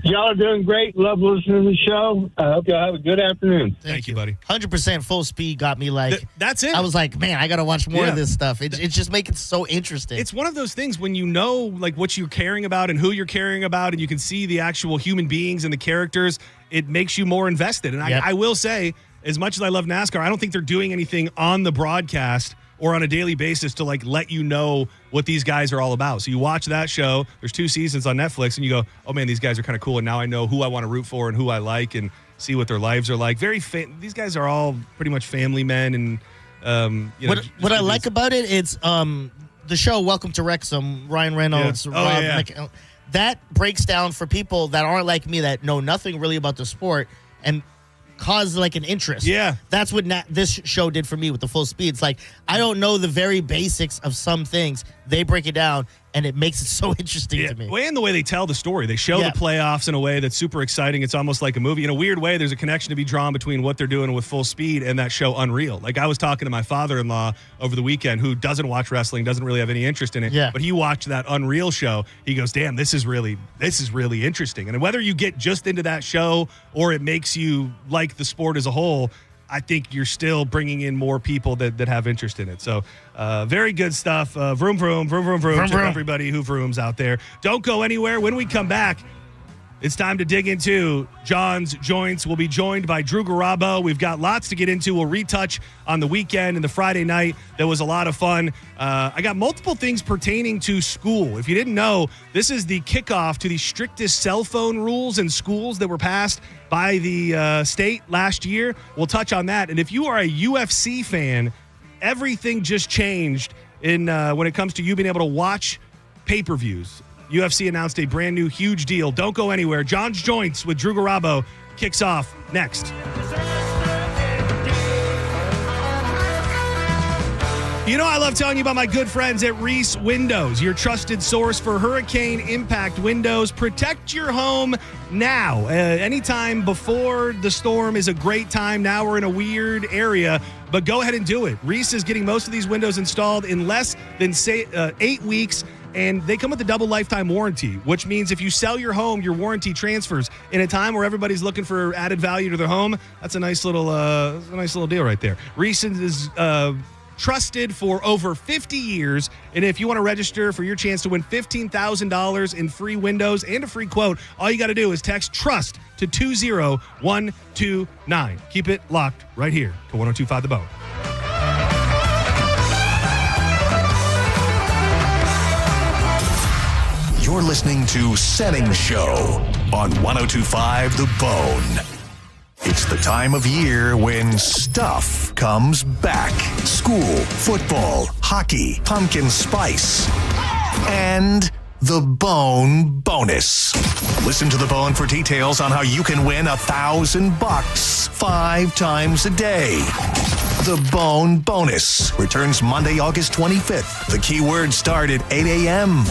Y'all are doing great. Love listening to the show. I hope y'all have a good afternoon. Thank you, buddy. 100% Full Speed got me like. That's it. I was like, man, I got to watch more of this stuff. It's just making it so interesting. It's one of those things when you know like what you're caring about and who you're caring about, and you can see the actual human beings and the characters, it makes you more invested. And I will say, as much as I love NASCAR, I don't think they're doing anything on the broadcast or on a daily basis to like let you know what these guys are all about. So you watch that show, there's 2 seasons on Netflix, and you go, oh man, these guys are kind of cool, and now I know who I want to root for and who I like and see what their lives are like. These guys are all pretty much family men, and what I like about it, it's the show Welcome to Wrexham, Ryan Reynolds, Rob, that breaks down for people that aren't like me, that know nothing really about the sport and cause like an interest. Yeah. That's what this show did for me with the Full Speed. It's like, I don't know the very basics of some things. They break it down, and it makes it so interesting to me. Well, and the way they tell the story. They show the playoffs in a way that's super exciting. It's almost like a movie. In a weird way, there's a connection to be drawn between what they're doing with Full Speed and that show Unreal. Like, I was talking to my father-in-law over the weekend, who doesn't watch wrestling, doesn't really have any interest in it. Yeah. But he watched that Unreal show. He goes, damn, this is really interesting. And whether you get just into that show or it makes you like the sport as a whole, I think you're still bringing in more people that have interest in it. So very good stuff. Vroom, vroom, vroom, vroom, vroom to everybody who vrooms out there. Don't go anywhere. When we come back, It's time to dig into John's Joints. We'll be joined by Drew Garabo. We've got lots to get into. We'll retouch on the weekend and the Friday night. That was a lot of fun. I got multiple things pertaining to school. If you didn't know, this is the kickoff to the strictest cell phone rules in schools that were passed by the state last year. We'll touch on that. And if you are a UFC fan, everything just changed in when it comes to you being able to watch pay-per-views. UFC announced a brand new huge deal. Don't go anywhere. John's Joints with Drew Garabo kicks off next. You know I love telling you about my good friends at Reese Windows, your trusted source for hurricane impact windows. Protect your home now. Anytime before the storm is a great time. Now we're in a weird area, but go ahead and do it. Reese is getting most of these windows installed in less than 8 weeks. And they come with a double lifetime warranty, which means if you sell your home, your warranty transfers. In a time where everybody's looking for added value to their home, that's a nice little deal right there. Reese is trusted for over 50 years. And if you want to register for your chance to win $15,000 in free windows and a free quote, all you got to do is text TRUST to 20129. Keep it locked right here to 102.5 The Bone. You're listening to Senning Show on 102.5 The Bone. It's the time of year when stuff comes back. School, football, hockey, pumpkin spice, and the Bone Bonus. Listen to The Bone for details on how you can win $1,000 5 times a day. The Bone Bonus returns Monday, August 25th. The keyword start at 8 a.m.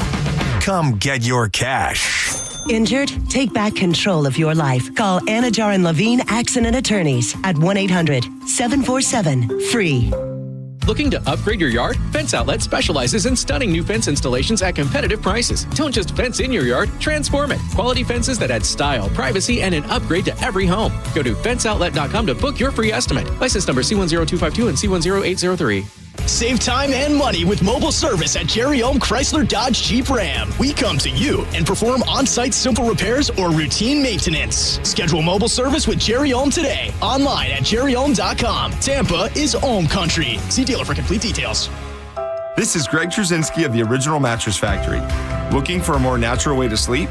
Come get your cash. Injured? Take back control of your life. Call Anajar and Levine Accident Attorneys at 1-800-747-FREE. Looking to upgrade your yard? Fence Outlet specializes in stunning new fence installations at competitive prices. Don't just fence in your yard, transform it. Quality fences that add style, privacy, and an upgrade to every home. Go to fenceoutlet.com to book your free estimate. License number C10252 and C10803. Save time and money with mobile service at Jerry Ohm Chrysler Dodge Jeep Ram. We come to you and perform on-site simple repairs or routine maintenance. Schedule mobile service with Jerry Ohm today. Online at jerryohm.com. Tampa is Ohm Country. See dealer for complete details. This is Greg Trzynski of the Original Mattress Factory. Looking for a more natural way to sleep?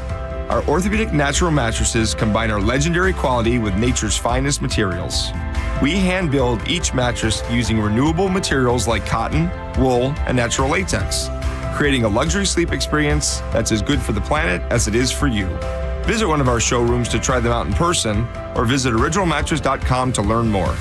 Our orthopedic natural mattresses combine our legendary quality with nature's finest materials. We hand build each mattress using renewable materials like cotton, wool, and natural latex, creating a luxury sleep experience that's as good for the planet as it is for you. Visit one of our showrooms to try them out in person or visit originalmattress.com to learn more.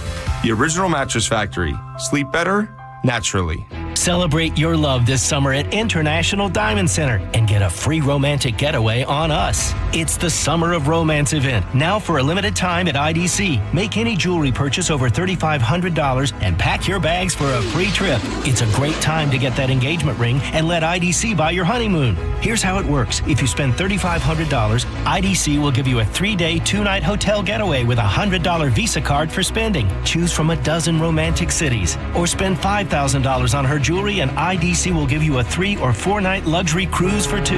The Original Mattress Factory. Sleep better, naturally. Celebrate your love this summer at International Diamond Center and get a free romantic getaway on us. It's the Summer of Romance event, now for a limited time at IDC. Make any jewelry purchase over $3,500 and pack your bags for a free trip. It's a great time to get that engagement ring and let IDC buy your honeymoon. Here's how it works. If you spend $3,500, IDC will give you a 3-day, 2-night hotel getaway with a $100 Visa card for spending. Choose from a dozen romantic cities. Or spend $5,000 on her jewelry and IDC will give you a 3 or 4-night luxury cruise for 2.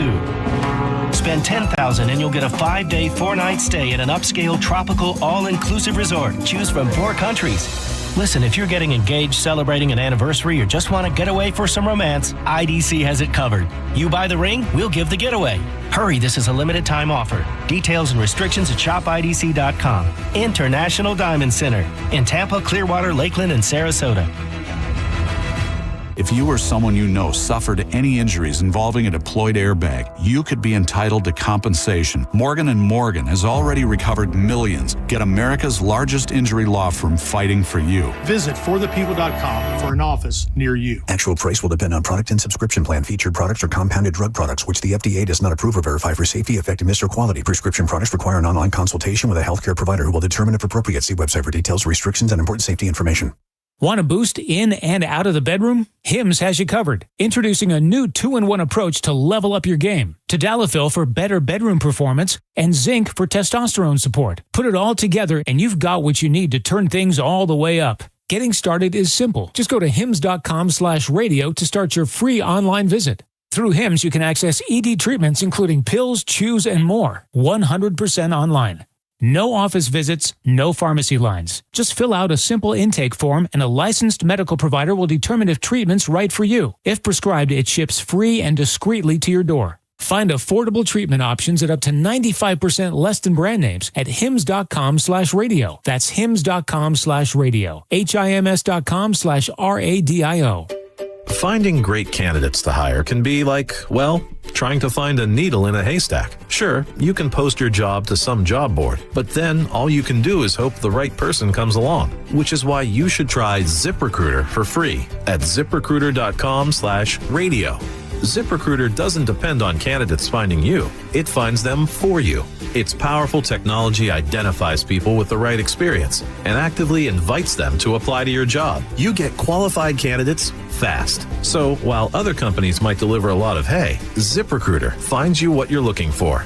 Spend $10,000 and you'll get a 5-day, 4-night stay at an upscale tropical all-inclusive resort. Choose from 4 countries. Listen, if you're getting engaged, celebrating an anniversary, or just want to get away for some romance, IDC has it covered. You buy the ring, we'll give the getaway. Hurry, this is a limited time offer. Details and restrictions at shopidc.com. International Diamond Center in Tampa, Clearwater, Lakeland, and Sarasota. If you or someone you know suffered any injuries involving a deployed airbag, you could be entitled to compensation. Morgan & Morgan has already recovered millions. Get America's largest injury law firm fighting for you. Visit forthepeople.com for an office near you. Actual price will depend on product and subscription plan. Featured products are compounded drug products, which the FDA does not approve or verify for safety, effectiveness, or quality. Prescription products require an online consultation with a healthcare provider who will determine if appropriate. See website for details, restrictions, and important safety information. Want to boost in and out of the bedroom? Hims has you covered. Introducing a new 2-in-1 approach to level up your game. Tadalafil for better bedroom performance and zinc for testosterone support. Put it all together and you've got what you need to turn things all the way up. Getting started is simple. Just go to hims.com/radio to start your free online visit. Through Hims, you can access ED treatments including pills, chews, and more, 100% online. No office visits, no pharmacy lines. Just fill out a simple intake form and a licensed medical provider will determine if treatment's right for you. If prescribed, it ships free and discreetly to your door. Find affordable treatment options at up to 95% less than brand names at hims.com/radio. That's hims.com/radio. HIMS.com/RADIO. Finding great candidates to hire can be like, well, trying to find a needle in a haystack. Sure, you can post your job to some job board, but then all you can do is hope the right person comes along, which is why you should try ZipRecruiter for free at ZipRecruiter.com/radio. ZipRecruiter doesn't depend on candidates finding you. It finds them for you. Its powerful technology identifies people with the right experience and actively invites them to apply to your job. You get qualified candidates fast. So while other companies might deliver a lot of hay, ZipRecruiter finds you what you're looking for.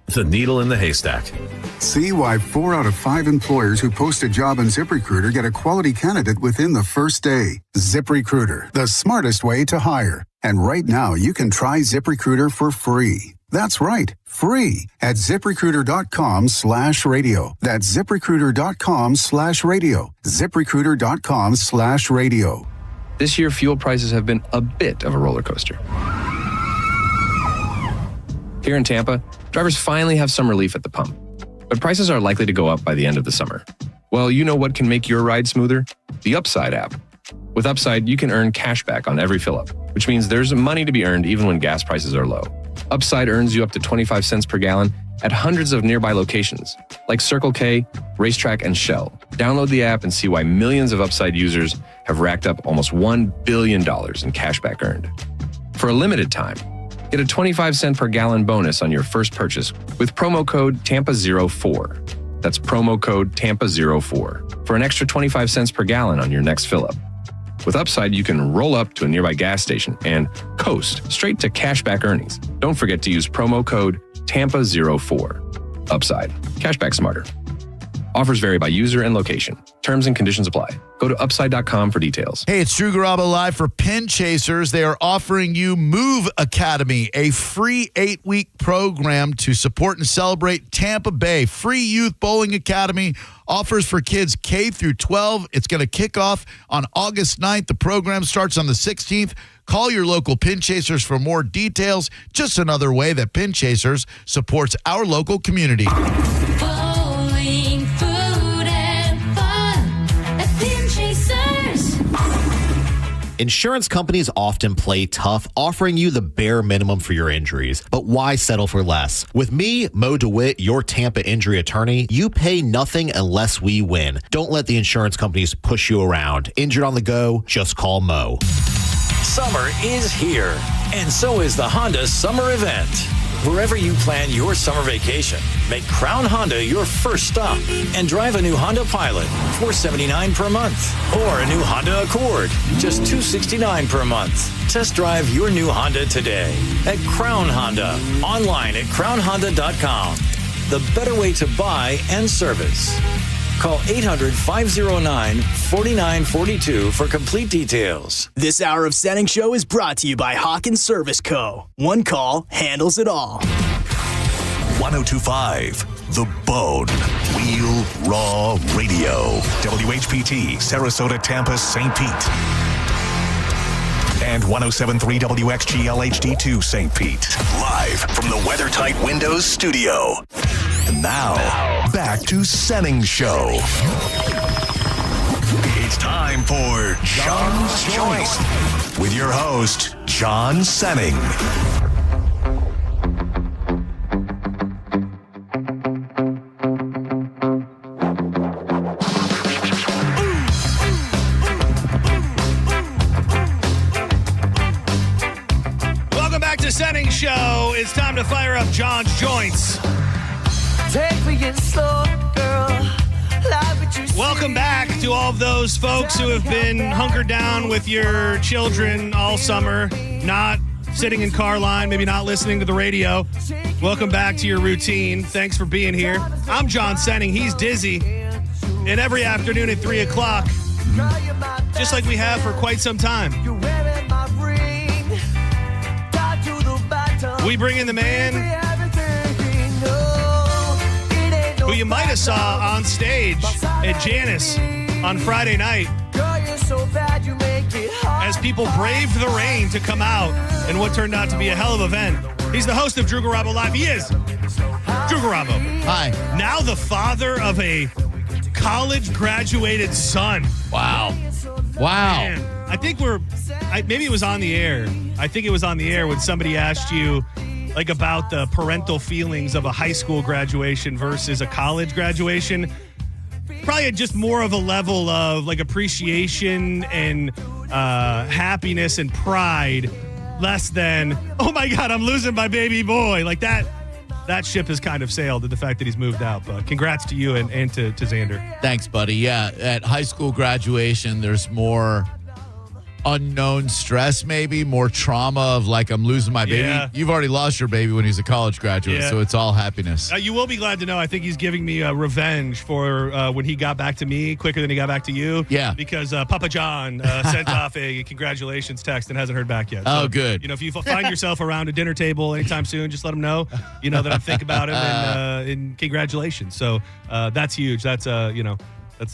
The needle in the haystack. See why 4 out of 5 employers who post a job on ZipRecruiter get a quality candidate within the first day. ZipRecruiter, the smartest way to hire. And right now, you can try ZipRecruiter for free. That's right, free at ZipRecruiter.com/radio. That's ZipRecruiter.com/radio. ZipRecruiter.com/radio. This year, fuel prices have been a bit of a roller coaster. Here in Tampa, drivers finally have some relief at the pump, but prices are likely to go up by the end of the summer. Well, you know what can make your ride smoother? The Upside app. With Upside, you can earn cash back on every fill-up, which means there's money to be earned even when gas prices are low. Upside earns you up to 25 cents per gallon at hundreds of nearby locations, like Circle K, Racetrack, and Shell. Download the app and see why millions of Upside users have racked up almost $1 billion in cash back earned. For a limited time, get a 25-cent per gallon bonus on your first purchase with promo code TAMPA04. That's promo code TAMPA04 for an extra 25 cents per gallon on your next fill-up. With Upside, you can roll up to a nearby gas station and coast straight to cashback earnings. Don't forget to use promo code TAMPA04. Upside. Cashback smarter. Offers vary by user and location. Terms and conditions apply. Go to upside.com for details. Hey, it's Drew Garabo live for Pin Chasers. They are offering you Move Academy, a free 8-week program to support and celebrate Tampa Bay. Free Youth Bowling Academy offers for kids K through 12. It's going to kick off on August 9th. The program starts on the 16th. Call your local Pin Chasers for more details. Just another way that Pin Chasers supports our local community. Bowling, food, and fun at Pin Chasers. Insurance companies often play tough, offering you the bare minimum for your injuries. But why settle for less? With me, Mo DeWitt, your Tampa injury attorney, you pay nothing unless we win. Don't let the insurance companies push you around. Injured on the go? Just call Mo. Summer is here, and so is the Honda Summer Event. Wherever you plan your summer vacation, make Crown Honda your first stop and drive a new Honda Pilot, $479 per month, or a new Honda Accord, just $269 per month. Test drive your new Honda today at Crown Honda, online at crownhonda.com. The better way to buy and service. Call 800-509-4942 for complete details. This hour of Senning Show is brought to you by Hawkins Service Co. One call handles it all. 1025 The Bone. Wheel Raw Radio. WHPT, Sarasota, Tampa, St. Pete. And 107.3 WXGL HD2 St. Pete. Live from the WeatherTight Windows studio. And now, back to Senning Show. It's time for John's Choice with your host, John Senning. Welcome back to Senning Show. It's time to fire up John's Joints. Welcome back to all of those folks who have been hunkered down with your children all summer, not sitting in car line, maybe not listening to the radio. Welcome back to your routine. Thanks for being here. I'm John Senning. He's Dizzy. And every afternoon at 3 o'clock, just like we have for quite some time, We bring in the man who you might have saw on stage at Janice on Friday night as people braved the rain to come out in what turned out to be a hell of an event. He's the host of Drew Garabo Live. He is Drew Garabo. Hi. Now the father of a college graduated son. Wow. Man, I think maybe it was on the air. I think it was on the air when somebody asked you like about the parental feelings of a high school graduation versus a college graduation. Probably just more of a level of like appreciation and happiness and pride, less than, oh my God, I'm losing my baby boy. Like that ship has kind of sailed to the fact that he's moved out. But congrats to you and to Xander. Thanks, buddy. Yeah, at high school graduation, there's more unknown stress, maybe more trauma of like, I'm losing my baby. Yeah. You've already lost your baby when he's a college graduate, Yeah. so it's all happiness. You will be glad to know, I think he's giving me revenge for when he got back to me quicker than he got back to you. Yeah. Because Papa John sent off a congratulations text and hasn't heard back yet. Oh, So, good. If you find yourself around a dinner table anytime soon, just let him know, that I'm thinking about him and congratulations. So that's huge. That's,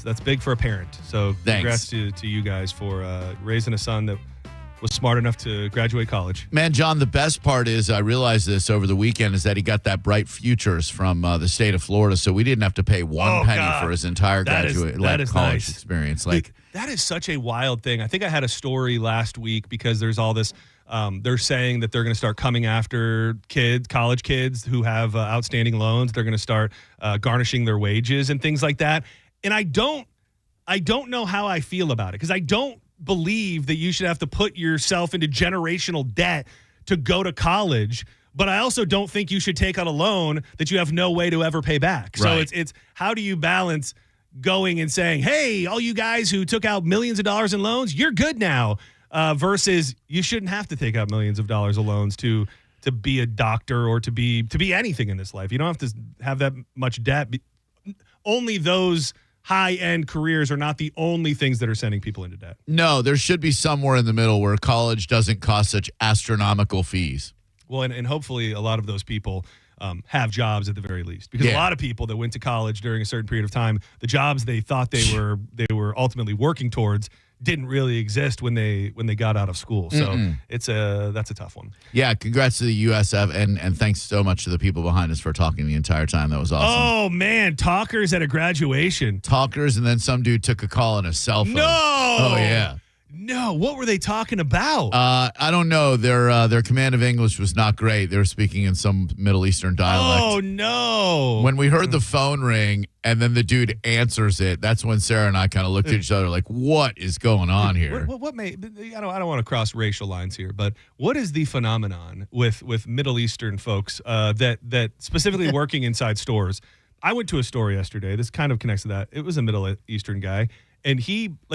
that's big for a parent. So congrats to you guys for raising a son that was smart enough to graduate college. Man, John, the best part is, I realized this over the weekend, is that he got that Bright Futures from the state of Florida, so we didn't have to pay one penny for his entire college nice. experience. Like that is such a wild thing. I think I had a story last week because there's all this. They're saying that they're going to start coming after college kids who have outstanding loans. They're going to start garnishing their wages and things like that. And I don't know how I feel about it, because I don't believe that you should have to put yourself into generational debt to go to college, but I also don't think you should take out a loan that you have no way to ever pay back. Right. So it's how do you balance going and saying, hey, all you guys who took out millions of dollars in loans, you're good now, versus you shouldn't have to take out millions of dollars of loans to be a doctor or to be anything in this life. You don't have to have that much debt. Only those high-end careers are not the only things that are sending people into debt. No, there should be somewhere in the middle where college doesn't cost such astronomical fees. Well, and hopefully a lot of those people have jobs at the very least, because a lot of people that went to college during a certain period of time, the jobs they thought they were ultimately working towards didn't really exist when they got out of school. So that's a tough one. Yeah, congrats to the USF, and thanks so much to the people behind us for talking the entire time. That was awesome. Oh, man, talkers at a graduation. Talkers, and then some dude took a call on his cell phone. No! Oh, yeah. No, what were they talking about? I don't know. Their command of English was not great. They were speaking in some Middle Eastern dialect. Oh, no. When we heard the phone ring and then the dude answers it, that's when Sarah and I kind of looked at each other like, what is going on here? What I don't want to cross racial lines here, but what is the phenomenon with Middle Eastern folks that specifically working inside stores? I went to a store yesterday. This kind of connects to that. It was a Middle Eastern guy. And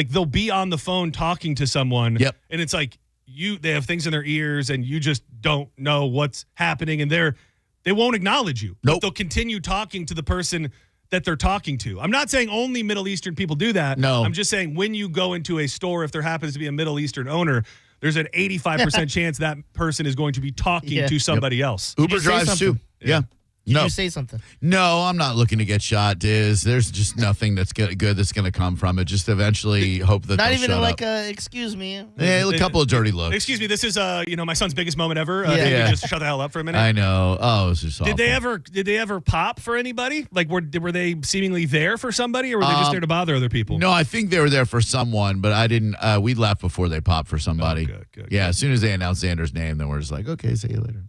they'll be on the phone talking to someone. Yep. And it's like they have things in their ears and you just don't know what's happening. And they won't acknowledge you. Nope. But they'll continue talking to the person that they're talking to. I'm not saying only Middle Eastern people do that. No. I'm just saying when you go into a store, if there happens to be a Middle Eastern owner, there's an 85% chance that person is going to be talking to somebody else. Uber drives too. Yeah. Did you say something? No, I'm not looking to get shot, Diz. There's just nothing that's good that's going to come from it. Just eventually hope that Not they'll even shut like up. excuse me. Yeah, a couple of dirty looks. Excuse me, this is my son's biggest moment ever. Yeah. Can you just shut the hell up for a minute? I know. Oh, it was just awful. Did they ever pop for anybody? Like were they seemingly there for somebody, or were they just there to bother other people? No, I think they were there for someone, but I didn't. We left before they popped for somebody. Oh, good. Yeah, as soon as they announced Xander's name, then we're just like, okay, see you later.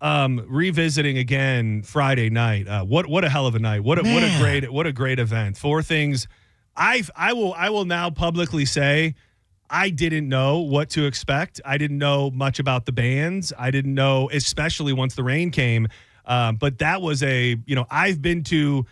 Revisiting again Friday night. What a hell of a night. What a great event. 4 things. I will now publicly say I didn't know what to expect. I didn't know much about the bands. I didn't know, especially once the rain came. But that was I've been to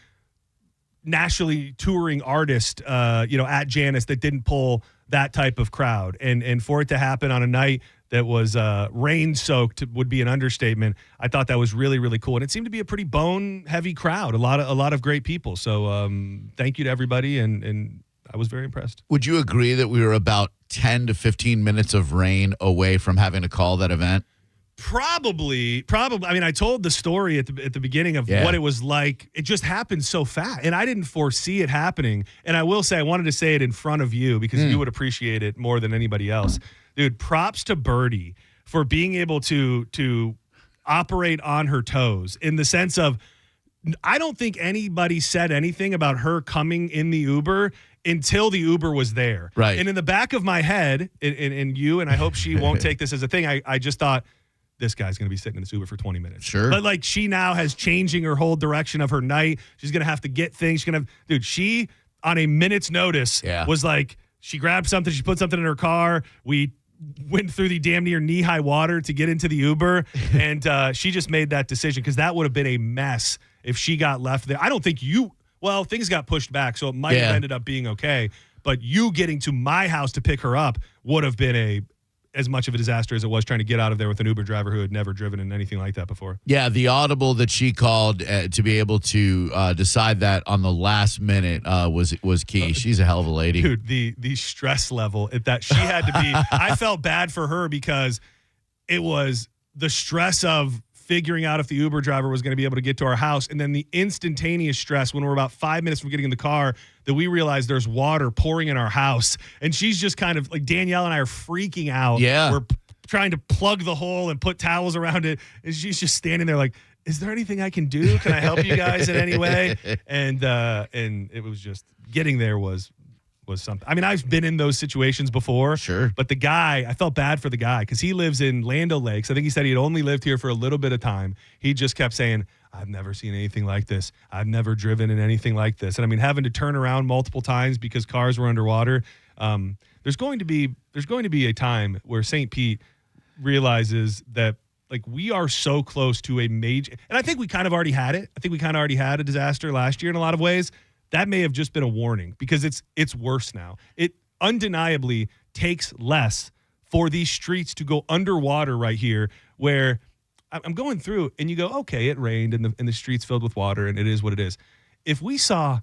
nationally touring artists, at Janice that didn't pull that type of crowd. And for it to happen on a night that was rain-soaked would be an understatement. I thought that was really, really cool. And it seemed to be a pretty bone-heavy crowd, a lot of great people. So thank you to everybody, and I was very impressed. Would you agree that we were about 10 to 15 minutes of rain away from having to call that event? Probably. I mean, I told the story at the beginning of what it was like. It just happened so fast, and I didn't foresee it happening. And I will say, I wanted to say it in front of you because you would appreciate it more than anybody else. Dude, props to Birdie for being able to operate on her toes in the sense of, I don't think anybody said anything about her coming in the Uber until the Uber was there. Right. And in the back of my head, and I hope she won't take this as a thing, I just thought, this guy's going to be sitting in this Uber for 20 minutes. Sure. But like she now has changing her whole direction of her night. She's going to have to get things. She on a minute's notice was like, she grabbed something, she put something in her car. We went through the damn near knee-high water to get into the Uber. And she just made that decision because that would have been a mess if she got left there. I don't think things got pushed back, so it might have ended up being okay. But you getting to my house to pick her up would have been as much of a disaster as it was trying to get out of there with an Uber driver who had never driven in anything like that before. Yeah, the audible that she called to be able to decide that on the last minute was key. She's a hell of a lady. Dude, the stress level that she had to be. I felt bad for her because it was the stress of figuring out if the Uber driver was going to be able to get to our house, and then the instantaneous stress when we're about 5 minutes from getting in the car that we realize there's water pouring in our house, and she's just kind of like, Danielle and I are freaking out. Yeah. We're trying to plug the hole and put towels around it, and she's just standing there like, is there anything I can do? Can I help you guys in any way? And it was just, getting there was something. I mean, I've been in those situations before. Sure. But the guy, I felt bad for the guy because he lives in Land O'Lakes. I think he said he had only lived here for a little bit of time. He just kept saying, I've never seen anything like this. I've never driven in anything like this. And I mean, having to turn around multiple times because cars were underwater. There's going to be a time where St. Pete realizes that, like, we are so close to a major, and I think we kind of already had it. I think we kind of already had a disaster last year in a lot of ways. That may have just been a warning because it's worse now. It undeniably takes less for these streets to go underwater right here, where I'm going through and you go, okay, it rained and the streets filled with water and it is what it is. If we saw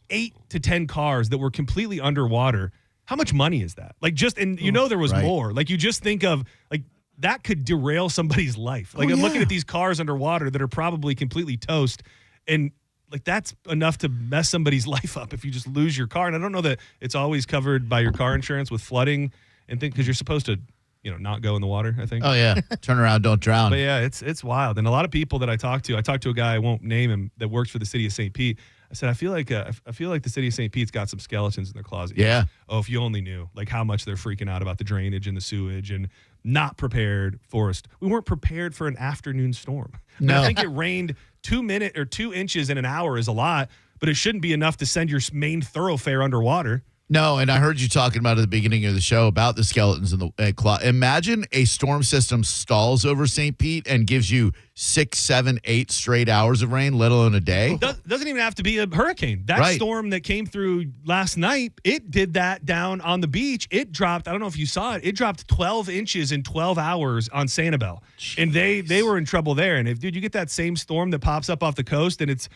8 to 10 cars that were completely underwater, how much money is that? Like, just, and there was more. Like, you just think of, like, that could derail somebody's life. Like, I'm looking at these cars underwater that are probably completely toast, and like, that's enough to mess somebody's life up if you just lose your car. And I don't know that it's always covered by your car insurance with flooding and things, because you're supposed to, not go in the water, I think. Oh, yeah. Turn around, don't drown. But yeah, it's wild. And a lot of people that I talked to a guy, I won't name him, that works for the city of St. Pete. I said, I feel like the city of St. Pete's got some skeletons in their closet. Yeah. Oh, if you only knew, like, how much they're freaking out about the drainage and the sewage and not prepared for us. We weren't prepared for an afternoon storm. No. I think it rained 2 inches in an hour is a lot, but it shouldn't be enough to send your main thoroughfare underwater. No, and I heard you talking about at the beginning of the show about the skeletons in the closet. Imagine a storm system stalls over St. Pete and gives you 6, 7, 8 straight hours of rain, let alone a day. Doesn't even have to be a hurricane. That storm that came through last night, it did that down on the beach. It dropped, I don't know if you saw it, it dropped 12 inches in 12 hours on Sanibel. Jeez. And they were in trouble there. And if, dude, you get that same storm that pops up off the coast, and it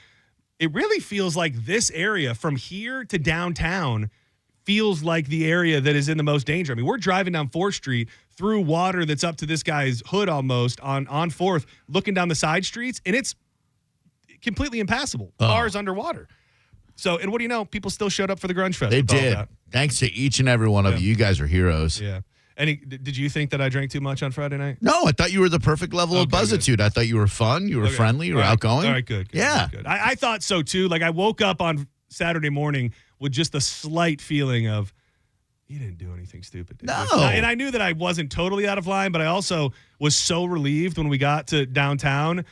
really feels like this area from here to downtown feels like the area that is in the most danger. I mean, we're driving down 4th Street through water that's up to this guy's hood almost on 4th, looking down the side streets, and it's completely impassable. Cars underwater. So, and what do you know? People still showed up for the Grunge Fest. They did. Thanks to each and every one of you. You guys are heroes. Yeah. Did you think that I drank too much on Friday night? No, I thought you were the perfect level of buzzitude. Good. I thought you were fun, you were friendly, you were outgoing. All right, good. Yeah. Good. I thought so too. Like, I woke up on Saturday morning with just a slight feeling of, you didn't do anything stupid. No. And I knew that I wasn't totally out of line, but I also was so relieved when we got to downtown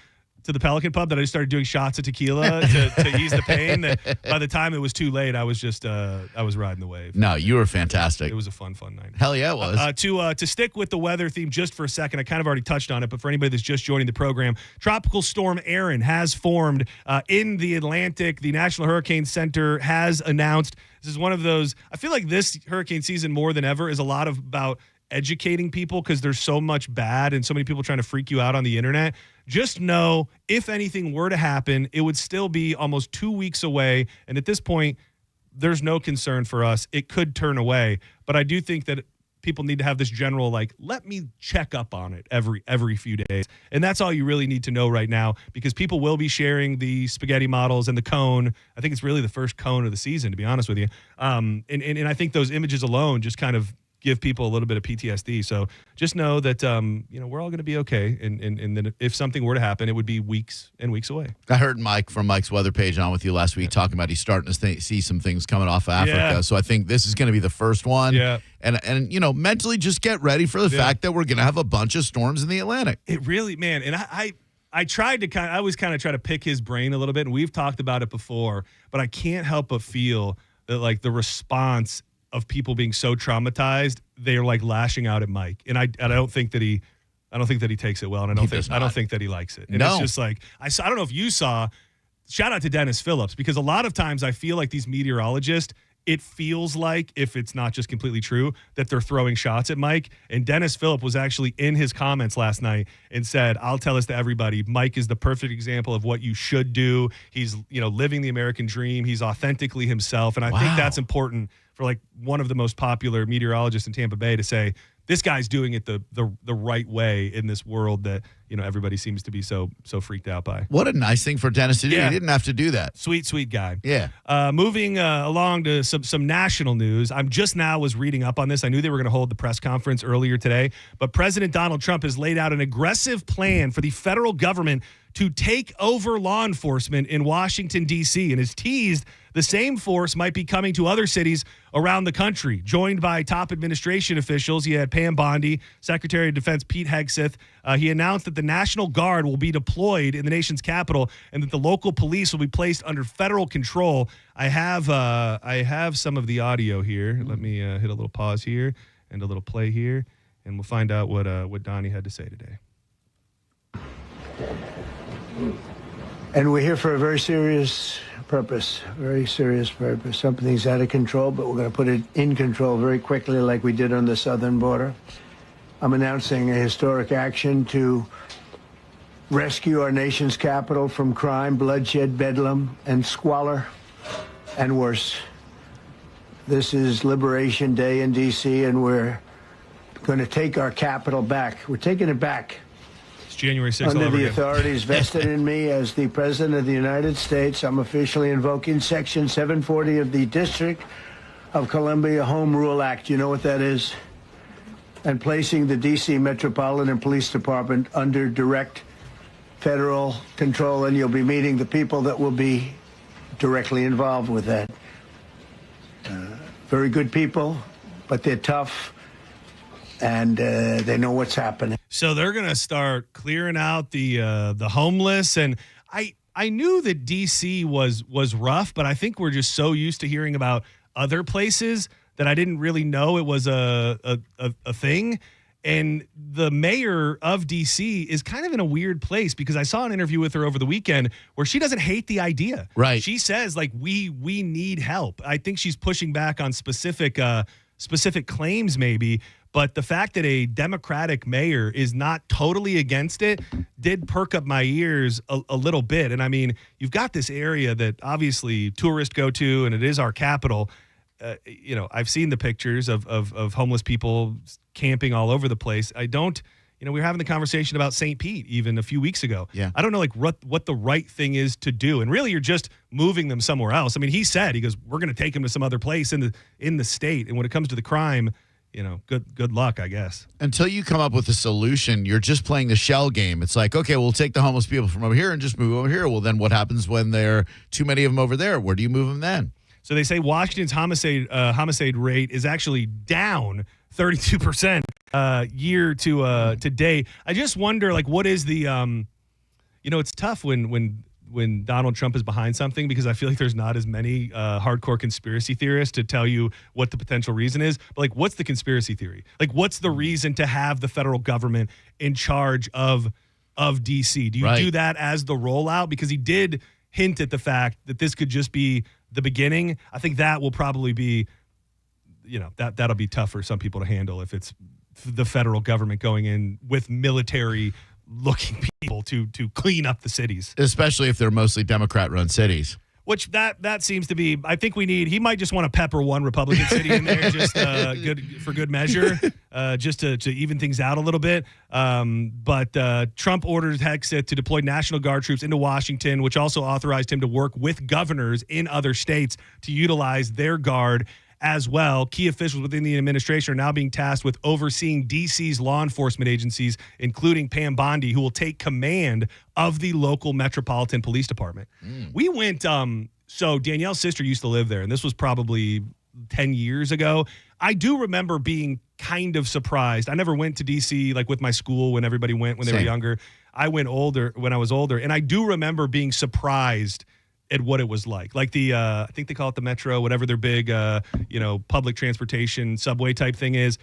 to the Pelican Pub that I just started doing shots of tequila to ease the pain. That by the time it was too late, I was just I was riding the wave. No, you were fantastic. It was a fun night. Hell yeah, it was. To stick with the weather theme just for a second, I kind of already touched on it, but for anybody that's just joining the program, Tropical Storm Erin has formed in the Atlantic. The National Hurricane Center has announced, this is one of those, I feel like this hurricane season more than ever is a lot about educating people, because there's so much bad and so many people trying to freak you out on the internet. Just know, if anything were to happen, it would still be almost 2 weeks away. And at this point, there's no concern for us. It could turn away. But I do think that people need to have this general, like, let me check up on it every few days. And that's all you really need to know right now, because people will be sharing the spaghetti models and the cone. I think it's really the first cone of the season, to be honest with you. And I think those images alone just kind of give people a little bit of PTSD. So just know that, we're all going to be okay. And then if something were to happen, it would be weeks and weeks away. I heard Mike from Mike's weather page on with you last week talking about he's starting to see some things coming off of Africa. Yeah. So I think this is going to be the first one. Yeah. And mentally just get ready for the fact that we're going to have a bunch of storms in the Atlantic. It really, man. And I tried to I always kind of try to pick his brain a little bit, and we've talked about it before, but I can't help but feel that, like, the response of people being so traumatized, they are like lashing out at Mike. And I don't think that he takes it well. And I don't think that he likes it. And it's just like, I don't know if you saw, shout out to Dennis Phillips, because a lot of times I feel like these meteorologists, it feels like, if it's not just completely true, that they're throwing shots at Mike. And Dennis Phillips was actually in his comments last night and said, I'll tell this to everybody, Mike is the perfect example of what you should do. He's, living the American dream. He's authentically himself. And I think that's important for, like, one of the most popular meteorologists in Tampa Bay to say, this guy's doing it the right way in this world that, everybody seems to be so freaked out by. What a nice thing for Dennis to do. Yeah. He didn't have to do that. Sweet guy. Yeah. Moving along to some national news. I'm just now was reading up on this. I knew they were going to hold the press conference earlier today, but President Donald Trump has laid out an aggressive plan for the federal government to take over law enforcement in Washington, D.C., and has teased the same force might be coming to other cities around the country. Joined by top administration officials, he had Pam Bondi, Secretary of Defense Pete Hegseth. He announced that the National Guard will be deployed in the nation's capital and that the local police will be placed under federal control. I have some of the audio here. Let me hit a little pause here and a little play here, and we'll find out what Donnie had to say today. And we're here for a very serious purpose, Something's out of control, but we're going to put it in control very quickly, like we did on the southern border. I'm announcing a historic action to rescue our nation's capital from crime, bloodshed, bedlam, and squalor, and worse. This is Liberation Day in D.C., and we're going to take our capital back. We're taking it back. January 6th. Under the authorities vested in me as the President of the United States, I'm officially invoking Section 740 of the District of Columbia Home Rule Act. You know what that is? And placing the D.C. Metropolitan Police Department under direct federal control, and you'll be meeting the people that will be directly involved with that. Very good people, but they're tough. And they know what's happening. So they're going to start clearing out the homeless. And I knew that D.C. was rough, but I think we're just so used to hearing about other places that I didn't really know it was a thing. And the mayor of D.C. is kind of in a weird place, because I saw an interview with her over the weekend where she doesn't hate the idea. Right. She says, like, we need help. I think she's pushing back on specific claims maybe. But the fact that a Democratic mayor is not totally against it did perk up my ears a little bit. And I mean, you've got this area that obviously tourists go to, and it is our capital. I've seen the pictures of homeless people camping all over the place. We were having the conversation about St. Pete even a few weeks ago. Yeah. I don't know, like, what the right thing is to do. And really, you're just moving them somewhere else. I mean, he goes, we're going to take them to some other place in the state. And when it comes to the crime, good luck, I guess. Until you come up with a solution, you're just playing the shell game. It's like, okay, we'll take the homeless people from over here and just move over here. Well, then what happens when there are too many of them over there? Where do you move them then? So they say Washington's homicide rate is actually down 32% year to date. I just wonder, like, what is the it's tough when Donald Trump is behind something, because I feel like there's not as many hardcore conspiracy theorists to tell you what the potential reason is. But, like, what's the conspiracy theory? Like, what's the reason to have the federal government in charge of D.C.? Do you do that as the rollout? Because he did hint at the fact that this could just be the beginning. I think that will probably be, that'll be tough for some people to handle if it's the federal government going in with military-looking people to clean up the cities. Especially if they're mostly Democrat-run cities. Which that seems to be. I think we need. He might just want to pepper one Republican city in there, just good measure, just to even things out a little bit. But Trump ordered Hexet to deploy National Guard troops into Washington, which also authorized him to work with governors in other states to utilize their guard as well. Key officials within the administration are now being tasked with overseeing D.C.'s law enforcement agencies, including Pam Bondi, who will take command of the local Metropolitan Police Department. We went, so Danielle's sister used to live there, and this was probably 10 years ago. I do remember being kind of surprised. I never went to D.C. like with my school when everybody went when they were younger. I went when I was older, and I do remember being surprised at what it was like the I think they call it the Metro, whatever their big public transportation subway type thing is,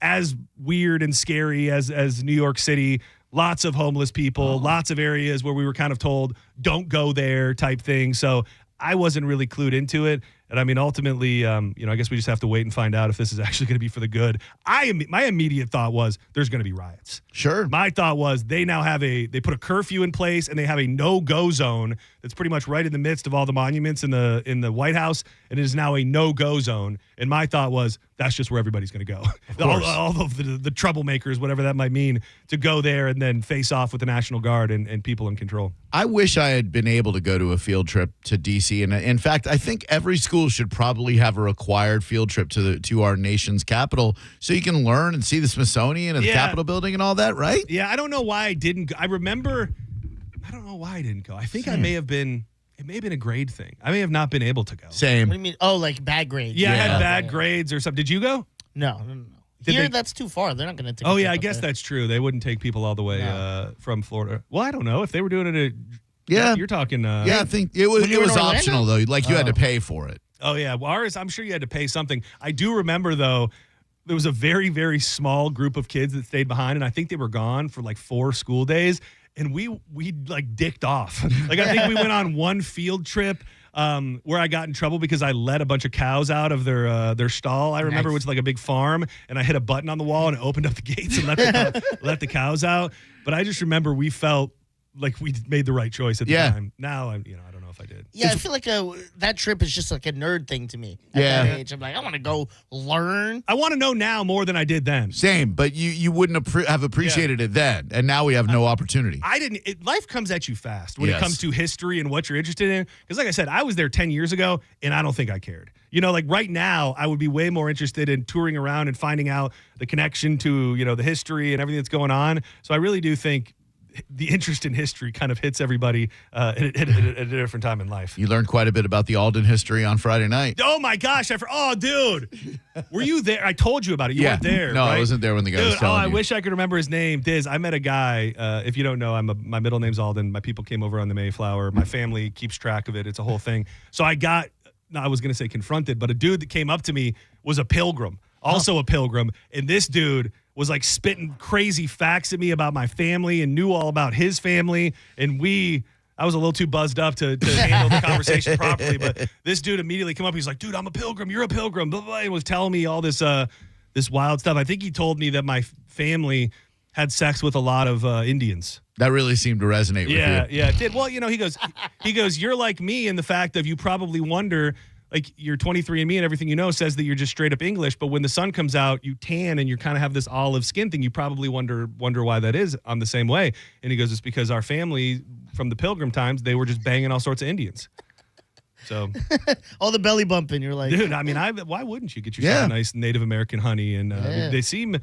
as weird and scary as New York City. Lots of homeless people, lots of areas where we were kind of told don't go there type thing. So I wasn't really clued into it. And I mean, ultimately, I guess we just have to wait and find out if this is actually going to be for the good. My immediate thought was there's going to be riots. Sure. My thought was they now have they put a curfew in place, and they have a no-go zone that's pretty much right in the midst of all the monuments in the White House, and it is now a no-go zone. And my thought was that's just where everybody's going to go. All of the troublemakers, whatever that might mean, to go there and then face off with the National Guard and people in control. I wish I had been able to go to a field trip to D.C. And in fact, I think every school should probably have a required field trip to our nation's capital so you can learn and see the Smithsonian and the Capitol building and all that, right? Yeah, I don't know why I didn't go. I don't know why I didn't go. I think it may have been a grade thing. I may have not been able to go. Same. What do you mean? Oh, like bad grades. Yeah, I had bad grades or something. Did you go? No. Here, that's too far. They're not going to take. Oh yeah, I guess that's true. They wouldn't take people all the way from Florida. Well, I don't know if they were doing it. You're talking. I think it was optional though. Like you had to pay for it. Oh yeah, well, ours. I'm sure you had to pay something. I do remember though. There was a very, very small group of kids that stayed behind, and I think they were gone for like 4 school days. And we like dicked off. Like I think we went on one field trip where I got in trouble because I let a bunch of cows out of their stall. I remember it was like a big farm, and I hit a button on the wall and it opened up the gates and let the cows out. But I just remember we felt like we made the right choice at the time. Now I don't know if I did. Yeah, I feel like that trip is just like a nerd thing to me. At that age, I'm like, I want to go learn. I want to know now more than I did then. Same, but you wouldn't have appreciated it then, and now we have no opportunity. I didn't. Life comes at you fast when it comes to history and what you're interested in. Because, like I said, I was there 10 years ago, and I don't think I cared. Like right now, I would be way more interested in touring around and finding out the connection to the history and everything that's going on. So I really do think the interest in history kind of hits everybody at a different time in life. You learned quite a bit about the Alden history on Friday night. Oh my gosh! Dude, were you there? I told you about it. You weren't there. No, right? I wasn't there when the guy was telling I you. wish I could remember his name. Diz, I met a guy. If you don't know, my middle name's Alden. My people came over on the Mayflower. My family keeps track of it. It's a whole thing. So I was going to say confronted, but a dude that came up to me was a pilgrim, also a pilgrim, and this dude was like spitting crazy facts at me about my family and knew all about his family. And I was a little too buzzed up to handle the conversation properly. But this dude immediately came up. He's like, dude, I'm a pilgrim. You're a pilgrim. Blah, blah, blah, and was telling me all this wild stuff. I think he told me that my family had sex with a lot of Indians. That really seemed to resonate with you. Yeah, it did. Well, he goes, you're like me in the fact of you probably wonder, like your 23andMe and everything says that you're just straight up English, but when the sun comes out, you tan and you kind of have this olive skin thing. You probably wonder why that is. I'm the same way. And he goes, it's because our family from the Pilgrim times, they were just banging all sorts of Indians. So all the belly bumping, you're like, dude. I mean, why wouldn't you get yourself a nice Native American honey? And they seem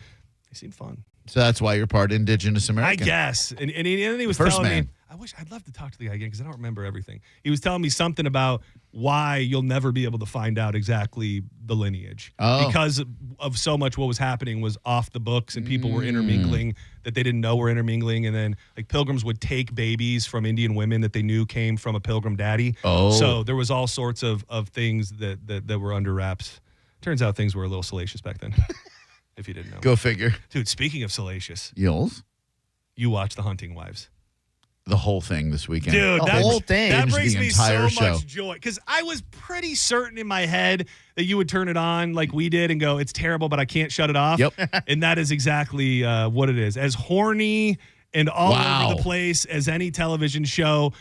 fun. So that's why you're part Indigenous American, I guess. And he was First telling man. me, I'd love to talk to the guy again because I don't remember everything. He was telling me something about why you'll never be able to find out exactly the lineage because of so much what was happening was off the books and people were intermingling that they didn't know were intermingling. And then like pilgrims would take babies from Indian women that they knew came from a pilgrim daddy. So there was all sorts of things that were under wraps. Turns out things were a little salacious back then. If you didn't know. Go figure. Dude, speaking of salacious. Yills? You watch The Hunting Wives. The whole thing this weekend. Dude, the whole thing. That brings me so show. much joy. Because I was pretty certain in my head that you would turn it on like we did and go, it's terrible, but I can't shut it off. Yep. And that is exactly what it is. As horny and all over the place as any television show,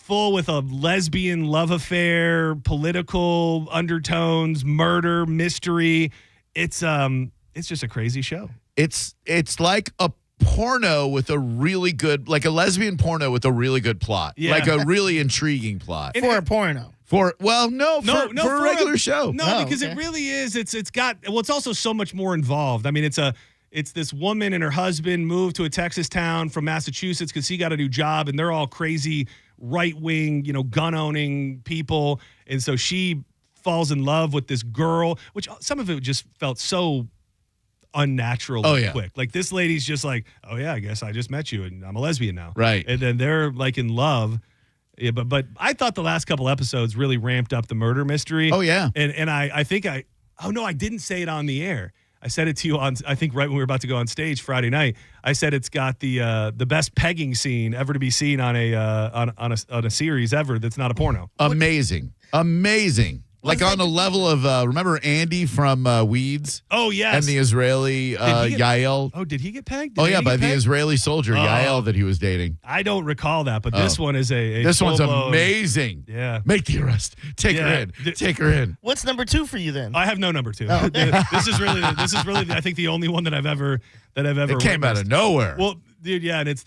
full with a lesbian love affair, political undertones, murder, mystery. It's just a crazy show. It's like a porno with a really good, like a lesbian porno with a really good plot, like a really intriguing plot For a porno. for a regular show. No, because it really is. It's also so much more involved. I mean, it's this woman and her husband moved to a Texas town from Massachusetts because he got a new job, and they're all crazy right-wing, gun-owning people, and so she falls in love with this girl, which some of it just felt so unnatural quick. Like, this lady's just like, oh yeah, I guess I just met you and I'm a lesbian now. Right. And then they're like in love. Yeah, but I thought the last couple episodes really ramped up the murder mystery. Oh yeah. And I think I didn't say it on the air. I said it to you I think right when we were about to go on stage Friday night. I said it's got the best pegging scene ever to be seen on a series ever that's not a porno. Amazing. Like on the level of, remember Andy from Weeds? Oh, yes. And the Israeli Yael? Oh, did he get pegged? By the Israeli soldier, Yael, that he was dating. I don't recall that, but this one is This one's amazing. Yeah. Make the arrest. Take her in. Take her in. What's number 2 for you then? I have no number 2. This is really I think the only one that I've ever It came out of nowhere. Well, dude, yeah, and it's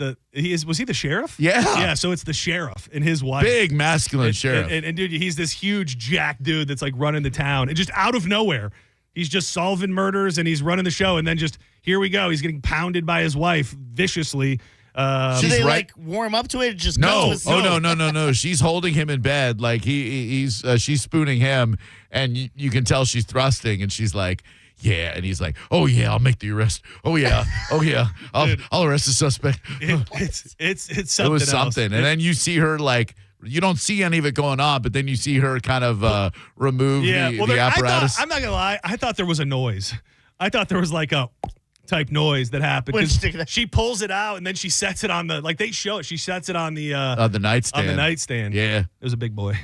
was he the sheriff? Yeah. Yeah, so it's the sheriff and his wife. Big masculine sheriff. And dude, he's this huge jack dude that's like running the town, and just out of nowhere, he's just solving murders and he's running the show, and then just here we go, he's getting pounded by his wife viciously. Should they like warm up to it? Just no. No. She's holding him in bed, like she's spooning him, and you can tell she's thrusting, and she's like, yeah, and he's like, oh yeah, I'll make the arrest. Oh yeah, I'll arrest the suspect. It's something. It was something, and then you see her like. You don't see any of it going on, but then you see her kind of remove the apparatus. I'm not gonna lie, I thought there was a noise. I thought there was like a type noise that happened. She pulls it out and then she sets it on the they show it. She sets it on the nightstand. On the nightstand. Yeah, it was a big boy.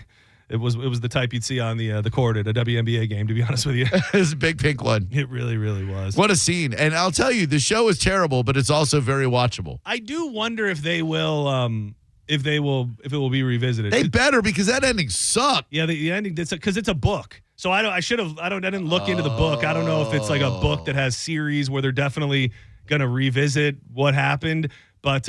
It was the type you'd see on the court at a WNBA game, to be honest with you. It was a big pink one. It really, really was. What a scene. And I'll tell you, the show is terrible, but it's also very watchable. I do wonder if they will if it will be revisited. They better, because that ending sucked. Yeah, the ending did, because it's a book. So I didn't look into the book. I don't know if it's like a book that has series where they're definitely going to revisit what happened, but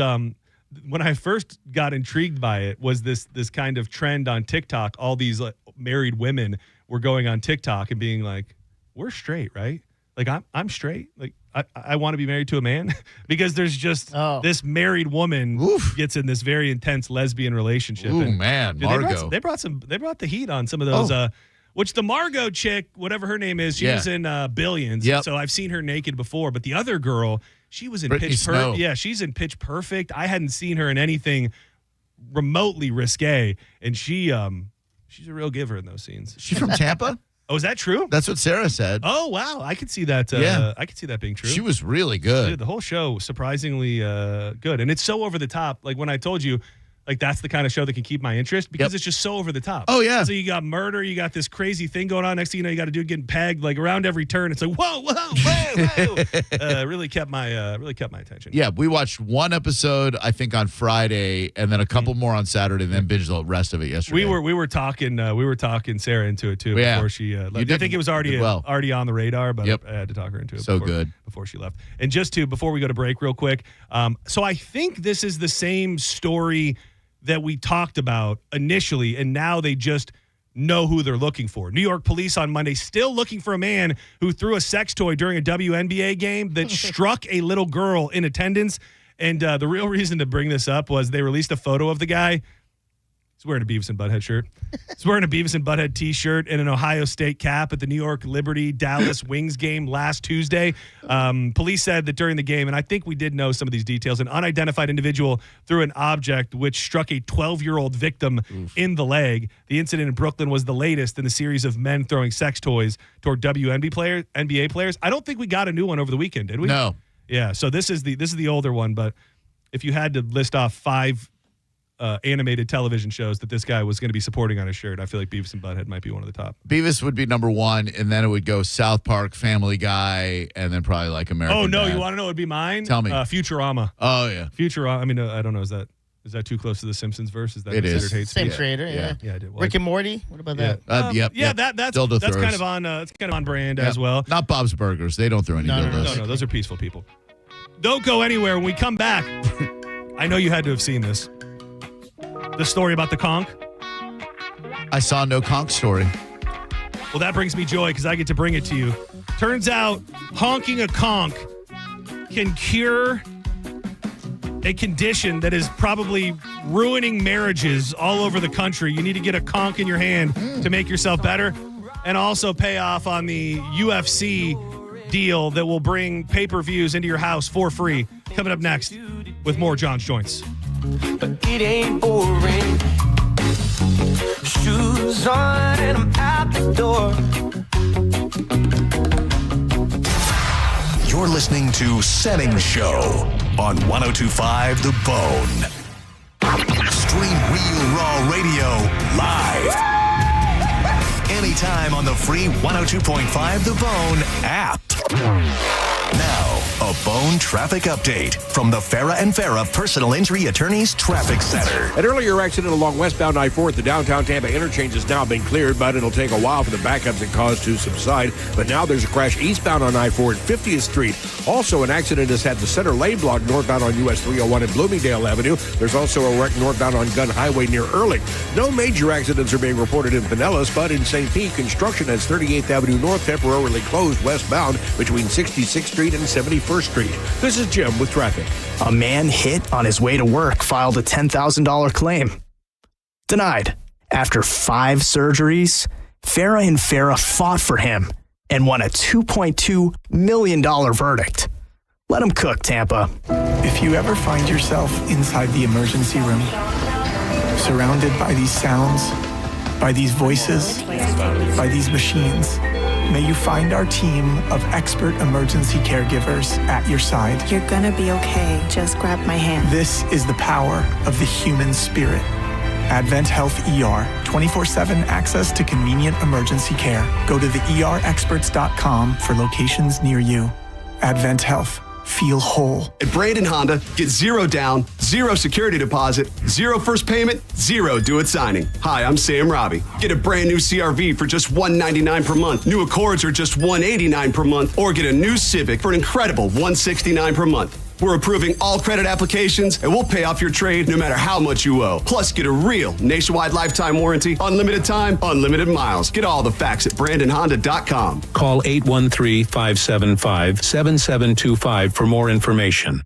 when I first got intrigued by it was this kind of trend on TikTok. All these married women were going on TikTok and being like, "We're straight, right? Like I'm straight. Like I want to be married to a man," because there's just this married woman gets in this very intense lesbian relationship. Ooh, man, Margot. They brought the heat on some of those. Which the Margot chick, whatever her name is, she was in Billions. Yep. So I've seen her naked before. But the other girl, she was in Brittany Pitch Snow. Perfect. Yeah, she's in Pitch Perfect. I hadn't seen her in anything remotely risque, and she's a real giver in those scenes. She's from Tampa? Oh, is that true? That's what Sarah said. Oh, wow. I could see that. Yeah. I could see that being true. She was really good. Dude, the whole show was surprisingly good. And it's so over the top. Like when I told you, like that's the kind of show that can keep my interest because it's just so over the top. Oh, yeah. So you got murder. You got this crazy thing going on. Next thing you know, you got a dude getting pegged like around every turn. It's like, whoa. Really kept my attention. Yeah, we watched one episode, I think, on Friday, and then a couple more on Saturday, and then binged the rest of it yesterday. We were talking Sarah into it too before she left. I think it was already on the radar, but I had to talk her into it. Before she left. And before we go to break real quick, so I think this is the same story that we talked about initially, and now they just know who they're looking for. New York police on Monday still looking for a man who threw a sex toy during a WNBA game that struck a little girl in attendance. And the real reason to bring this up was they released a photo of the guy. He's wearing a Beavis and Butthead shirt. He's wearing a Beavis and Butthead T-shirt and an Ohio State cap at the New York Liberty Dallas Wings game last Tuesday. Police said that during the game, and I think we did know some of these details, an unidentified individual threw an object which struck a 12-year-old victim in the leg. The incident in Brooklyn was the latest in the series of men throwing sex toys toward NBA players. I don't think we got a new one over the weekend, did we? No. Yeah, so this is the older one, but if you had to list off 5 animated television shows that this guy was going to be supporting on his shirt, I feel like Beavis and Butthead might be one of the top. Beavis would be number 1, and then it would go South Park, Family Guy, and then probably like American Oh, no, Dad. you want to know what would be mine? Tell me. Futurama. Oh, yeah. Futurama. I mean, I don't know. Is Is that too close to the Simpsons verse? Is that It considered is. hate Same speech? creator, yeah. Yeah, I did. Well, Rick and Morty. What about that? That's Dildo kind throwers. of on. It's kind of on brand Yep. as well. Not Bob's Burgers. They don't throw any dildos. No, those are peaceful people. Don't go anywhere. When we come back, I know you had to have seen this. The story about the conch. I saw no conch story. Well, that brings me joy because I get to bring it to you. Turns out honking a conch can cure a condition that is probably ruining marriages all over the country. You need to get a conch in your hand to make yourself better and also pay off on the UFC deal that will bring pay-per-views into your house for free. Coming up next with more John's Joints. But it ain't boring. Shoes on and I'm out the door. You're listening to Senning Show on 102.5 The Bone. Stream Real Raw Radio live. Anytime on the free 102.5 The Bone app. Now, a Bone traffic update from the Farah and Farah Personal Injury Attorneys Traffic Center. An earlier accident along westbound I-4 at the downtown Tampa interchange has now been cleared, but it'll take a while for the backups it caused to subside. But now there's a crash eastbound on I-4 at 50th Street. Also, an accident has had the center lane blocked northbound on US 301 at Bloomingdale Avenue. There's also a wreck northbound on Gun Highway near Earling. No major accidents are being reported in Pinellas, but in St. Pete, construction has 38th Avenue North temporarily closed westbound between 66th Street and 71st Street. This is Jim with traffic. A man hit on his way to work filed a $10,000 claim. Denied. After 5 surgeries, Farah and Farah fought for him and won a $2.2 million verdict. Let him cook, Tampa. If you ever find yourself inside the emergency room, surrounded by these sounds, by these voices, by these machines, may you find our team of expert emergency caregivers at your side. You're gonna be okay. Just grab my hand. This is the power of the human spirit. Advent Health ER, 24/7 access to convenient emergency care. Go to theerexperts.com for locations near you. Advent Health. Feel whole. At Brandon Honda, get 0 down, 0 security deposit, 0 first payment, 0 do-it signing. Hi, I'm Sam Robbie. Get a brand new CRV for just $199 per month. New Accords are just $189 per month, or get a new Civic for an incredible $169 per month. We're approving all credit applications, and we'll pay off your trade no matter how much you owe. Plus, get a real nationwide lifetime warranty, unlimited time, unlimited miles. Get all the facts at BrandonHonda.com. Call 813-575-7725 for more information.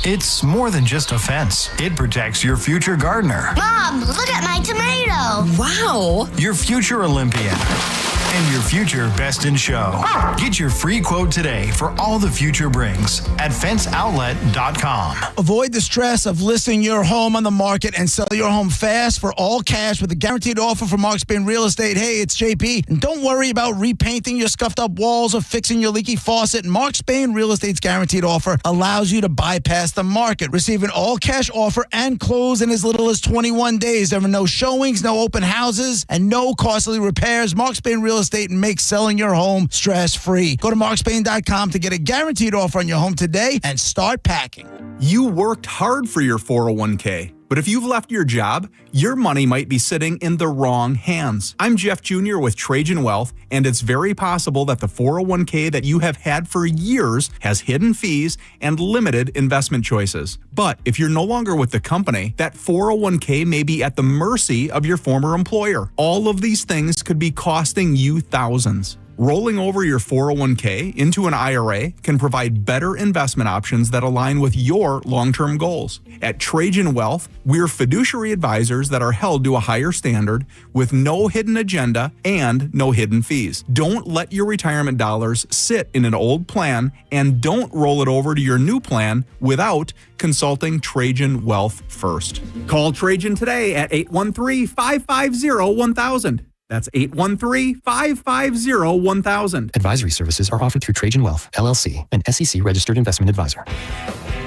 It's more than just a fence. It protects your future gardener, Mom, look at my tomato. Wow. your future Olympian, and your future Best in Show. Get your free quote today for all the future brings at fenceoutlet.com. Avoid the stress of listing your home on the market and sell your home fast for all cash with a guaranteed offer from Mark Spain Real Estate. Hey, it's JP. And don't worry about repainting your scuffed up walls or fixing your leaky faucet. Mark Spain Real Estate's guaranteed offer allows you to bypass the market. Receive an all cash offer and close in as little as 21 days. There are no showings, no open houses, and no costly repairs. Mark Spain Real Estate makes selling your home stress-free. Go to markspain.com to get a guaranteed offer on your home today and start packing. You worked hard for your 401k, but if you've left your job, your money might be sitting in the wrong hands. I'm Jeff Jr. with Trajan Wealth, and it's very possible that the 401k that you have had for years has hidden fees and limited investment choices. But if you're no longer with the company, that 401k may be at the mercy of your former employer. All of these things could be costing you thousands. Rolling over your 401k into an IRA can provide better investment options that align with your long-term goals. At Trajan Wealth, we're fiduciary advisors that are held to a higher standard with no hidden agenda and no hidden fees. Don't let your retirement dollars sit in an old plan, and don't roll it over to your new plan without consulting Trajan Wealth first. Call Trajan today at 813-550-1000. That's 813-550-1000. Advisory services are offered through Trajan Wealth, LLC, an SEC-registered investment advisor.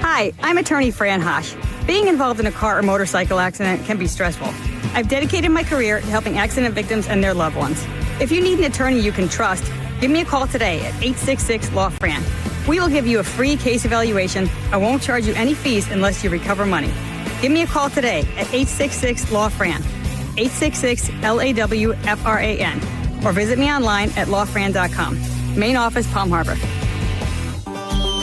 Hi, I'm attorney Fran Hosh. Being involved in a car or motorcycle accident can be stressful. I've dedicated my career to helping accident victims and their loved ones. If you need an attorney you can trust, give me a call today at 866-LAW-FRAN. We will give you a free case evaluation. I won't charge you any fees unless you recover money. Give me a call today at 866-LAW-FRAN, 866-LAW-FRAN, or visit me online at lawfran.com. Main office, Palm Harbor.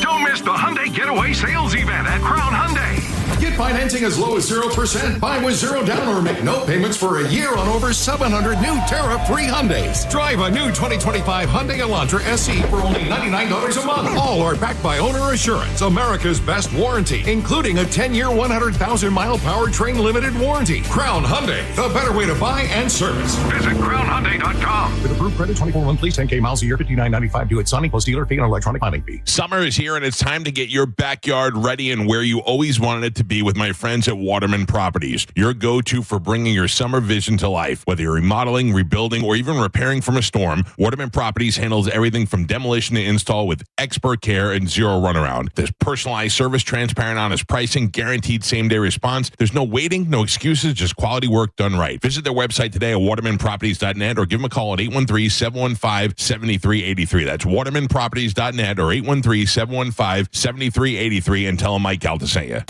Don't miss the Hyundai Getaway Sales Event at Crown Hyundai. Get financing as low as 0%, buy with zero down, or make no payments for a year on over 700 new tariff-free Hyundais. Drive a new 2025 Hyundai Elantra SE for only $99 a month. All are backed by Owner Assurance, America's best warranty, including a 10-year, 100,000-mile powertrain limited warranty. Crown Hyundai, the better way to buy and service. Visit crownhyundai.com. With approved credit, 24 monthly, 10K miles a year, $59.95 due at signing plus dealer fee and electronic filing fee. Summer is here, and it's time to get your backyard ready and where you always wanted it to be with my friends at Waterman Properties, your go-to for bringing your summer vision to life. Whether you're remodeling, rebuilding, or even repairing from a storm, Waterman Properties handles everything from demolition to install with expert care and zero runaround. There's personalized service, transparent, honest pricing, guaranteed same-day response. There's no waiting, no excuses, just quality work done right. Visit their website today at watermanproperties.net or give them a call at 813-715-7383. That's watermanproperties.net or 813-715-7383 and tell them Mike Galta sent you.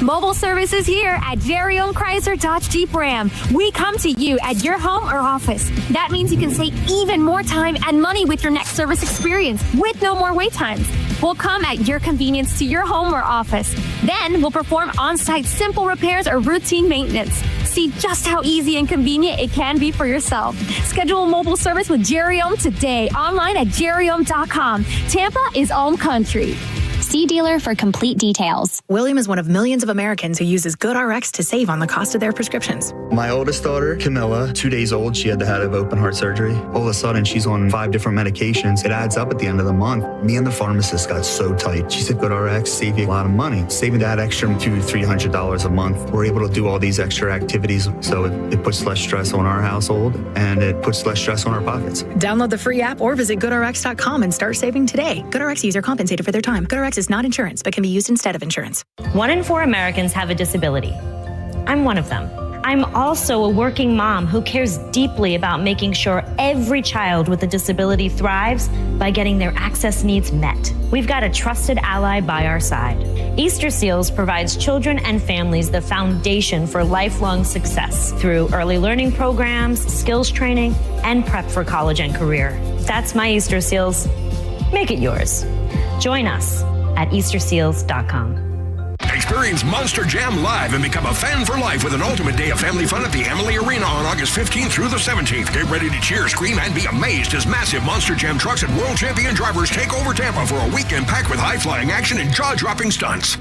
Mobile service is here at Jerry Ohm Chrysler Dodge Jeep Ram. We come to you at your home or office. That means you can save even more time and money with your next service experience with no more wait times. We'll come at your convenience to your home or office. Then we'll perform on-site simple repairs or routine maintenance. See just how easy and convenient it can be for yourself. Schedule a mobile service with Jerry Ohm today online at jerryohm.com. Tampa is Ohm Country. See dealer for complete details. William is one of millions of Americans who uses GoodRx to save on the cost of their prescriptions. My oldest daughter, Camilla, 2 days old, she had to have open heart surgery. All of a sudden, she's on 5 different medications. It adds up at the end of the month. Me and the pharmacist got so tight. She said, GoodRx save you a lot of money. Saving that extra $200-300 a month. We're able to do all these extra activities, so it puts less stress on our household, and it puts less stress on our pockets. Download the free app or visit GoodRx.com and start saving today. GoodRx user compensated for their time. GoodRx is not insurance, but can be used instead of insurance. 1 in 4 Americans have a disability. I'm one of them. I'm also a working mom who cares deeply about making sure every child with a disability thrives by getting their access needs met. We've got a trusted ally by our side. Easter Seals provides children and families the foundation for lifelong success through early learning programs, skills training, and prep for college and career. That's my Easter Seals. Make it yours. Join us at easterseals.com. Experience Monster Jam live and become a fan for life with an ultimate day of family fun at the Amalie Arena on August 15th through the 17th. Get ready to cheer, scream, and be amazed as massive Monster Jam trucks and world champion drivers take over Tampa for a weekend packed with high-flying action and jaw-dropping stunts.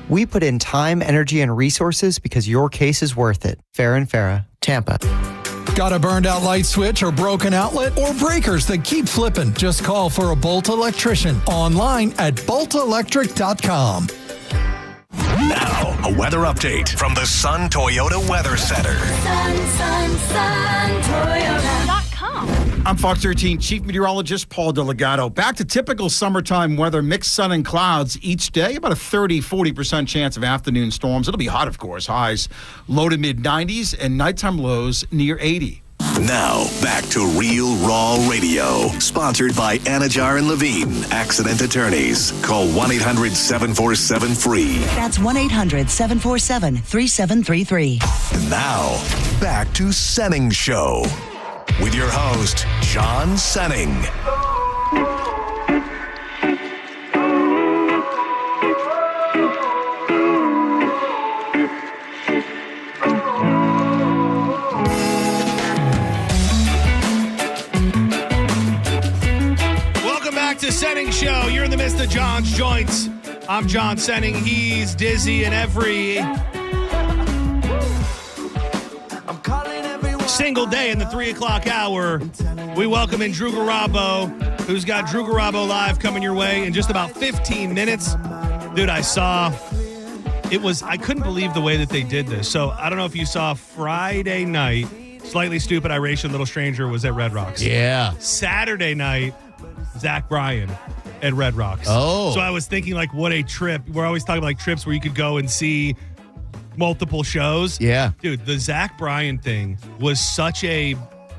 We put in time, energy, and resources because your case is worth it. Farah and Farah, Tampa. Got a burned out light switch or broken outlet or breakers that keep flipping? Just call for a Bolt electrician online at boltelectric.com. Now, a weather update from the Sun Toyota Weather Center. Toyota.com. I'm Fox 13 Chief Meteorologist Paul Delgado. Back to typical summertime weather, mixed sun and clouds each day, about a 30-40% chance of afternoon storms. It'll be hot, of course. Highs low to mid-90s and nighttime lows near 80. Now, back to Real Raw Radio. Sponsored by Anajar and Levine, Accident Attorneys. Call 1-800-747-FREE. That's 1-800-747-3733. Now, back to Senning Show. With your host, John Senning. To Senning Show. You're in the midst of John's Joints. I'm John Senning. He's Dizzy, and every single day in the 3 o'clock hour, we welcome in Drew Garabo, who's got Drew Garabo Live coming your way in just about 15 minutes. Dude, I couldn't believe the way that they did this. So I don't know if you saw Friday night, Slightly Stupid, Iration Little Stranger was at Red Rocks. Yeah. Saturday night, Zach Bryan at Red Rocks. Oh. So I was thinking, like, what a trip. We're always talking about, like, trips where you could go and see multiple shows. Yeah. Dude, the Zach Bryan thing was such a,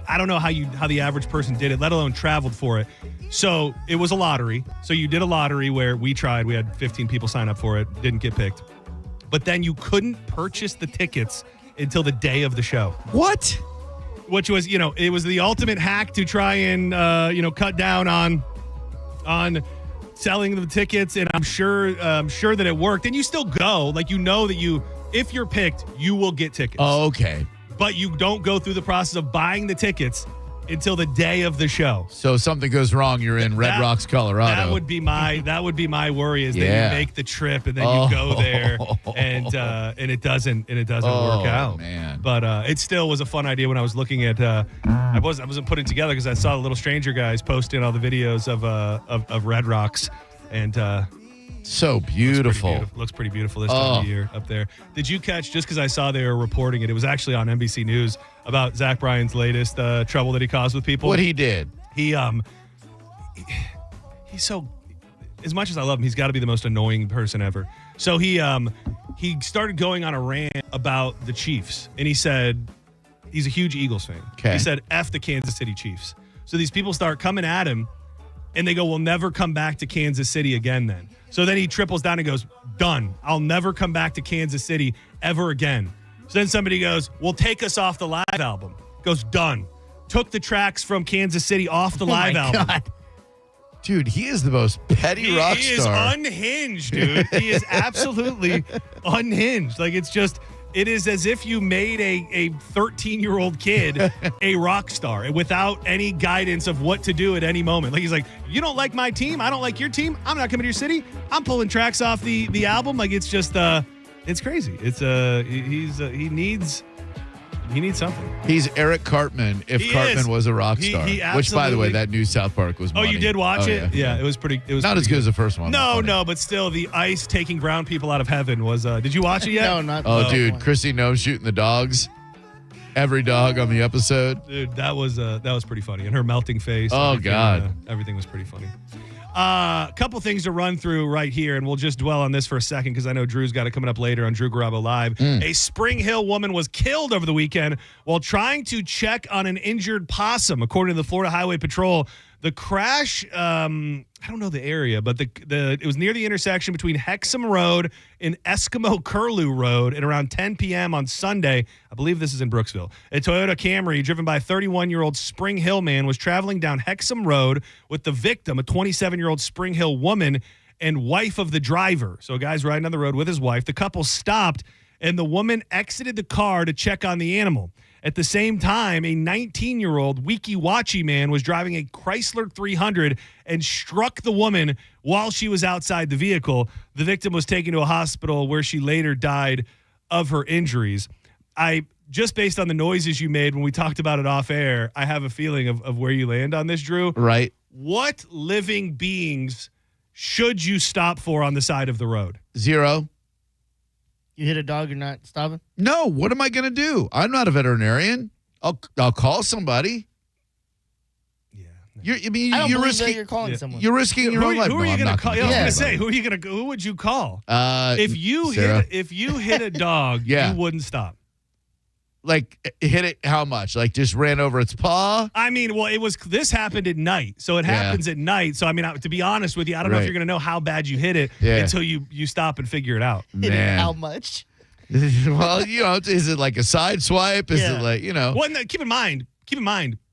I don't know how the average person did it, let alone traveled for it. So it was a lottery. So you did a lottery where we tried. We had 15 people sign up for it. Didn't get picked. but then you couldn't purchase the tickets until the day of the show. What? Which was, it was the ultimate hack to try and, cut down on selling the tickets. And I'm sure that it worked. And you still go, like, that if you're picked, you will get tickets. Oh, okay. But you don't go through the process of buying the tickets until the day of the show. So if something goes wrong, you're in Red Rocks, Colorado. That would be my worry is that you make the trip and then you go there and it doesn't work out. Man. But it still was a fun idea when I was looking at I wasn't putting it together because I saw the Little Stranger guys posting all the videos of Red Rocks and so beautiful. Looks pretty beautiful this time of year up there. Did you catch, just because I saw they were reporting it, it was actually on NBC News about Zach Bryan's latest trouble that he caused with people? What he did? He's so, as much as I love him, he's got to be the most annoying person ever. So he started going on a rant about the Chiefs, and he said he's a huge Eagles fan. Okay. He said, F the Kansas City Chiefs. So these people start coming at him, and they go, we'll never come back to Kansas City again then. So then he triples down and goes, done. I'll never come back to Kansas City ever again. So then somebody goes, well, take us off the live album. Goes, done. Took the tracks from Kansas City off the live album. God. Dude, he is the most petty rock star. He is unhinged, dude. He is absolutely unhinged. Like, it is as if you made a 13-year-old kid a rock star without any guidance of what to do at any moment. Like, he's like, you don't like my team? I don't like your team? I'm not coming to your city? I'm pulling tracks off the album. Like, it's just, it's crazy. It's, he needs something. He's Eric Cartman if Cartman was a rock star. Which, by the way, that new South Park was money. Oh, you did watch it? Yeah, it was pretty. It was not as good as the first one. No, but still, the ice taking brown people out of heaven was. Did you watch it yet? No, not. Oh, dude, Chrissy Nome shooting the dogs. Every dog on the episode. Dude, that was pretty funny, and her melting face. Oh God, everything was pretty funny. A couple things to run through right here, and we'll just dwell on this for a second because I know Drew's got it coming up later on Drew Garabo Live. A Spring Hill woman was killed over the weekend while trying to check on an injured possum, according to the Florida Highway Patrol. The crash, I don't know the area, but it was near the intersection between Hexham Road and Eskimo Curlew Road at around 10 p.m. on Sunday. I believe this is in Brooksville. A Toyota Camry driven by a 31-year-old Spring Hill man was traveling down Hexham Road with the victim, a 27-year-old Spring Hill woman and wife of the driver. So a guy's riding on the road with his wife. The couple stopped, and the woman exited the car to check on the animal. At the same time, a 19-year-old Weeki-Wachi man was driving a Chrysler 300 and struck the woman while she was outside the vehicle. The victim was taken to a hospital where she later died of her injuries. Just based on the noises you made when we talked about it off air, I have a feeling of where you land on this, Drew. Right. What living beings should you stop for on the side of the road? Zero. You hit a dog, you're not stopping? No, what am I going to do? I'm not a veterinarian. I'll call somebody. Yeah. You're risking. You're calling someone. You're risking your own life. Who are you going to call? I was going to say, who would you call? If you hit a dog, you wouldn't stop. Like, hit it how much? Like, just ran over its paw? I mean, well, this happened at night. So it happens at night. So, I mean, to be honest with you, I don't know if you're going to know how bad you hit it until you stop and figure it out. Hit it how much? Well, is it like a side swipe? Is it like, Well, no, keep in mind,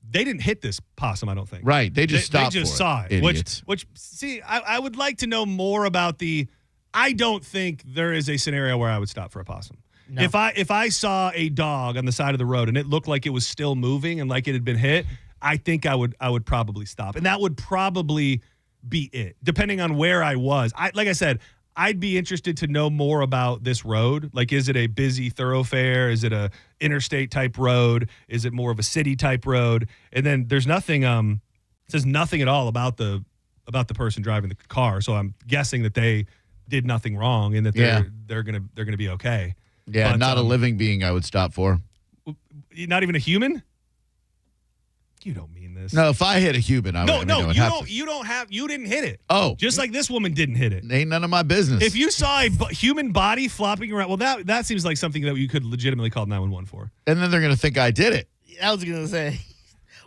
they didn't hit this possum, I don't think. Right. They just stopped They just saw it. Idiots. Which see, I would like to know more about I don't think there is a scenario where I would stop for a possum. No. If I saw a dog on the side of the road and it looked like it was still moving and like it had been hit, I think I would probably stop. And that would probably be it, depending on where I was. Like I said, I'd be interested to know more about this road. Like, is it a busy thoroughfare? Is it a interstate type road? Is it more of a city type road? And then there's nothing, it says nothing at all about the person driving the car. So I'm guessing that they did nothing wrong and that they're gonna be okay. Yeah, but, not a living being I would stop for. Not even a human? You don't mean this. No, if I hit a human, you didn't hit it. Oh. Just like this woman didn't hit it. Ain't none of my business. If you saw a human body flopping around, well, that seems like something that you could legitimately call 911 for. And then they're going to think I did it. I was going to say.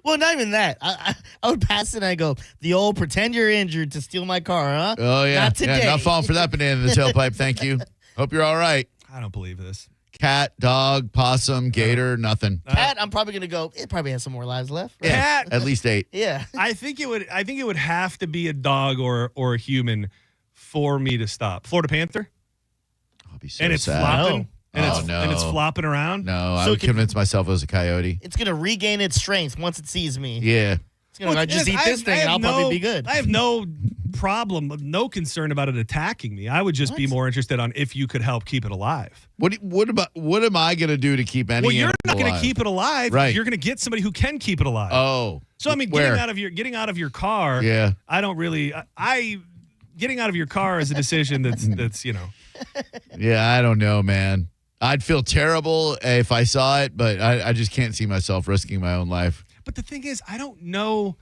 Well, not even that. I would pass it and I go, the old pretend you're injured to steal my car, huh? Oh, yeah. Not today. Yeah, not falling for that banana in the tailpipe, thank you. Hope you're all right. I don't believe this. Cat, dog, possum, gator, nothing. Cat, I'm probably going to go, it probably has some more lives left. Right? Cat. At least 8. Yeah. I think it would have to be a dog or a human for me to stop. Florida Panther? I'll be so and it's sad. flopping. No. And it's flopping around. No, I would convince myself it was a coyote. It's going to regain its strength once it sees me. Yeah. It's going to just eat this thing and I'll probably be good. I have no problem, no concern about it attacking me. I would just be more interested on if you could help keep it alive. What am I going to do to keep any Well, you're animal not going to alive? keep it alive. Right. You're going to get somebody who can keep it alive. Oh. So I mean, Where? getting out of your car. Yeah. I don't really. Getting out of your car is a decision that's Yeah, I don't know, man. I'd feel terrible if I saw it, but I just can't see myself risking my own life. But the thing is, I don't know.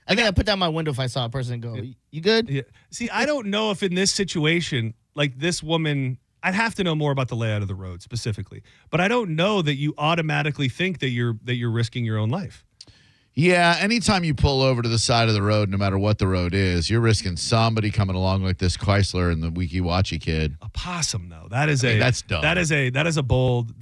I think I'd put down my window if I saw a person and go, you good? Yeah. See, I don't know if in this situation, like this woman, I'd have to know more about the layout of the road specifically. But I don't know that you automatically think that you're risking your own life. Yeah, anytime you pull over to the side of the road, no matter what the road is, you're risking somebody coming along like this Chrysler and the Wiki Wachi kid. A possum, though. That's dumb. That is a bold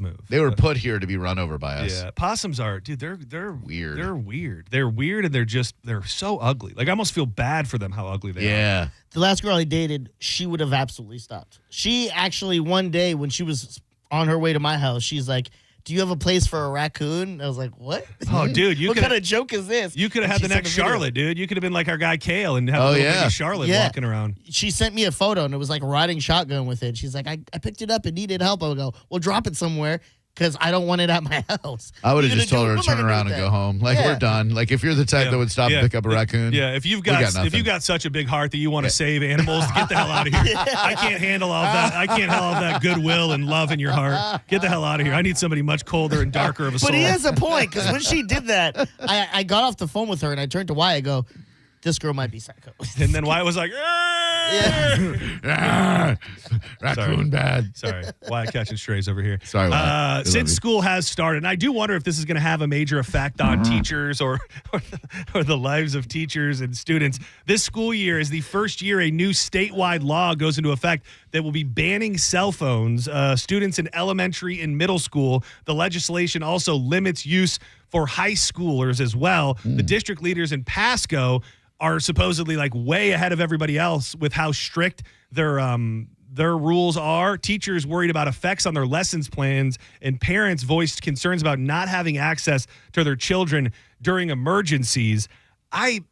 move. They were put here to be run over by us. Yeah, possums are, dude. They're weird. They're weird. They're weird, and they're so ugly. Like I almost feel bad for them how ugly they are. Yeah. The last girl I dated, she would have absolutely stopped. She actually one day when she was on her way to my house, she's like, do you have a place for a raccoon? I was like, what? Oh, dude, what kind of joke is this? You could have had the next Charlotte, dude. You could have been like our guy Kale and have a little baby Charlotte walking around. She sent me a photo and it was like riding shotgun with it. She's like, I picked it up and needed help. I would go, well, drop it somewhere because I don't want it at my house. I would have just told her to turn around and go home. Like, we're done. Like, if you're the type that would stop and pick up a raccoon. Yeah, if you've got such a big heart that you want to save animals, get the hell out of here. I can't handle all that. I can't handle all that goodwill and love in your heart. Get the hell out of here. I need somebody much colder and darker of a soul. But he has a point because when she did that, I got off the phone with her and I turned to Wyatt. I go, this girl might be psycho. And then Wyatt was like, raccoon bad. Sorry. Wyatt catching strays over here. Sorry, Wyatt. Since school has started, and I do wonder if this is going to have a major effect on teachers or the lives of teachers and students. This school year is the first year a new statewide law goes into effect that will be banning cell phones. Students in elementary and middle school. The legislation also limits use for high schoolers as well. The district leaders in Pasco are supposedly like way ahead of everybody else with how strict their rules are. Teachers worried about effects on their lessons plans, and parents voiced concerns about not having access to their children during emergencies. I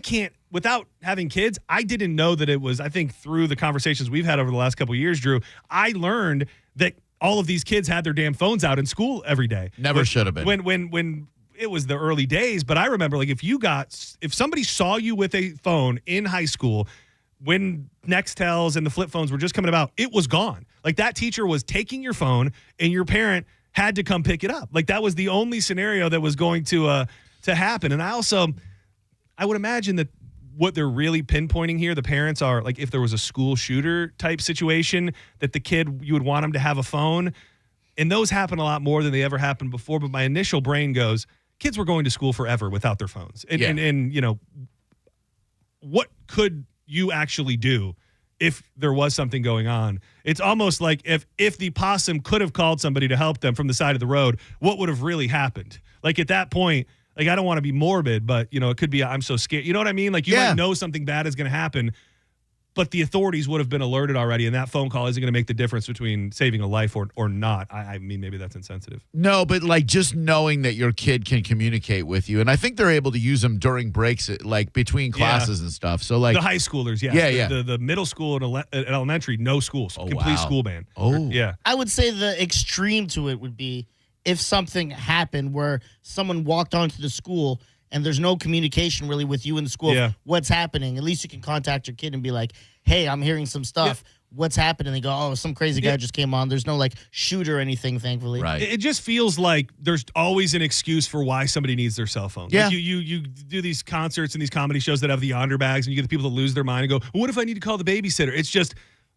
can't, without having kids, I didn't know that it was, I think through the conversations we've had over the last couple of years, Drew, I learned that all of these kids had their damn phones out in school every day. Never should have been. When it was the early days, but I remember like if somebody saw you with a phone in high school when Nextels and the flip phones were just coming about, it was gone. Like that teacher was taking your phone and your parent had to come pick it up. Like that was the only scenario that was going to happen. And I would imagine that what they're really pinpointing here, the parents are like, if there was a school shooter type situation that the kid, you would want them to have a phone. And those happen a lot more than they ever happened before. But my initial brain goes, kids were going to school forever without their phones. And you know, what could you actually do if there was something going on? It's almost like if the possum could have called somebody to help them from the side of the road, what would have really happened? Like at that point, like I don't want to be morbid, but you know, it could be I'm so scared. You know what I mean? Like you might know something bad is going to happen, but the authorities would have been alerted already, and that phone call isn't going to make the difference between saving a life or not. I mean, maybe that's insensitive. No, but like just knowing that your kid can communicate with you, and I think they're able to use them during breaks, like between classes and stuff. So like the high schoolers, the middle school and elementary, no schools, complete school ban. Yeah. I would say the extreme to it would be if something happened where someone walked onto the school and there's no communication really with you in the school. Yeah. What's happening? At least you can contact your kid and be like, hey, I'm hearing some stuff. Yeah. What's happening? They go, oh, some crazy guy just came on. There's no like shooter or anything, thankfully. Right. It just feels like there's always an excuse for why somebody needs their cell phone. Yeah. Like you do these concerts and these comedy shows that have the yonder bags, and you get the people that lose their mind and go, well, what if I need to call the babysitter? It's just,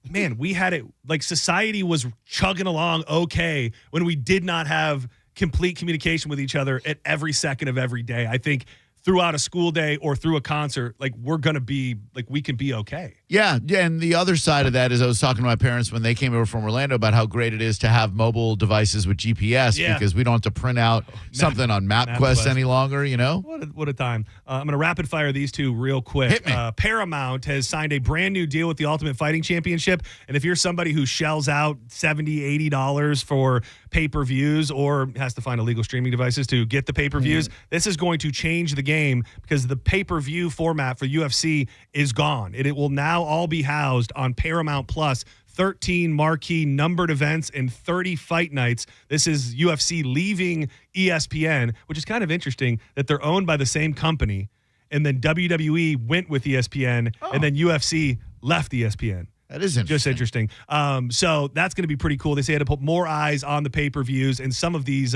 man, we had it, like society was chugging along okay when we did not have complete communication with each other at every second of every day. I think throughout a school day or through a concert, like we're going to be like, we can be okay. Yeah. And the other side of that is I was talking to my parents when they came over from Orlando about how great it is to have mobile devices with GPS because we don't have to print out something on MapQuest any longer, you know? What a time. I'm going to rapid fire these two real quick. Hit me. Paramount has signed a brand new deal with the Ultimate Fighting Championship. And if you're somebody who shells out $70, $80 for pay-per-views or has to find illegal streaming devices to get the pay-per-views, this is going to change the game because the pay-per-view format for UFC is gone. It will now all be housed on Paramount Plus. 13 marquee numbered events and 30 fight nights. This is UFC leaving ESPN, which is kind of interesting that they're owned by the same company. And then WWE went with ESPN, and then UFC left ESPN. That is interesting. Just interesting. So that's going to be pretty cool. They say to put more eyes on the pay-per-views, and some of these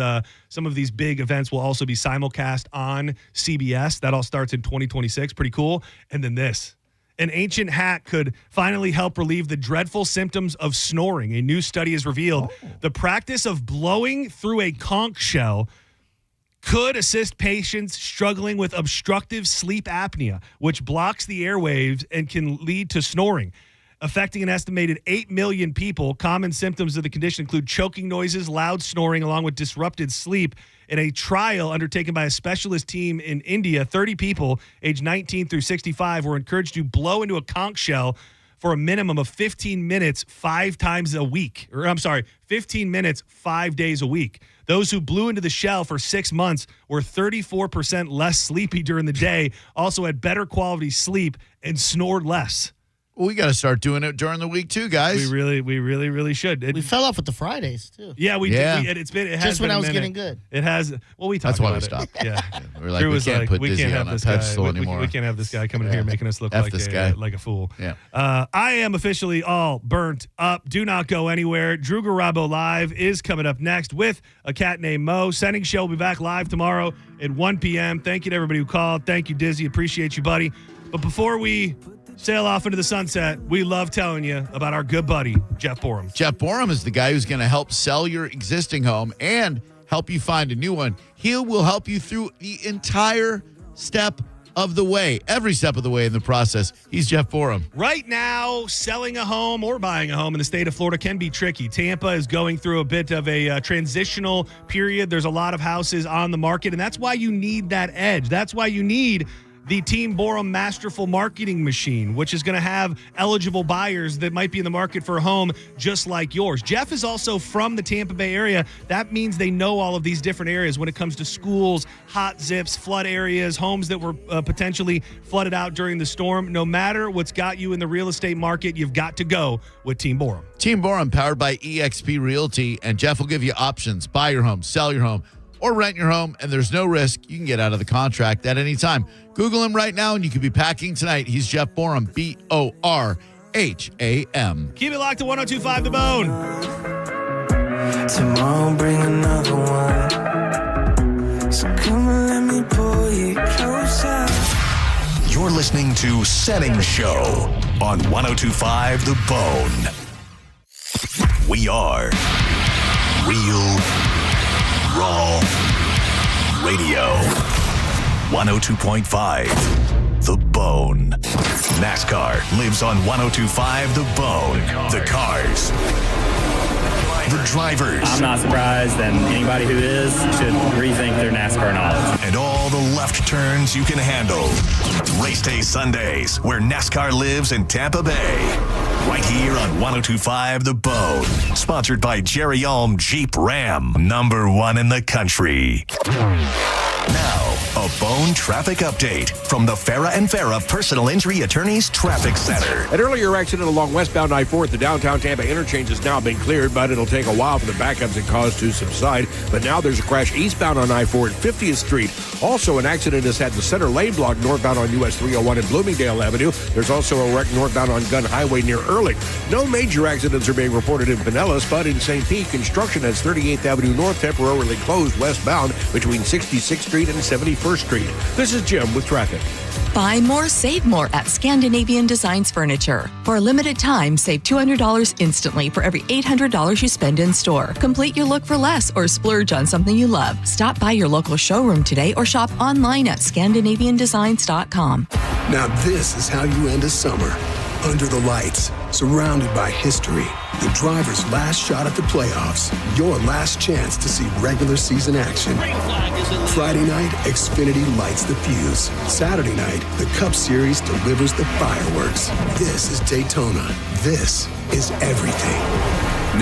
big events will also be simulcast on CBS. That all starts in 2026. Pretty cool. And then this. An ancient hat could finally help relieve the dreadful symptoms of snoring. A new study has revealed the practice of blowing through a conch shell could assist patients struggling with obstructive sleep apnea, which blocks the airwaves and can lead to snoring. Affecting an estimated 8 million people, common symptoms of the condition include choking noises, loud snoring, along with disrupted sleep. In a trial undertaken by a specialist team in India, 30 people aged 19 through 65 were encouraged to blow into a conch shell for a minimum of 15 minutes 5 times a week. 15 minutes 5 days a week. Those who blew into the shell for 6 months were 34% less sleepy during the day, also had better quality sleep, and snored less. Well, we got to start doing it during the week too, guys. We really should. We fell off with the Fridays too. Yeah, we did. It has just when been I was a getting minute. good. It has. Well, we talked That's why about we it. stopped. Yeah, We're like, we can't put Dizzy on a pedestal anymore. We can't have this guy coming in here making us look like a fool. Yeah. I am officially all burnt up. Do not go anywhere. Drew Garabo Live is coming up next with a cat named Mo. Senning Show will be back live tomorrow at 1 p.m. Thank you to everybody who called. Thank you, Dizzy. Appreciate you, buddy. But before we sail off into the sunset, we love telling you about our good buddy, Jeff Borum. Jeff Borum is the guy who's going to help sell your existing home and help you find a new one. He will help you through the entire step of the way, every step of the way in the process. He's Jeff Borum. Right now, selling a home or buying a home in the state of Florida can be tricky. Tampa is going through a bit of a transitional period. There's a lot of houses on the market, and that's why you need that edge. That's why you need the Team Borum Masterful Marketing Machine, which is going to have eligible buyers that might be in the market for a home just like yours. Jeff is also from the Tampa Bay area. That means they know all of these different areas when it comes to schools, hot zips, flood areas, homes that were potentially flooded out during the storm. No matter what's got you in the real estate market, you've got to go with Team Borum. Team Borum, powered by eXp Realty, and Jeff will give you options. Buy your home, sell your home, or rent your home, and there's no risk. You can get out of the contract at any time. Google him right now, and you could be packing tonight. He's Jeff Borum, Borham. Keep it locked to 102.5 The Bone. Tomorrow bring another one. So come and let me pull you closer. You're listening to Senning Show on 102.5 The Bone. We are Real Raw Radio. 102.5 The Bone. NASCAR lives on 102.5 The Bone. The cars. The drivers. I'm not surprised, and anybody who is should rethink their NASCAR knowledge. And all the left turns you can handle. Race Day Sundays, where NASCAR lives in Tampa Bay. Right here on 102.5 The Bone. Sponsored by Jerry Ulm Jeep Ram. #1 in the country. Now, a Bone traffic update from the Farah and Farah Personal Injury Attorneys Traffic Center. An earlier accident along westbound I-4 at the downtown Tampa interchange has now been cleared, but it'll take a while for the backups it caused to subside. But now there's a crash eastbound on I-4 at 50th Street. Also, an accident has had the center lane blocked northbound on US 301 and Bloomingdale Avenue. There's also a wreck northbound on Gun Highway near Ehrlich. No major accidents are being reported in Pinellas, but in St. Pete, construction has 38th Avenue North temporarily closed westbound between 66th Street and 71st Street. This is Jim with traffic. Buy more, save more at Scandinavian Designs Furniture. For a limited time, save $200 instantly for every $800 you spend in store. Complete your look for less or splurge on something you love. Stop by your local showroom today or shop online at ScandinavianDesigns.com. Now this is how you end a summer. Under the lights, surrounded by history. The driver's last shot at the playoffs. Your last chance to see regular season action. Friday night, Xfinity lights the fuse. Saturday night, the Cup Series delivers the fireworks. This is Daytona. This is everything.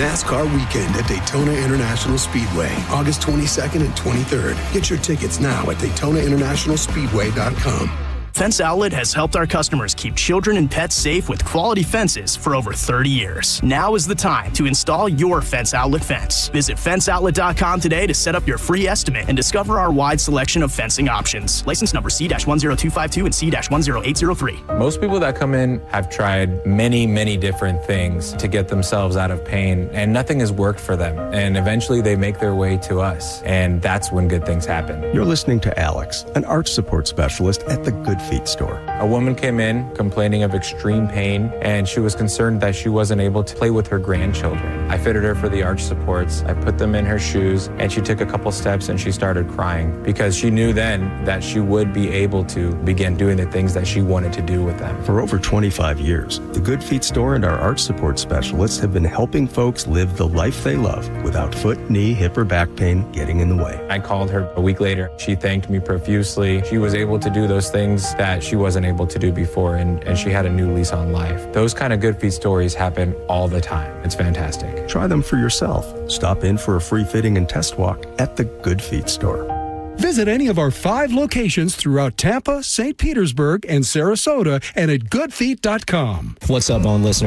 NASCAR weekend at Daytona International Speedway, August 22nd and 23rd. Get your tickets now at DaytonaInternationalSpeedway.com. Fence Outlet has helped our customers keep children and pets safe with quality fences for over 30 years. Now is the time to install your Fence Outlet fence. Visit fenceoutlet.com today to set up your free estimate and discover our wide selection of fencing options. License number C-10252 and C-10803. Most people that come in have tried many different things to get themselves out of pain, and nothing has worked for them. And eventually they make their way to us, and that's when good things happen. You're listening to Alex, an arch support specialist at the Good Feet store. A woman came in complaining of extreme pain, and she was concerned that she wasn't able to play with her grandchildren. I fitted her for the arch supports. I put them in her shoes, and she took a couple steps and she started crying because she knew then that she would be able to begin doing the things that she wanted to do with them. For over 25 years, the Good Feet store and our arch support specialists have been helping folks live the life they love without foot, knee, hip, or back pain getting in the way. I called her a week later. She thanked me profusely. She was able to do those things that she wasn't able to do before, and she had a new lease on life. Those kind of Good Feet stories happen all the time. It's fantastic. Try them for yourself. Stop in for a free fitting and test walk at the Good Feet store. Visit any of our 5 locations throughout Tampa, St. Petersburg, and Sarasota, and at goodfeet.com. What's up, Bone listeners?